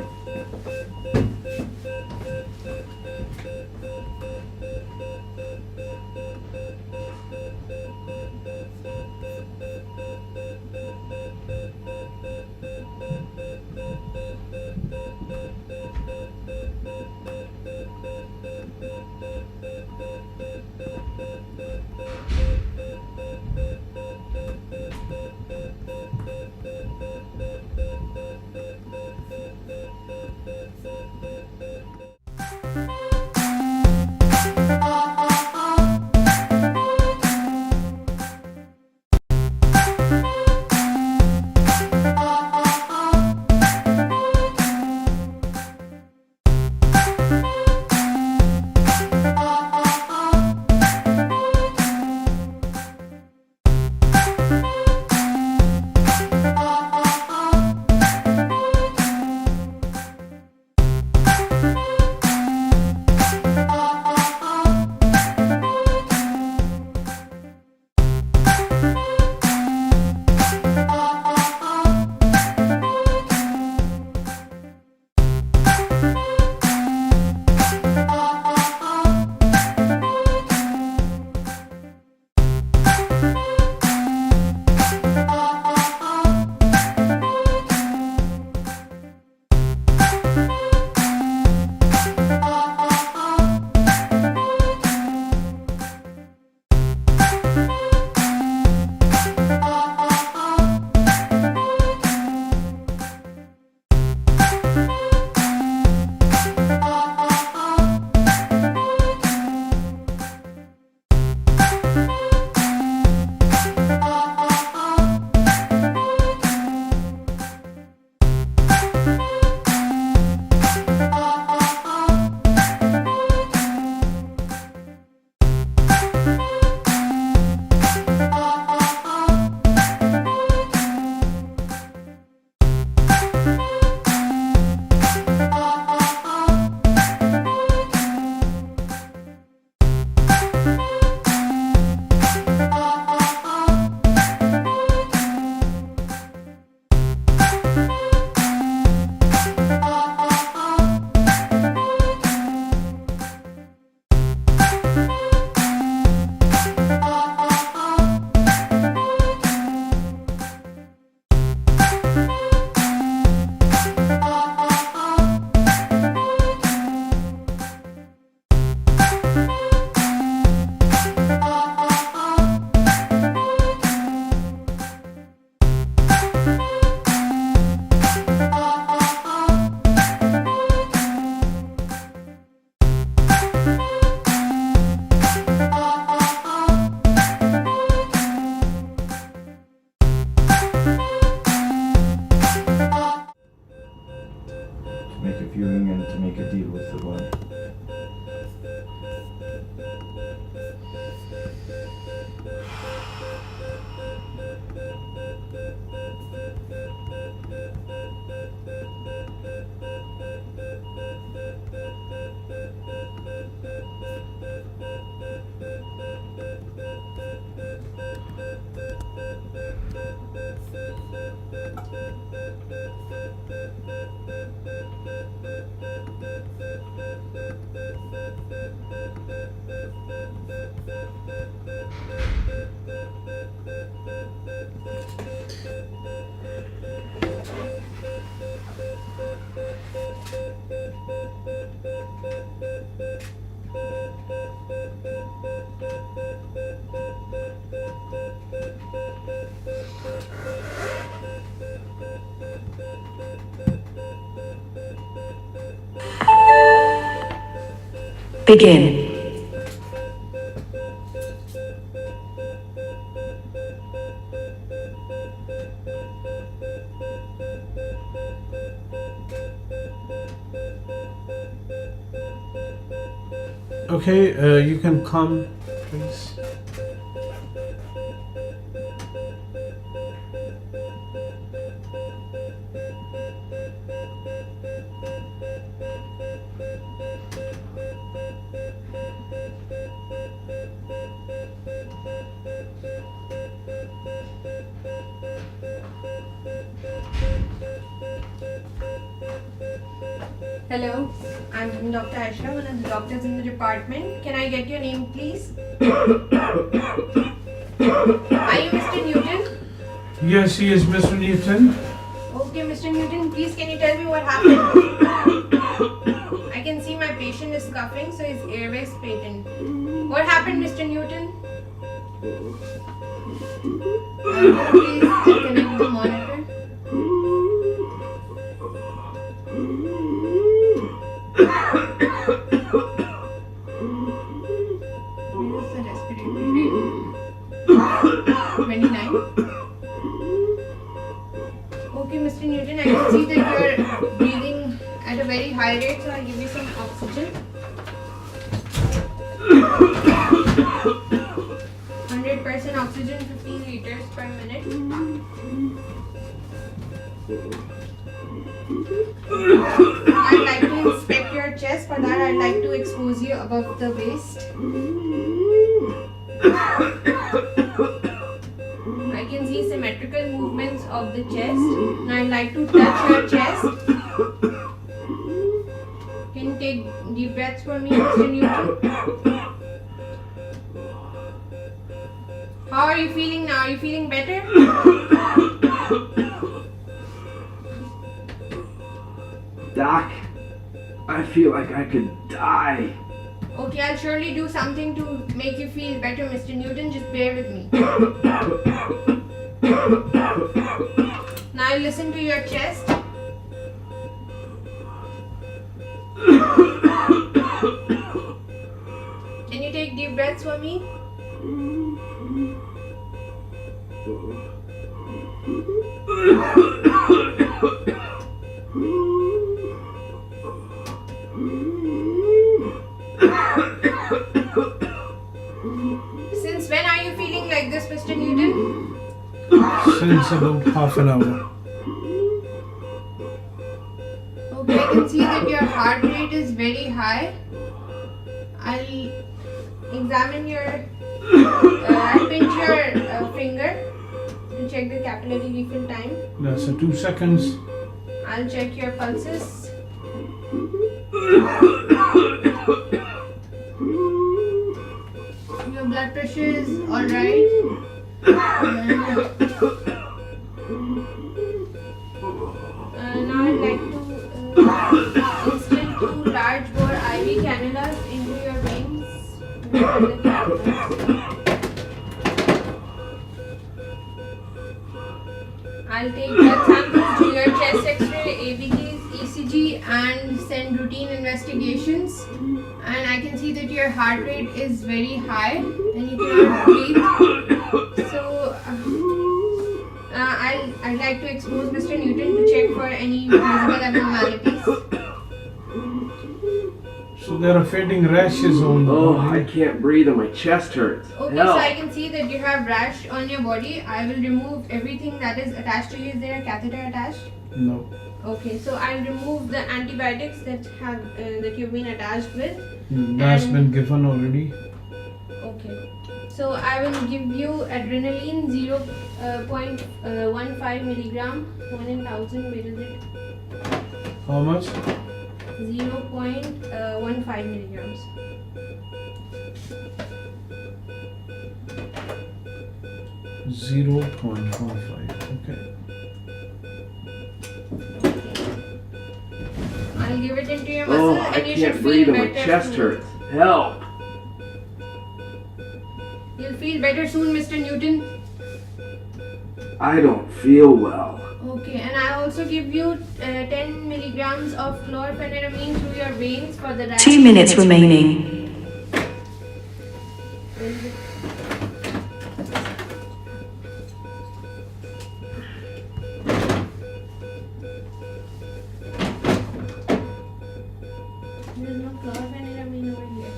make a viewing and to make a deal with the body. Begin. Okay, you can come, please. Hello, I'm Dr. Aisha, one of the doctors in the department. Can I get your name, please? Are you Mr. Newton? Yes, he is Mr. Newton. Okay, Mr. Newton, please can you tell me what happened? I can see my patient is coughing, so his airway is patent. What happened, Mr. Newton? Please connect the monitor. Where is the respiratory rate? 29. Okay, Mr. Newton, I can see that you're breathing at a very high rate, so I'll give you some oxygen. 100% oxygen, 15 liters per minute. I'd like to inspect your chest. For that, I'd like to expose you above the waist. I can see symmetrical movements of the chest. Now I'd like to touch your chest. Can you take deep breaths for me, Mr. Newton? How are you feeling now? Are you feeling better? Doc, I feel like I could die. Okay, I'll surely do something to make you feel better, Mr. Newton. Just bear with me. Now listen to your chest. Can you take deep breaths for me? Since when are you feeling like this, Mr. Newton? Since about half an hour. Okay, I can see that your heart rate is very high. I'll examine your, I'll pinch your finger to check the capillary refill time. That's 2 seconds. I'll check your pulses. Your blood pressure is alright. Now I'd like to instill 2 large bore IV cannulas into your veins. I'll take blood samples to your chest X-ray, ABGs, ECG, and send routine investigations. And I can see that your heart rate is very high and you cannot breathe. So I'd like to expose Mr. Newton to check for any visible abnormalities. So there are fading rashes on the Oh, body. I can't breathe and my chest hurts. Okay, Help. so I can see that you have rash on your body. I will remove everything that is attached to you. Is there a catheter attached? No. Okay, so I'll remove the antibiotics that have that you've been attached with. That's And- been given already. Okay, so I will give you adrenaline 0.15 milligram, 1 in 1000. Where is it? How much? 0.15 milligrams. Zero 0.15. Okay. I'll give it into your muscle Oh, I and you should can't feel breathe and my better chest soon. hurts. Help. You'll feel better soon, Mr. Newton. I don't feel well. Okay, and I also give you 10 milligrams of chlorpheniramine through your veins for the 2 minutes remaining. There's no chlorpheniramine over here.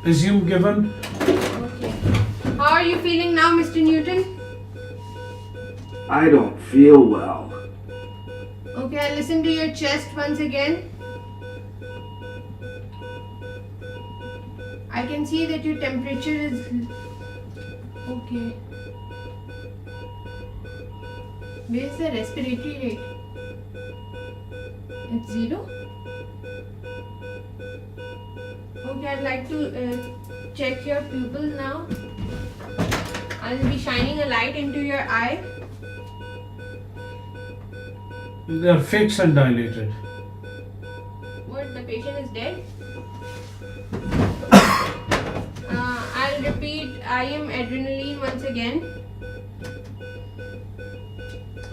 Resume given. Okay. How are you feeling now, Mr. Newton? I don't feel well. Okay, I'll listen to your chest once again. I can see that your temperature is okay. Where is the respiratory rate? It's 0? Okay, I'd like to check your pupils now. I'll be shining a light into your eye. They are fixed and dilated. What? The patient is dead? I'll repeat IM adrenaline once again.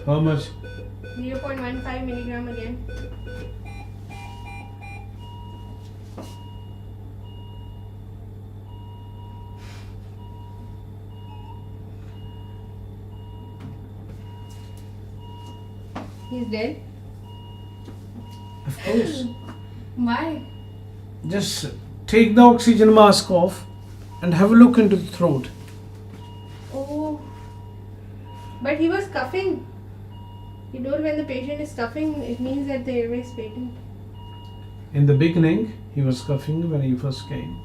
How much? 0.15 milligram again. He's dead? Of course. Why? Just take the oxygen mask off and have a look into the throat. Oh. But he was coughing. You know, when the patient is coughing, it means that the airway is patent. In the beginning, he was coughing when he first came.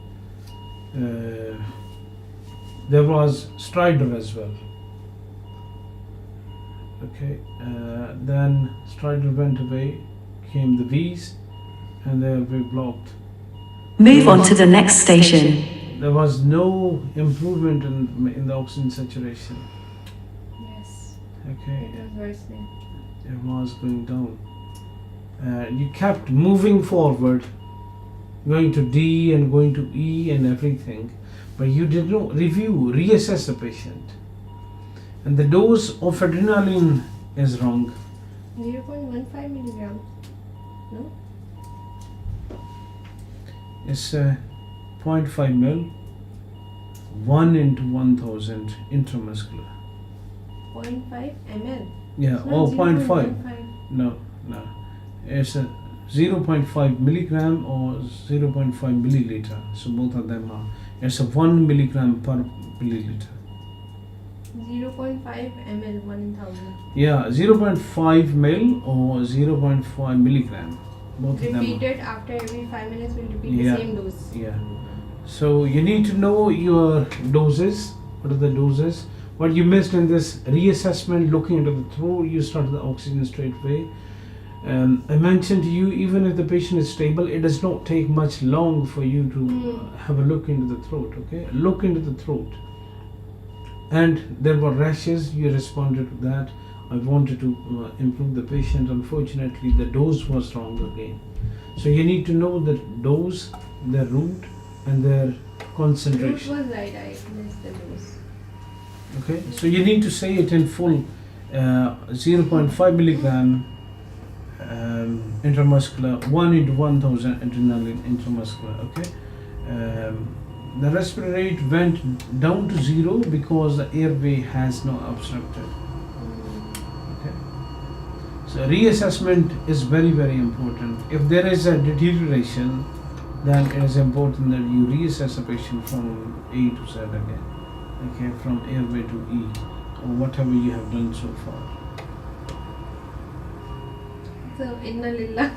There was stridor as well. Okay, then stridor went away, came the V's, and they were blocked. Move on to the next station. There was no improvement in the oxygen saturation. Yes. Okay, It was worsening. it was going down. You kept moving forward, going to D and going to E and everything, but you did not reassess the patient. And the dose of adrenaline is wrong. 0.15 milligrams. No? It's 0.5 mil, 1 into 1000 intramuscular. 0.5 ml. Yeah, It's not or 0.5. 0.15. No. It's a 0.5 milligram or 0.5 milliliter. So both of them are. It's a 1 milligram per milliliter. 0.5 ml, 1 in 1000. Yeah, 0.5 mil or 0.5 milligram. Both of them Repeat are. it after every 5 minutes, we'll repeat Yeah. the same dose. Yeah. So you need to know your doses. What are the doses? What you missed in this reassessment, looking into the throat, you start the oxygen straight away. I mentioned to you, even if the patient is stable, it does not take much long for you to have a look into the throat. Okay, look into the throat. And there were rashes. You responded to that. I wanted to improve the patient. Unfortunately, the dose was wrong again. So you need to know the dose, their route, and their Route concentration. was right, I missed the dose. Okay, so you need to say it in full. 0.5 milligram intramuscular, 1 into 1000 adrenaline intramuscular. Okay, the respiratory rate went down to 0 because the airway has not obstructed. Okay, so reassessment is very, very important. If there is a deterioration, then it is important that you reassess the patient from A to Z again. Okay, from airway to E, or whatever you have done so far. So, inna lillah.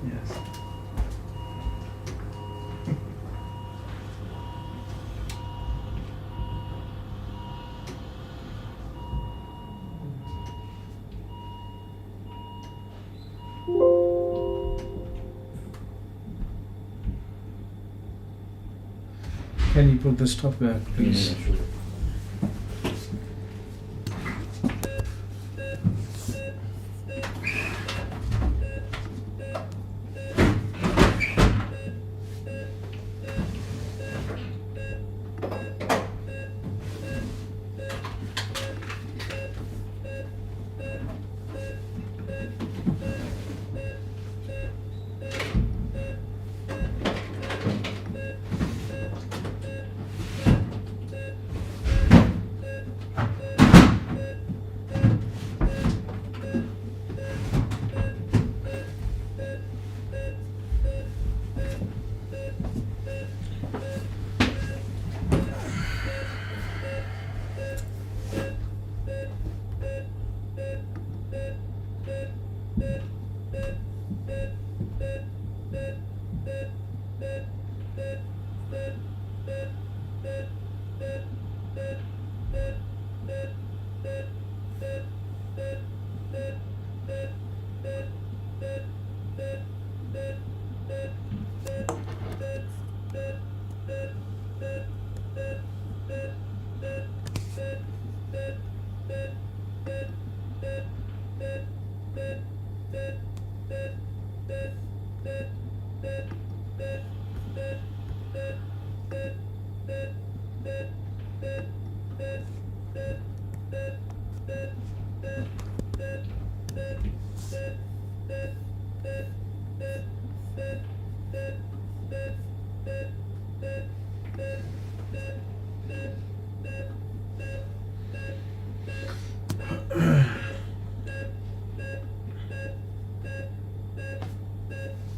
Yes. Can you put the stop back, please? Yeah, sure.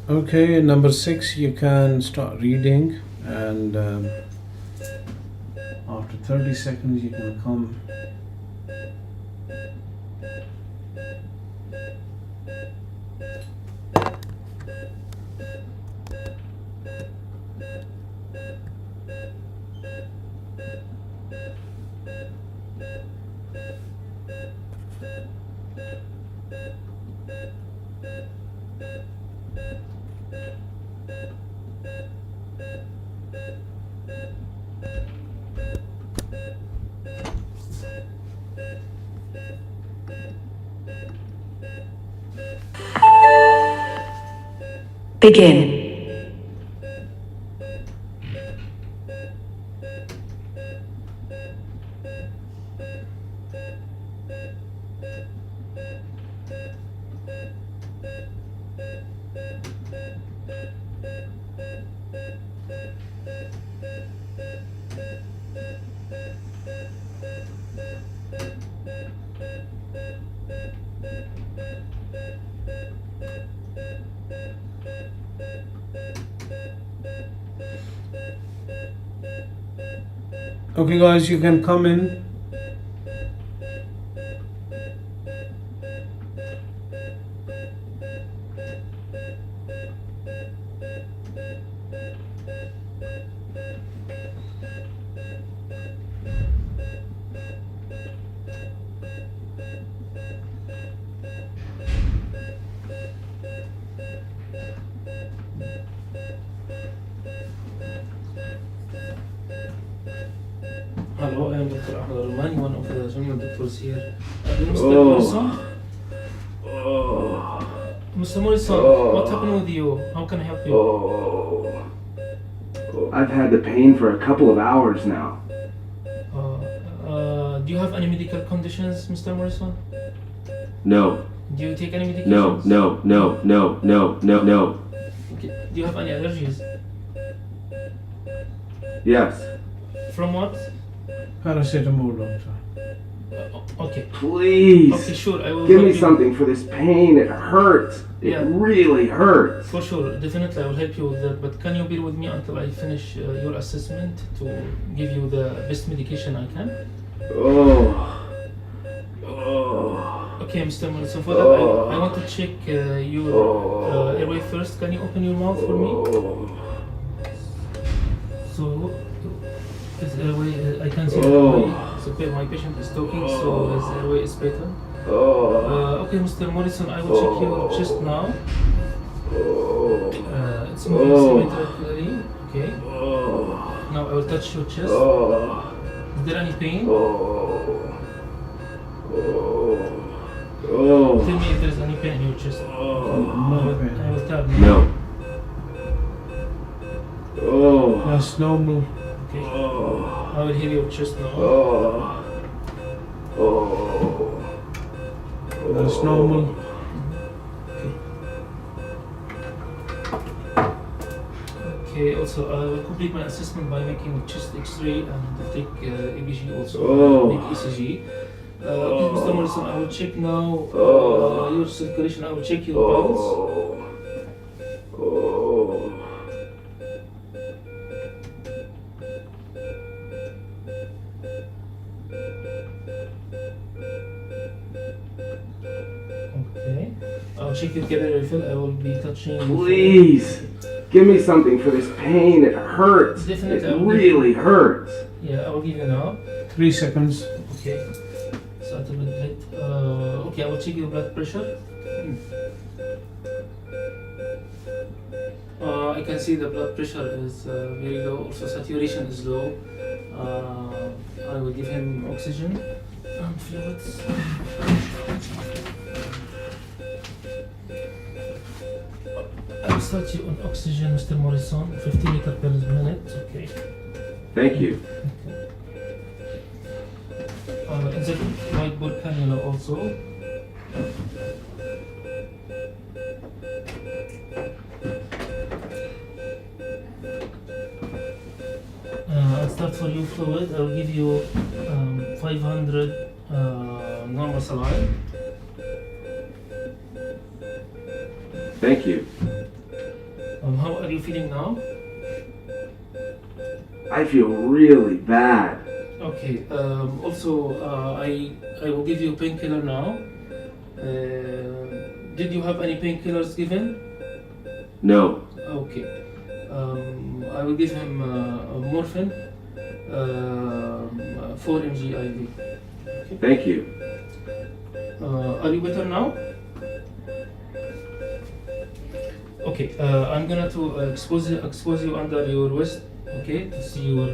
Okay, number 6, you can start reading, and after 30 seconds you can come. Begin. Okay guys, you can come in. Hello, I am Dr. Ahmed Al-Rumani, one of the junior doctors here. Mr. Morrison? Mr. Morrison, what happened with you? How can I help you? I've had the pain for a couple of hours now. Do you have any medical conditions, Mr. Morrison? No. Do you take any medications? No. Okay. Do you have any allergies? Yes. From what? Paracetamol, doctor. Okay. Please. Okay, sure. I will Give help me you. something for this pain. It hurts. It Yeah. really hurts. For sure, definitely I will help you with that. But can you bear with me until I finish your assessment to give you the best medication I can? Oh. Oh. Okay, Mr. Morrison. For that, I want to check your airway first. Can you open your mouth for me? So, his airway, I can see the airway. So, my patient is talking, so his airway is better. Okay, Mr. Morrison, I will check your chest now. It's moving symmetrically. Okay. Now I will touch your chest. Is there any pain? Tell me if there is any pain in your chest. I will tap now. No. That's normal. Okay. I will hear your chest now. That's normal. Okay, also I will complete my assessment by making a chest x-ray and take EBG also, make ECG. Okay, Mr. Morrison, I will check now your circulation, I will check your pulse. Okay, I'll check your capillary refill, I will be touching. Please. Give me something for this pain. It hurts. Definitely, It really hurts. Yeah, I will give you now. 3 seconds. Okay. Start a bit late. Okay, I will check your blood pressure. I can see the blood pressure is very low. Also, saturation is low. I will give him oxygen and fluids. I will start you on oxygen, Mr. Morrison. 50 liters per minute. Okay. Thank you. Insert whiteboard cannula also. I'll start for you fluid. I'll give you 500 normal saline. Thank you. How are you feeling now? I feel really bad. Okay. Also, I will give you a painkiller now. Did you have any painkillers given? No. Okay. I will give him morphine, 4 mg IV. Okay. Thank you. Are you better now? Okay. I'm gonna to expose you under your waist. Okay, to see your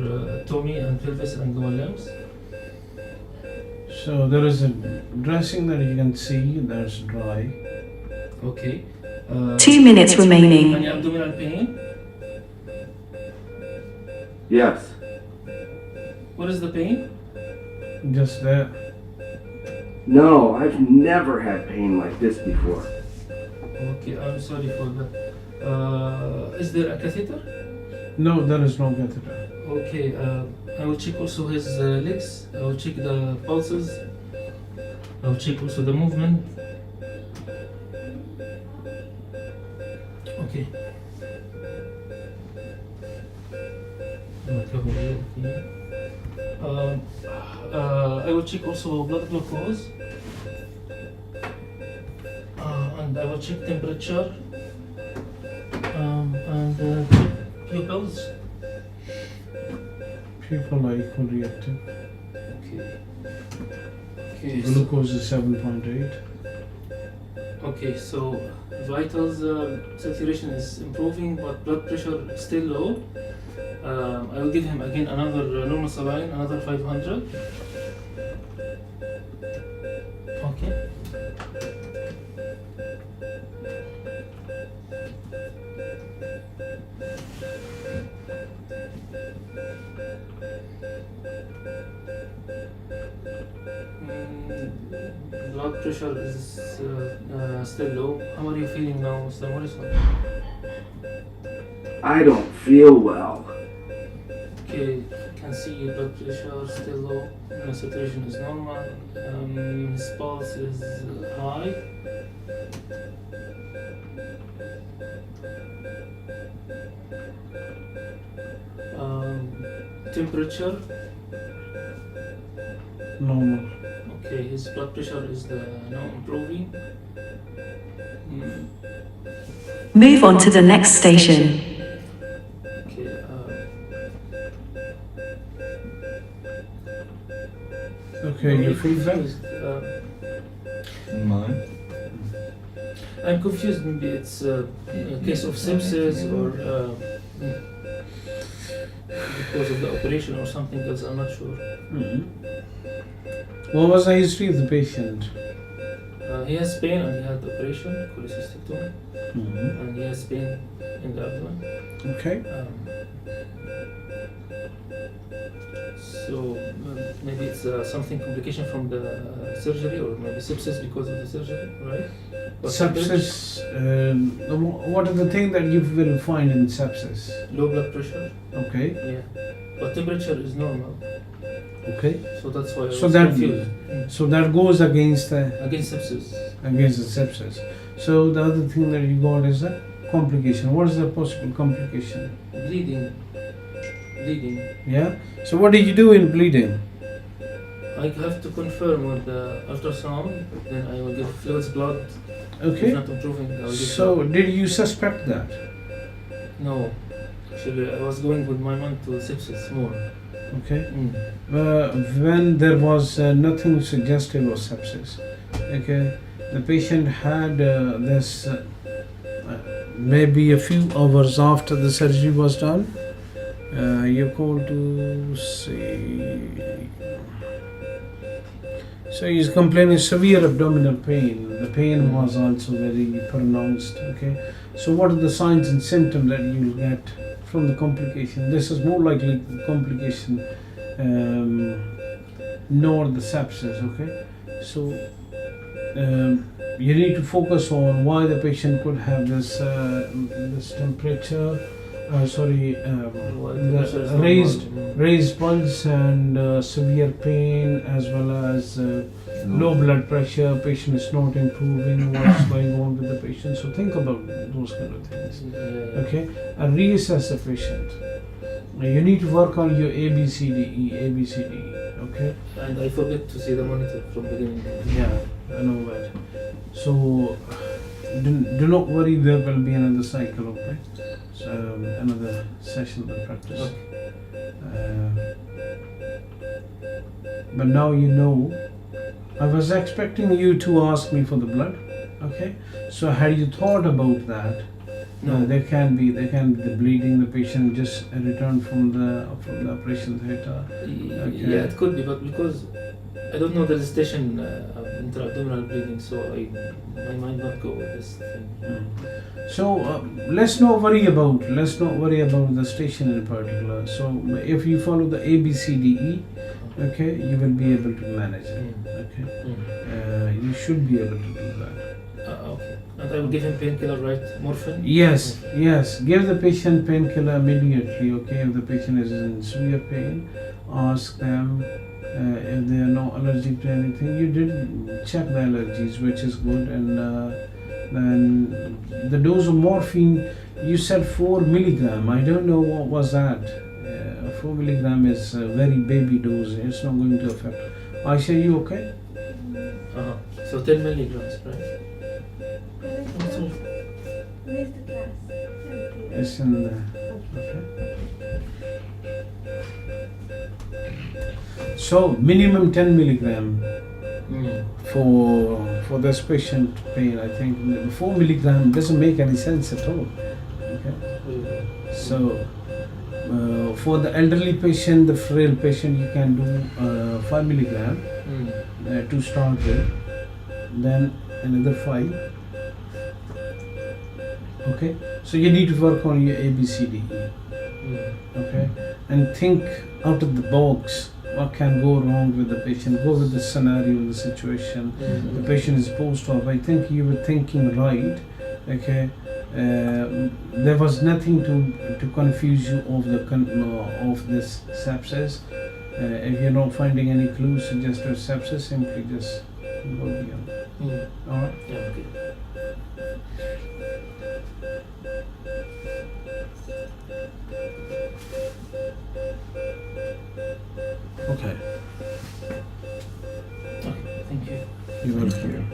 tummy and pelvis and lower limbs. So there is a dressing that you can see that's dry. Okay. 2 minutes remaining. Any abdominal pain? Yes. What is the pain? Just there. No, I've never had pain like this before. Okay, I'm sorry for that. Is there a catheter? No, there is no catheter. Okay, I will check also his legs. I will check the pulses. I will check also the movement. Okay. I will check also blood glucose. And I will check temperature. And check pupils. People are equally reactive. Okay. Okay. Glucose is 7.8. Okay, so vitals saturation is improving, but blood pressure is still low. I will give him again another normal saline, another 500. Okay. Blood pressure is still low. How are you feeling now, Mr. Morrison? I don't feel well. Okay, can can see blood pressure still low, saturation is normal, his pulse is high. Temperature, Normal. okay, his blood pressure is now improving. Move on to the next station. Okay, Okay, you feel that? Mine. I'm confused, maybe it's a case of sepsis or because of the operation or something else, I'm not sure. What was the history of the patient? He has pain and he had the operation, cholecystectomy, and he has pain in the abdomen. Okay. So maybe it's something complication from the surgery or maybe sepsis because of the surgery, right? Or Sepsis, what are the things that you will find in sepsis? low blood pressure, Okay, yeah, but temperature is normal, okay. so that's why I So was that confused. so that goes against the Against sepsis, sepsis. So the other thing that you got is a complication. What is the possible complication? bleeding. Yeah. So what did you do in bleeding? I have to confirm with the ultrasound, then I will give fluids, blood. If Okay. not improving, I will give So blood. did you suspect that? No, actually I was going with my mind to sepsis more. Okay. When there was nothing suggestive of sepsis, okay, the patient had this maybe a few hours after the surgery was done. You're called to see. So he's complaining severe abdominal pain. The pain was also very pronounced. Okay. So what are the signs and symptoms that you'll get from the complication? This is more likely the complication, nor the sepsis. Okay. So you need to focus on why the patient could have this this temperature. The raised pulse and severe pain, as well as low blood pressure. Patient is not improving. What's going on with the patient? So think about those kind of things. Okay, and reassess the patient. You need to work on your ABCDE. Okay. And I forget to see the monitor from beginning. Yeah, I know that. So do not worry. There will be another cycle. Okay. So another session of practice. But now you know. I was expecting you to ask me for the blood. Okay. So had you thought about that? No. There can be the bleeding. The patient just returned from the operation theater. Okay. Yeah, it could be, but because I don't know the station of intra-abdominal bleeding, so I might not go with this thing. So let's not worry about the station in particular. So if you follow the ABCDE, okay, you will be able to manage it. Okay, you should be able to do that. Okay, and I will give him painkiller, right? Morphine. Yes. Give the patient painkiller immediately. Okay, if the patient is in severe pain, ask them if they are not allergic to anything. You did check the allergies, which is good, and then the dose of morphine. You said 4 milligram. I don't know what was that. 4 milligram is a very baby dose. It's not going to affect. Aisha, you okay? So 10 milligrams, right? Where's the class? It's in the. Okay. So minimum 10 milligram for this patient pain. I think 4 milligram doesn't make any sense at all. Okay. So for the elderly patient, the frail patient, you can do 5 milligram to start with, then another 5. Okay. So you need to work on your ABCDE. Okay, and think out of the box. What can go wrong with the patient? Go with the scenario, the situation. The patient is post-op. I think you were thinking right. Okay, there was nothing to confuse you of this sepsis. If you're not finding any clues suggested sepsis, simply just go beyond. Alright? Yeah, okay. Okay. Okay, thank you. You're welcome.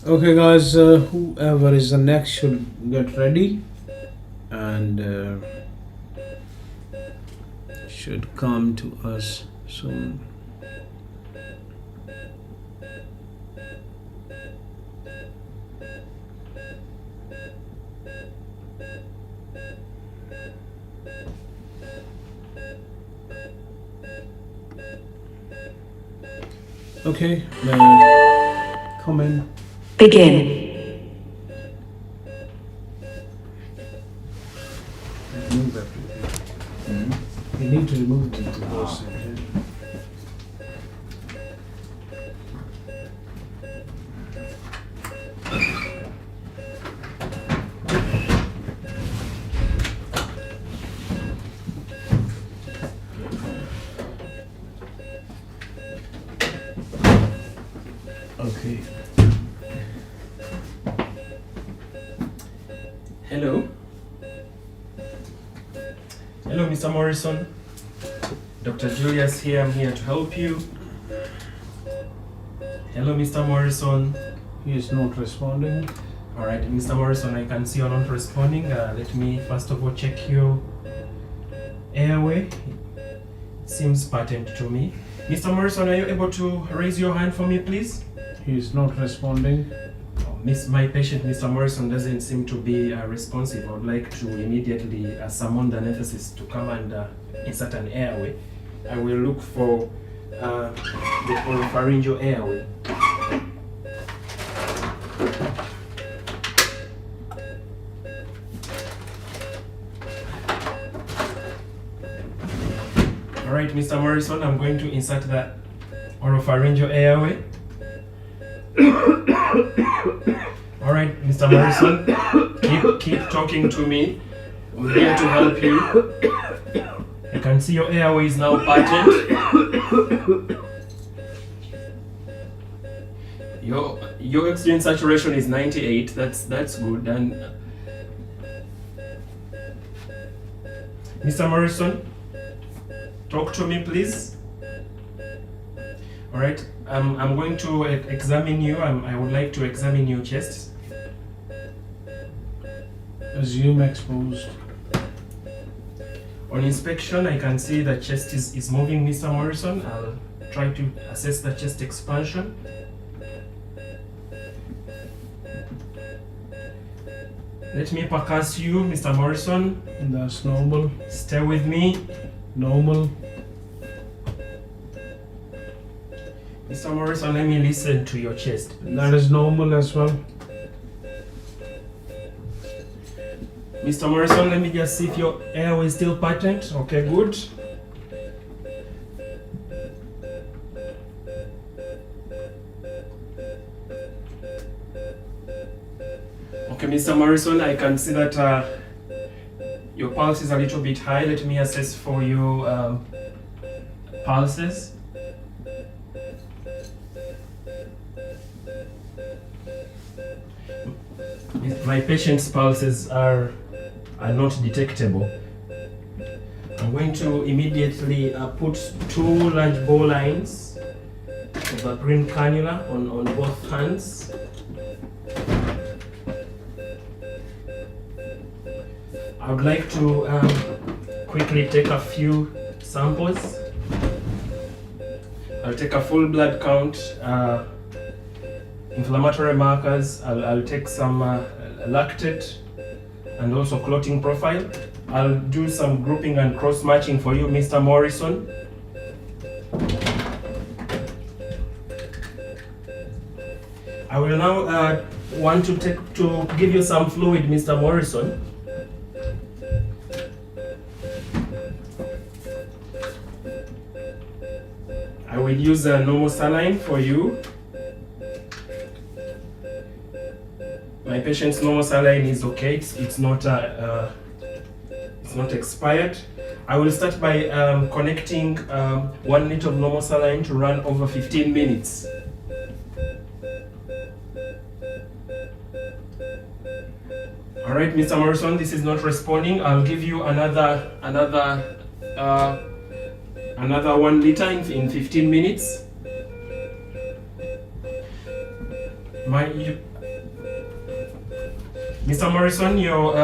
Okay guys, whoever is the next should get ready and should come to us soon. Okay, then come in. Begin. Remove that. You need to remove it into those. Okay. Hello. Hello, Mr. Morrison. Dr. Julius here. I'm here to help you. Hello, Mr. Morrison. He is not responding. Alright, Mr. Morrison, I can see you're not responding. Let me first of all check your airway. It seems patent to me. Mr. Morrison, are you able to raise your hand for me, please? He's not responding. My patient, Mr. Morrison, doesn't seem to be responsive. I would like to immediately summon the anesthetist to come and insert an airway. I will look for the oropharyngeal airway. Alright, Mr. Morrison, I'm going to insert the oropharyngeal airway. Alright, Mr. Morrison, keep talking to me. I'm here to help you. I can see your airway is now patent. Your oxygen saturation is 98. That's good. And Mr. Morrison, talk to me, please. All right. I'm going to examine you. I would like to examine your chest. Assume exposed. On inspection, I can see the chest is moving, Mr. Morrison. I'll try to assess the chest expansion. Let me percuss you, Mr. Morrison. That's normal. Stay with me. Normal. Mr. Morrison, let me listen to your chest, please. That is normal as well. Mr. Morrison, let me just see if your airway is still patent. Okay, good. Okay, Mr. Morrison, I can see that your pulse is a little bit high. Let me assess for your pulses. My patient's pulses are not detectable. I'm going to immediately put 2 large ball lines of a green cannula on both hands. I would like to quickly take a few samples. I'll take a full blood count, inflammatory markers. I'll take some lactate and also clotting profile. I'll do some grouping and cross matching for you, Mr. Morrison. I will now want to give you some fluid, Mr. Morrison. I will use a normal saline for you. My patient's normal saline is okay. It's not expired. I will start by connecting 1 liter of normal saline to run over 15 minutes. All right, Mr. Morrison, this is not responding. I'll give you another 1 liter in 15 minutes. Mr. Morrison, your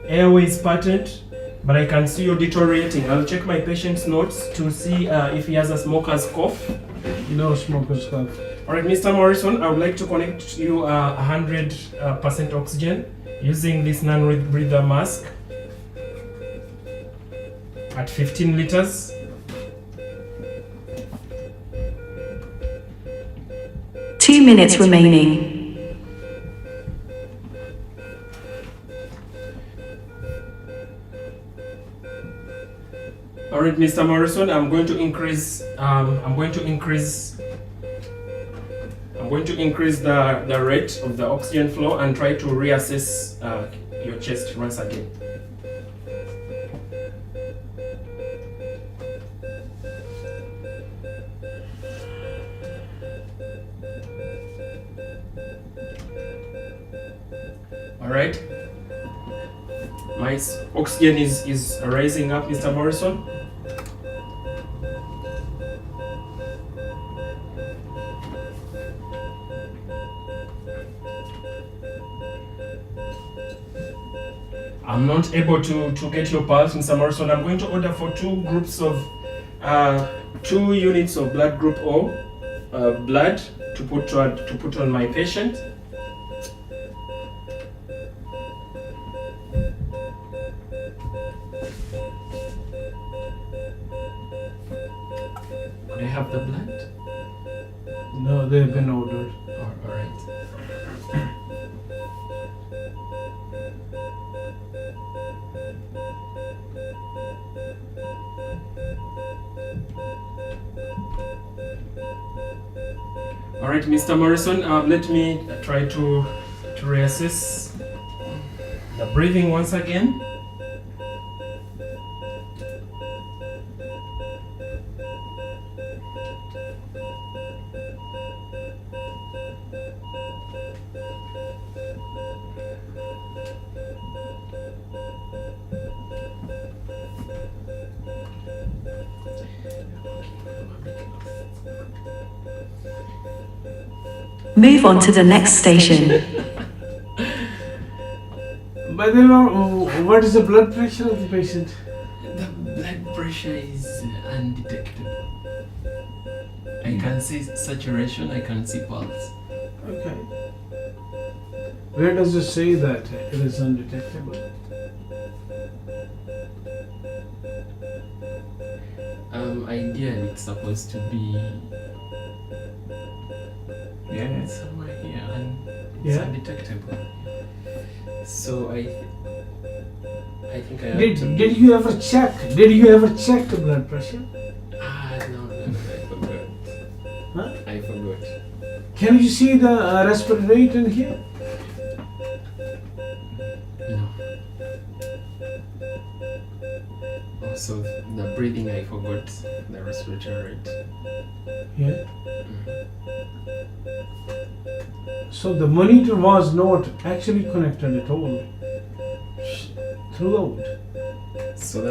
airway is patent, but I can see you deteriorating. I'll check my patient's notes to see if he has a smoker's cough. No smoker's cough. All right, Mr. Morrison, I would like to connect you 100% oxygen using this non-breather mask at 15 liters. Two minutes remaining. All right, Mr. Morrison, I'm going to increase the rate of the oxygen flow and try to reassess your chest once again. All right. My oxygen is rising up, Mr. Morrison. I'm not able to get your pulse, Mr. Morrison. I'm going to order for 2 groups of 2 units of blood group O blood to put on my patient. Could I have the blood? No, they've been ordered. All right. All right, Mr. Morrison, let me try to reassess the breathing once again. Move on to the next station. By the way, what is the blood pressure of the patient? The blood pressure is undetectable. I can see saturation, I can see pulse. Okay. Where does it say that it is undetectable? Ideally it's supposed to be somewhere here, and it's undetectable. So I think I have to Did you ever check? Did you ever check the blood pressure? no, I forgot. Huh? I forgot. Can you see the respiratory rate in here? No. Also, the breathing, I forgot the respiratory rate. Yeah. So the monitor was not actually connected at all throughout. So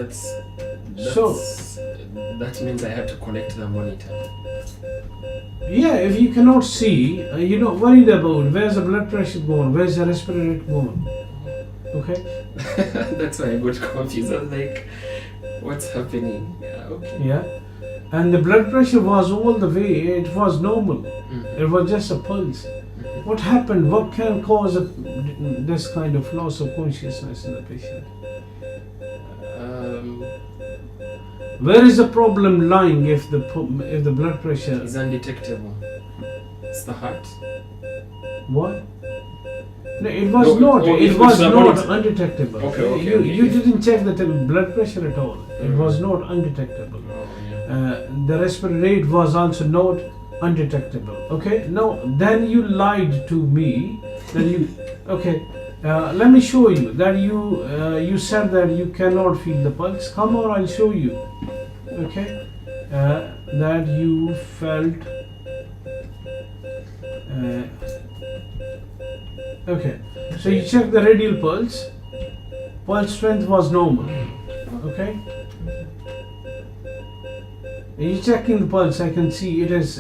that means I have to connect the monitor. Yeah, if you cannot see, you're not worried about where's the blood pressure going, where's the respiratory rate going. Okay? That's why I got confused. I was like, what's happening? Yeah, okay. Yeah. And the blood pressure was all the way, it was normal. Mm-hmm. It was just a pulse. Mm-hmm. What happened? What can cause this kind of loss of consciousness in the patient? Where is the problem lying if the blood pressure is undetectable? It's the heart. What? No, it was not. It was not undetectable. Okay. You didn't check the blood pressure at all. It was not undetectable. The respiratory rate was also not undetectable. Okay. No, then you lied to me. Then you. Okay. Let me show you that you said that you cannot feel the pulse. Come on, I'll show you. Okay. That you felt. Okay. So you check the radial pulse. Pulse strength was normal. Okay. You checking the pulse. I can see it is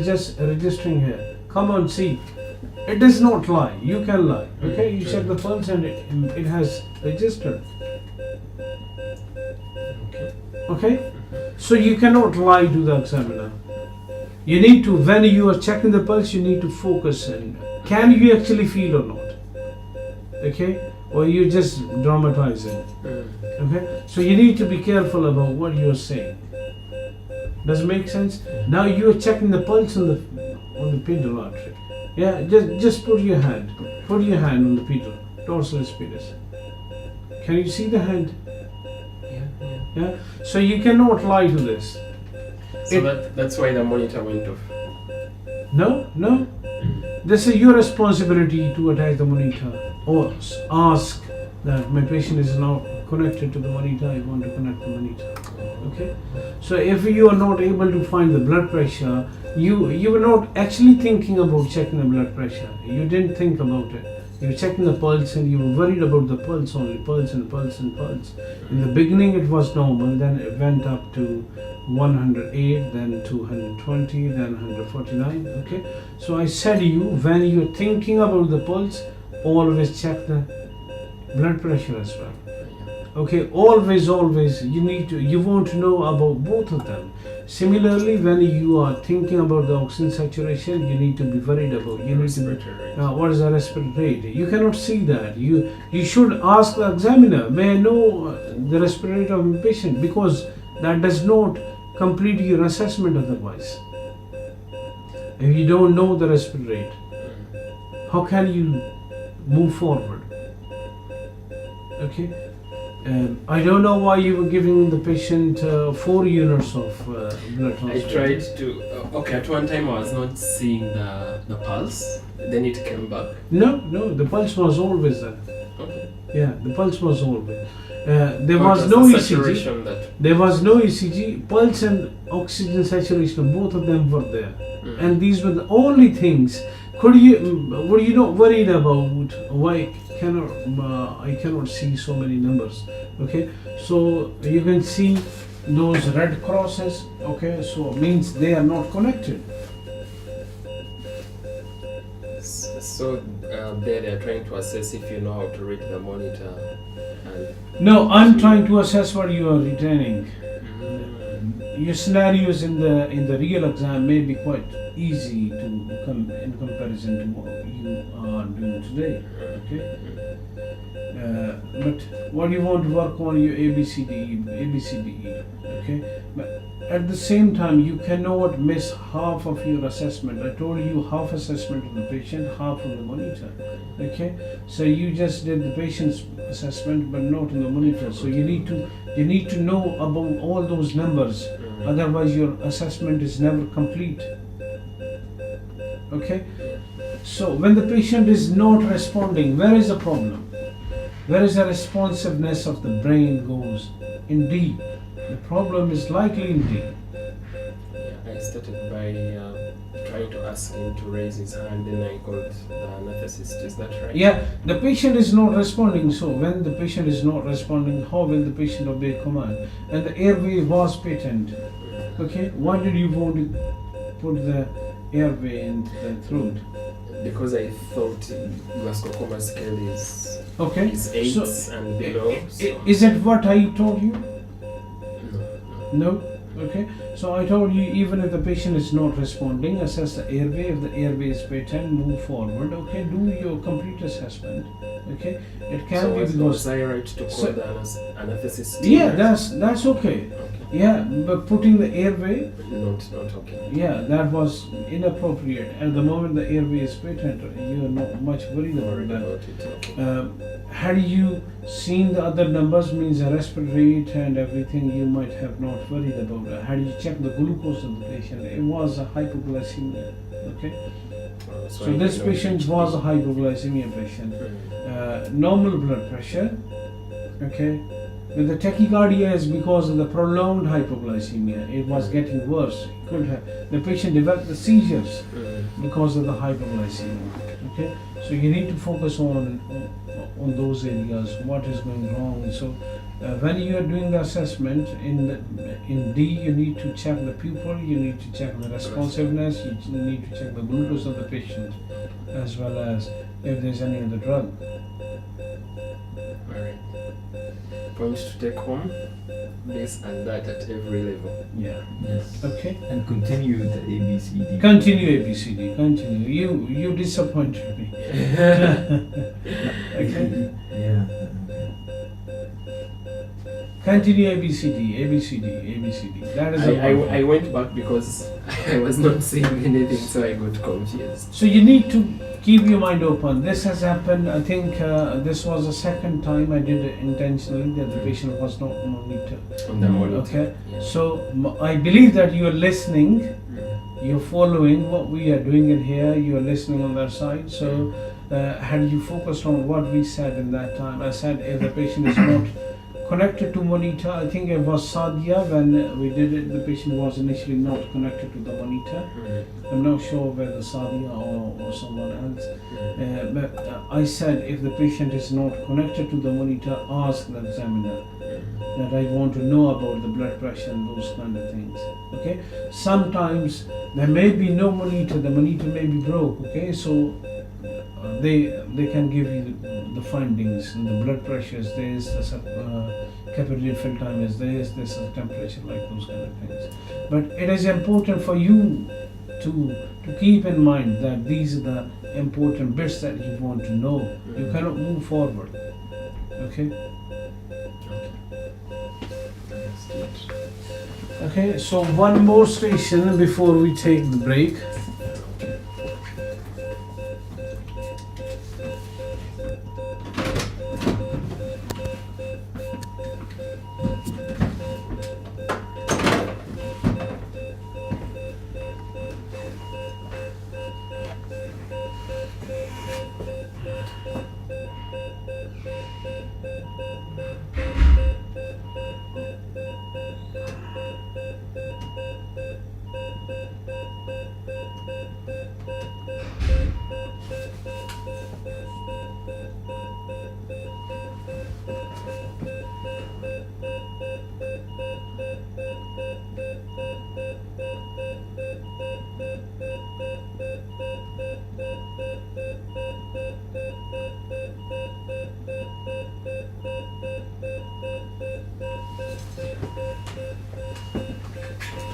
just registering here. Come on, see. It does not lie. You can lie. Okay, you check the pulse and it has registered. Okay, so you cannot lie to the examiner. You need to, when you are checking the pulse, you need to focus and can you actually feel or not? Okay, or you're just dramatizing. Okay, so you need to be careful about what you are saying. Does it make sense? Now you are checking the pulse on the pedal artery. Yeah, just put your hand on the pedal, dorsal spidus. Can you see the hand? Yeah. So you cannot lie to this. So that's why the monitor went off. No. This is your responsibility to attach the monitor or ask that my patient is now connected to the monitor. I want to connect the monitor. Okay. So if you are not able to find the blood pressure, you were not actually thinking about checking the blood pressure. You didn't think about it. You were checking the pulse and you were worried about the pulse only, pulse and pulse and pulse. In the beginning it was normal, then it went up to 108, then 220, then 149. Okay. So I said when you're thinking about the pulse, always check the blood pressure as well. Okay, always you want to know about both of them. Similarly, when you are thinking about the oxygen saturation, you need to be worried about what is the respiratory rate. You cannot see that. You should ask the examiner, may I know the respiratory rate of the patient, because that does not complete your assessment otherwise. If you don't know the respiratory rate, how can you move forward? Okay. I don't know why you were giving the patient 4 units of blood transfusion. I tried to. Okay, at one time I was not seeing the pulse. Then it came back. No, the pulse was always there. Okay. Yeah, the pulse was always. There What was no the ECG. saturation that- There was no ECG. Pulse and oxygen saturation, both of them were there, and these were the only things. Were you not worried about why I cannot see so many numbers? Okay, so you can see those red crosses. Okay, so means they are not connected. So there they are trying to assess if you know how to read the monitor. And No, I'm trying to assess what you are retaining. Your scenarios in the real exam may be quite easy to come in comparison to what you are doing today. Okay, but what you want to work on your ABCDE. Okay, but at the same time you cannot miss half of your assessment. I told you half assessment of the patient, half of the monitor. Okay, so you just did the patient's assessment but not in the monitor. So you need to know about all those numbers. Otherwise your assessment is never complete. Okay, so when the patient is not responding, where is the problem? Where is the responsiveness of the brain goes? In D. The problem is likely in D. yeah, I started by trying to ask him to raise his hand, then I called the anesthetist. Is that right? Yeah, the patient is not responding. So when the patient is not responding, how will the patient obey command? And the airway was patent. Okay, why did you want to put the airway in the throat? Because I thought Glasgow Coma scale is Okay, is 8 so and below. So is it what I told you? no. No. Okay, so I told you even if the patient is not responding, assess the airway. If the airway is patent, move forward. Okay, do your complete assessment. Okay, it can So be was because I right to call So- the anesthetist? yeah, that's okay. Yeah, but putting the airway, Not okay. yeah, that was inappropriate. At the moment the airway is patent, you are not much worried about that. About it, okay. Had you seen the other numbers, means the respiratory rate and everything, you might have not worried about it. Had you checked the glucose of the patient, it was a hypoglycemia. Okay, so I this know patient which was a hypoglycemia patient. Normal blood pressure. Okay, with the tachycardia is because of the prolonged hypoglycemia. It was getting worse. The patient developed the seizures because of the hypoglycemia. Okay, so you need to focus on those areas. What is going wrong? So when you are doing the assessment in D, you need to check the pupil. You need to check the responsiveness. You need to check the glucose of the patient, as well as if there's any other drug. Alright. Points to take home, this and that at every level. Yeah. Yes. Okay. And continue the ABCD. Continue ABCD. Continue. You disappointed me. Okay. Yeah. Continue ABCD. That is I went back because I was not seeing anything, so I got confused. So you need to keep your mind open. This has happened. I think this was the second time I did it intentionally that the patient was not monitored. On the monitor. Okay. Yeah. So I believe that you are listening. You're following what we are doing in here. You are listening on that side. So had you focused on what we said in that time? I said if the patient is not connected to monitor, I think it was Sadia when we did it, the patient was initially not connected to the monitor. I'm not sure whether Sadia or someone else. But I said if the patient is not connected to the monitor, ask the examiner that I want to know about the blood pressure and those kind of things. Okay, sometimes there may be no monitor, the monitor may be broke. Okay, so they can give you the findings. And the blood pressure is this, the capillary fill time is this is the temperature, like those kind of things. But it is important for you to keep in mind that these are the important bits that you want to know. You cannot move forward. Okay? Okay, so one more station before we take the break.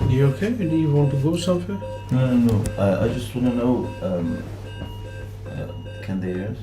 You okay? Do you want to go somewhere? No. I just want to know, can they hear us?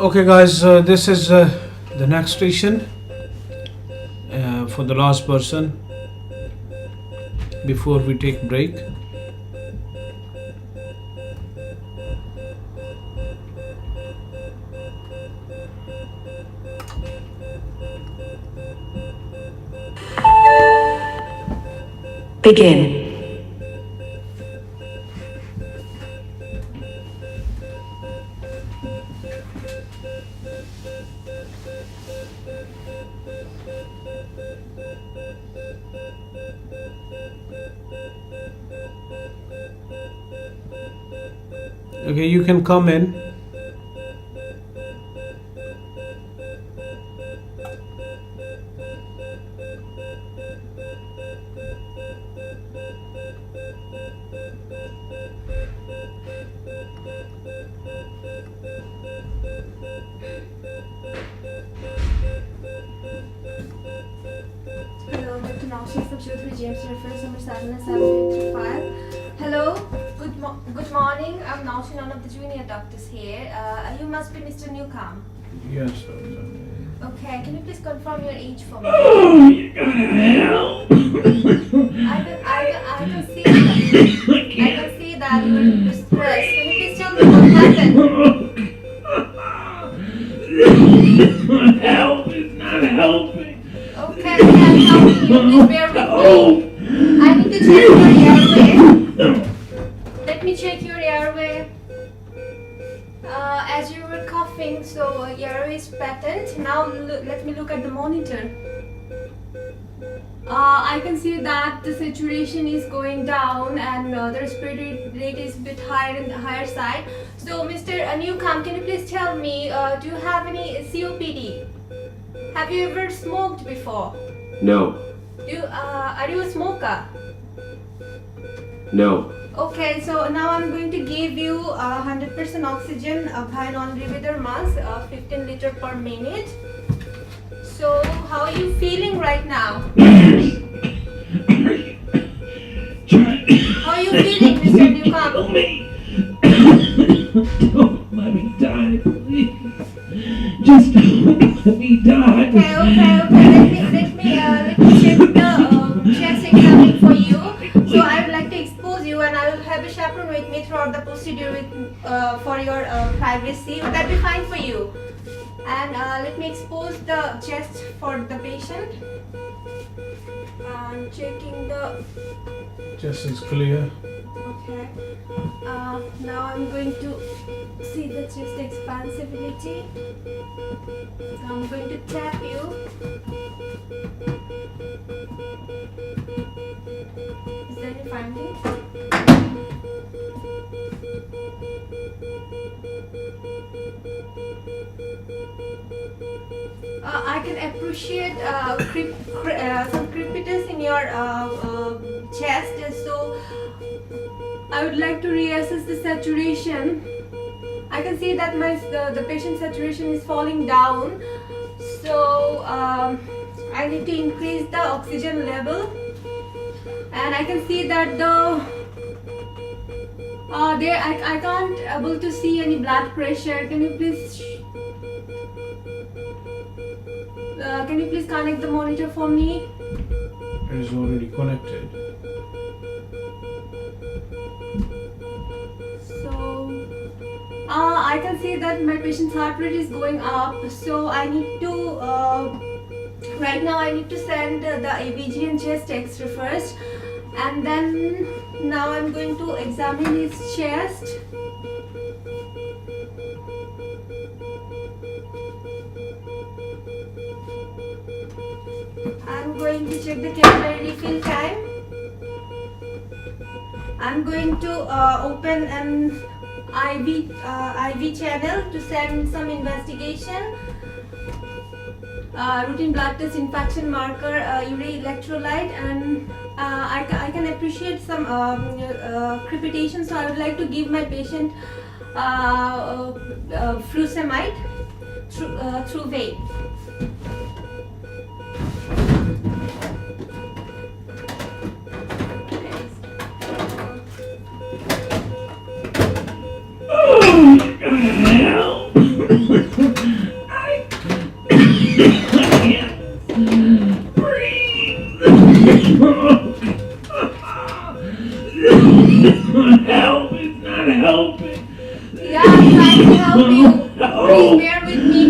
Okay guys, this is the next station for the last person before we take break. Begin. Okay, you can come in. Hello, Dr. Naushad from Chowdhury James reference number 77835. Hello, good morning. I'm Naushad, one of the junior doctors here. You must be Mr. Newcomb. Yes. Okay, can you please confirm your age for me? Oh, you got hell. I can see that. I can see that you're stressed. Can you please tell happened? Help! It's not helping. Okay, I'm helping you. Please bear with me. I need to check your airway. Let me check your airway. As you were coughing, so your airway is patent. Now let me look at the monitor. I can see that the saturation is going down and the respiratory rate is a bit higher in the higher side. So, Mr. Newcomb, can you please tell me, do you have any COPD? Have you ever smoked before? No. Are you a smoker? No. Okay, so now I'm going to give you 100% oxygen by non-breather mask, 15 liters per minute. So, how are you feeling right now? How are you feeling, Mr. Newcomb? Don't let me die, please. Just don't let me die. Okay. Let me check the chest exam for you. So I would like to expose you, and I will have a chaperone with me throughout the procedure for your privacy. Would that be fine for you? And let me expose the chest for the patient. I'm checking the Chest is clear. Okay. Now I'm going to see the chest expansibility. So I'm going to tap you. Is there any finding? I can appreciate some crepitus in your chest, so I would like to reassess the saturation. I can see that the patient's saturation is falling down, so I need to increase the oxygen level, and I can see that I can't able to see any blood pressure. Can you please connect the monitor for me? It is already connected. So I can see that my patient's heart rate is going up, so I need to right now I need to send the ABG and chest X-ray first, and then now I'm going to examine his chest. I'm going to check the capillary refill time. I'm going to open an IV channel to send some investigation. Routine blood test, infection marker, urea electrolyte, and I can appreciate some crepitation, so I would like to give my patient furosemide through vein. Help! I can't breathe. Help! It's not helping. Yeah, I'm trying to help you. Please bear with me.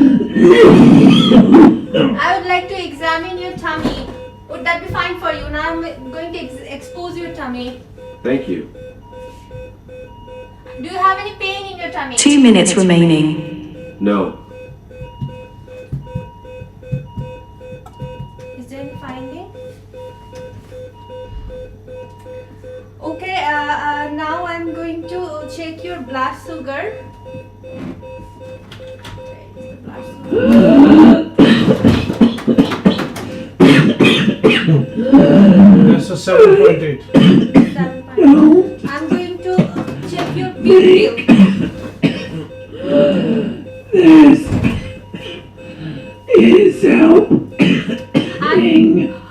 I would like to examine your tummy. Would that be fine for you? Now I'm going to expose your tummy. Thank you. Do you have any pain in your tummy? 2 minutes remaining. No. Is there any finding? Okay, now I'm going to check your blood sugar. That's a 7.8. 7.8. I'm going to check your pupil. This is helping.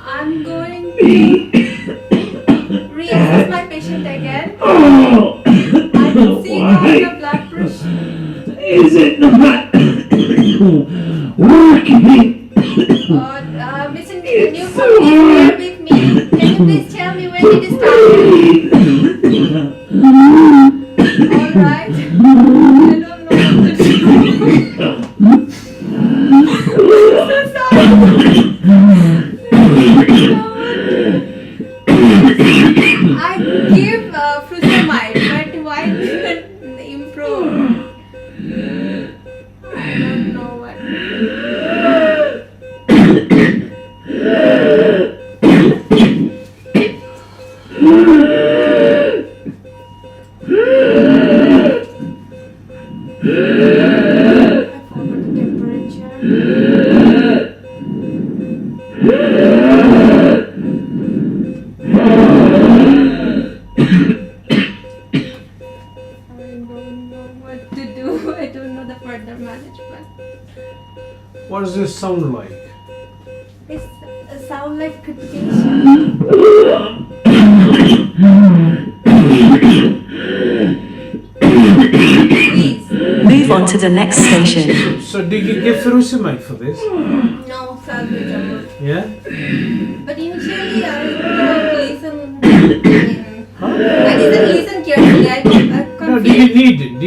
I'm going to reassess my patient again. Oh, I can see that the blood pressure. is it not working? Mr. Newcomb, please bear with me. Can you please tell me when it started? Alright. don't know what to do. So sorry. I give furosemide, but why didn't improve? I don't know what to do. I forgot the temperature. I don't know what to do. I don't know the further management. What does this sound like? It's a sound like crepitation. Please. Move on to the next station. So did you give furosemide for this? No, salbutamol. Yeah? But initially I didn't listen. I didn't listen carefully. I got No, confused.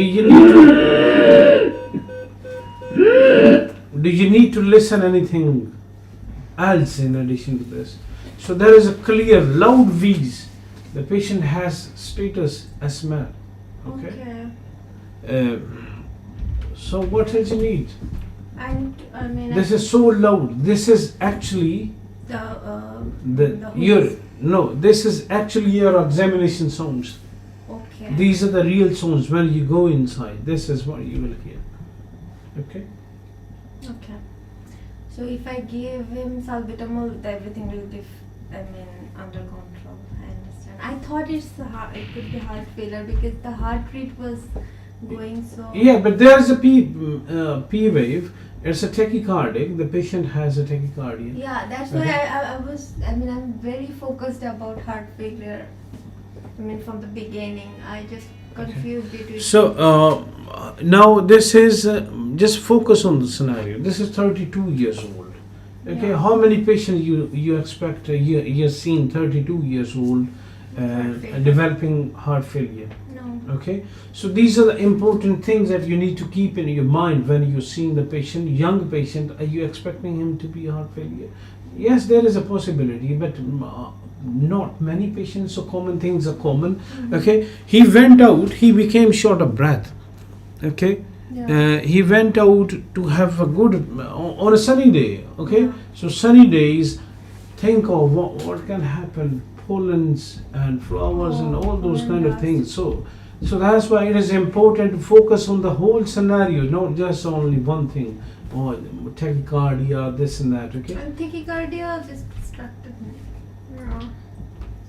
did you need to listen anything else in addition to this? So there is a clear loud wheeze. The patient has status asthma. Okay. So what else you need? And I mean, This is so loud. This is actually this is actually your examination sounds. Okay. These are the real sounds when you go inside. This is what you will hear. Okay. Okay. So if I give him salbutamol, everything will be, under control. I understand. I thought it could be heart failure because the heart rate was going so. Yeah, but there is a P wave. It's a tachycardic. The patient has a tachycardia. Yeah, that's why I'm very focused about heart failure. From the beginning, I just confused it with. So now this is just focus on the scenario. This is 32 years old. Okay, Yeah. how many patients you expect you're seeing 32 years old developing heart failure? No. Okay, so these are the important things that you need to keep in your mind when you're seeing the patient, young patient. Are you expecting him to be heart failure? Yes, there is a possibility, but not many patients. So common things are common. Mm-hmm. Okay, he went out. He became short of breath. Okay. Yeah. He went out to have a good on a sunny day. Okay, so sunny days, think of what can happen, pollens and flowers and all those kind of things. So that's why it is important to focus on the whole scenario, not just only one thing, or tachycardia, this and that. Okay. And tachycardia just distracted me. No.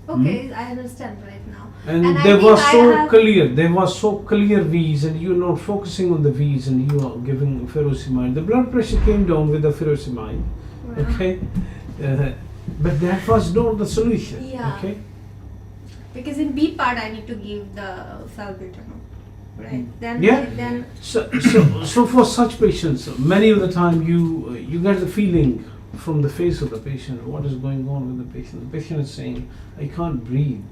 Okay, I understand right now. And I there think was I so have- clear, there was so clear V's, and you're not focusing on the V's, and you are giving furosemide. The blood pressure came down with the furosemide, okay, but that was not the solution. Yeah. Okay. Because in B part I need to give the salbutamol, right? Then Yeah. then So for such patients, many of the time you get the feeling from the face of the patient what is going on with the patient. The patient is saying, "I can't breathe."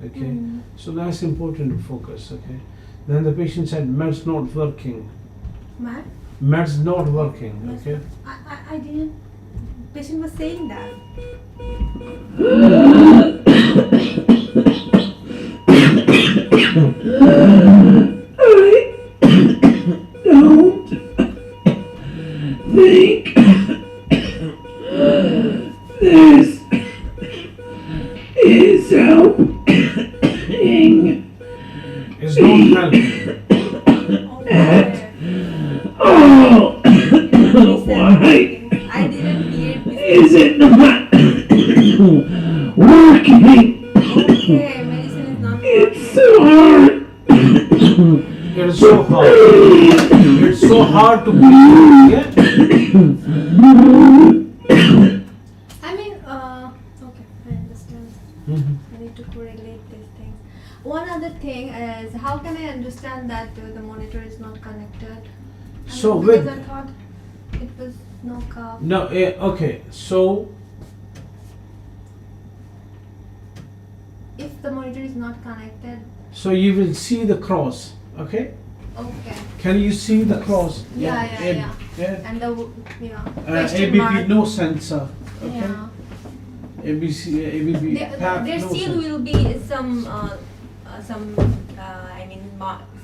Okay, so that's important to focus. Okay, then the patient said, "Meds not working." Mad? Meds not working. Okay. I didn't. Patient was saying that. Don't think this is helping. It's not helping. Oh, why I didn't hear this. is it not working? Okay, medicine is not It's so hard. It is so hard. It's so hard to breathe. Yeah. Okay, I understand. Mhm. I need to correlate these things. One other thing is, how can I understand that the monitor is not connected? So because with- I thought it was no cough. No. Okay. So If the monitor is not connected, you will see the cross. Okay. Okay. Can you see the cross? Yeah. Yeah. And the question ABB mark. no sensor. Okay. Yeah. ABC, ABB tap There no still sensor. will be some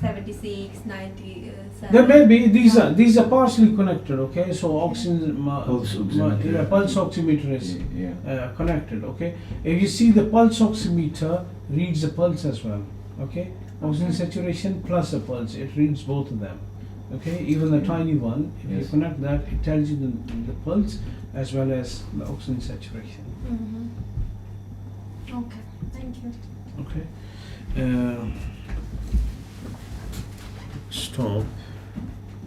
76, 97. There may be these are partially connected. Okay, so oxygen Pulse oximeter. pulse oximeter is Yeah. connected. Okay, if you see the pulse oximeter reads the pulse as well. Okay, oxygen saturation plus the pulse, it reads both of them. Okay, even the tiny one, if you Yes. connect that, it tells you the pulse as well as the oxygen saturation. Mm-hmm. Okay, thank you. Okay, stop.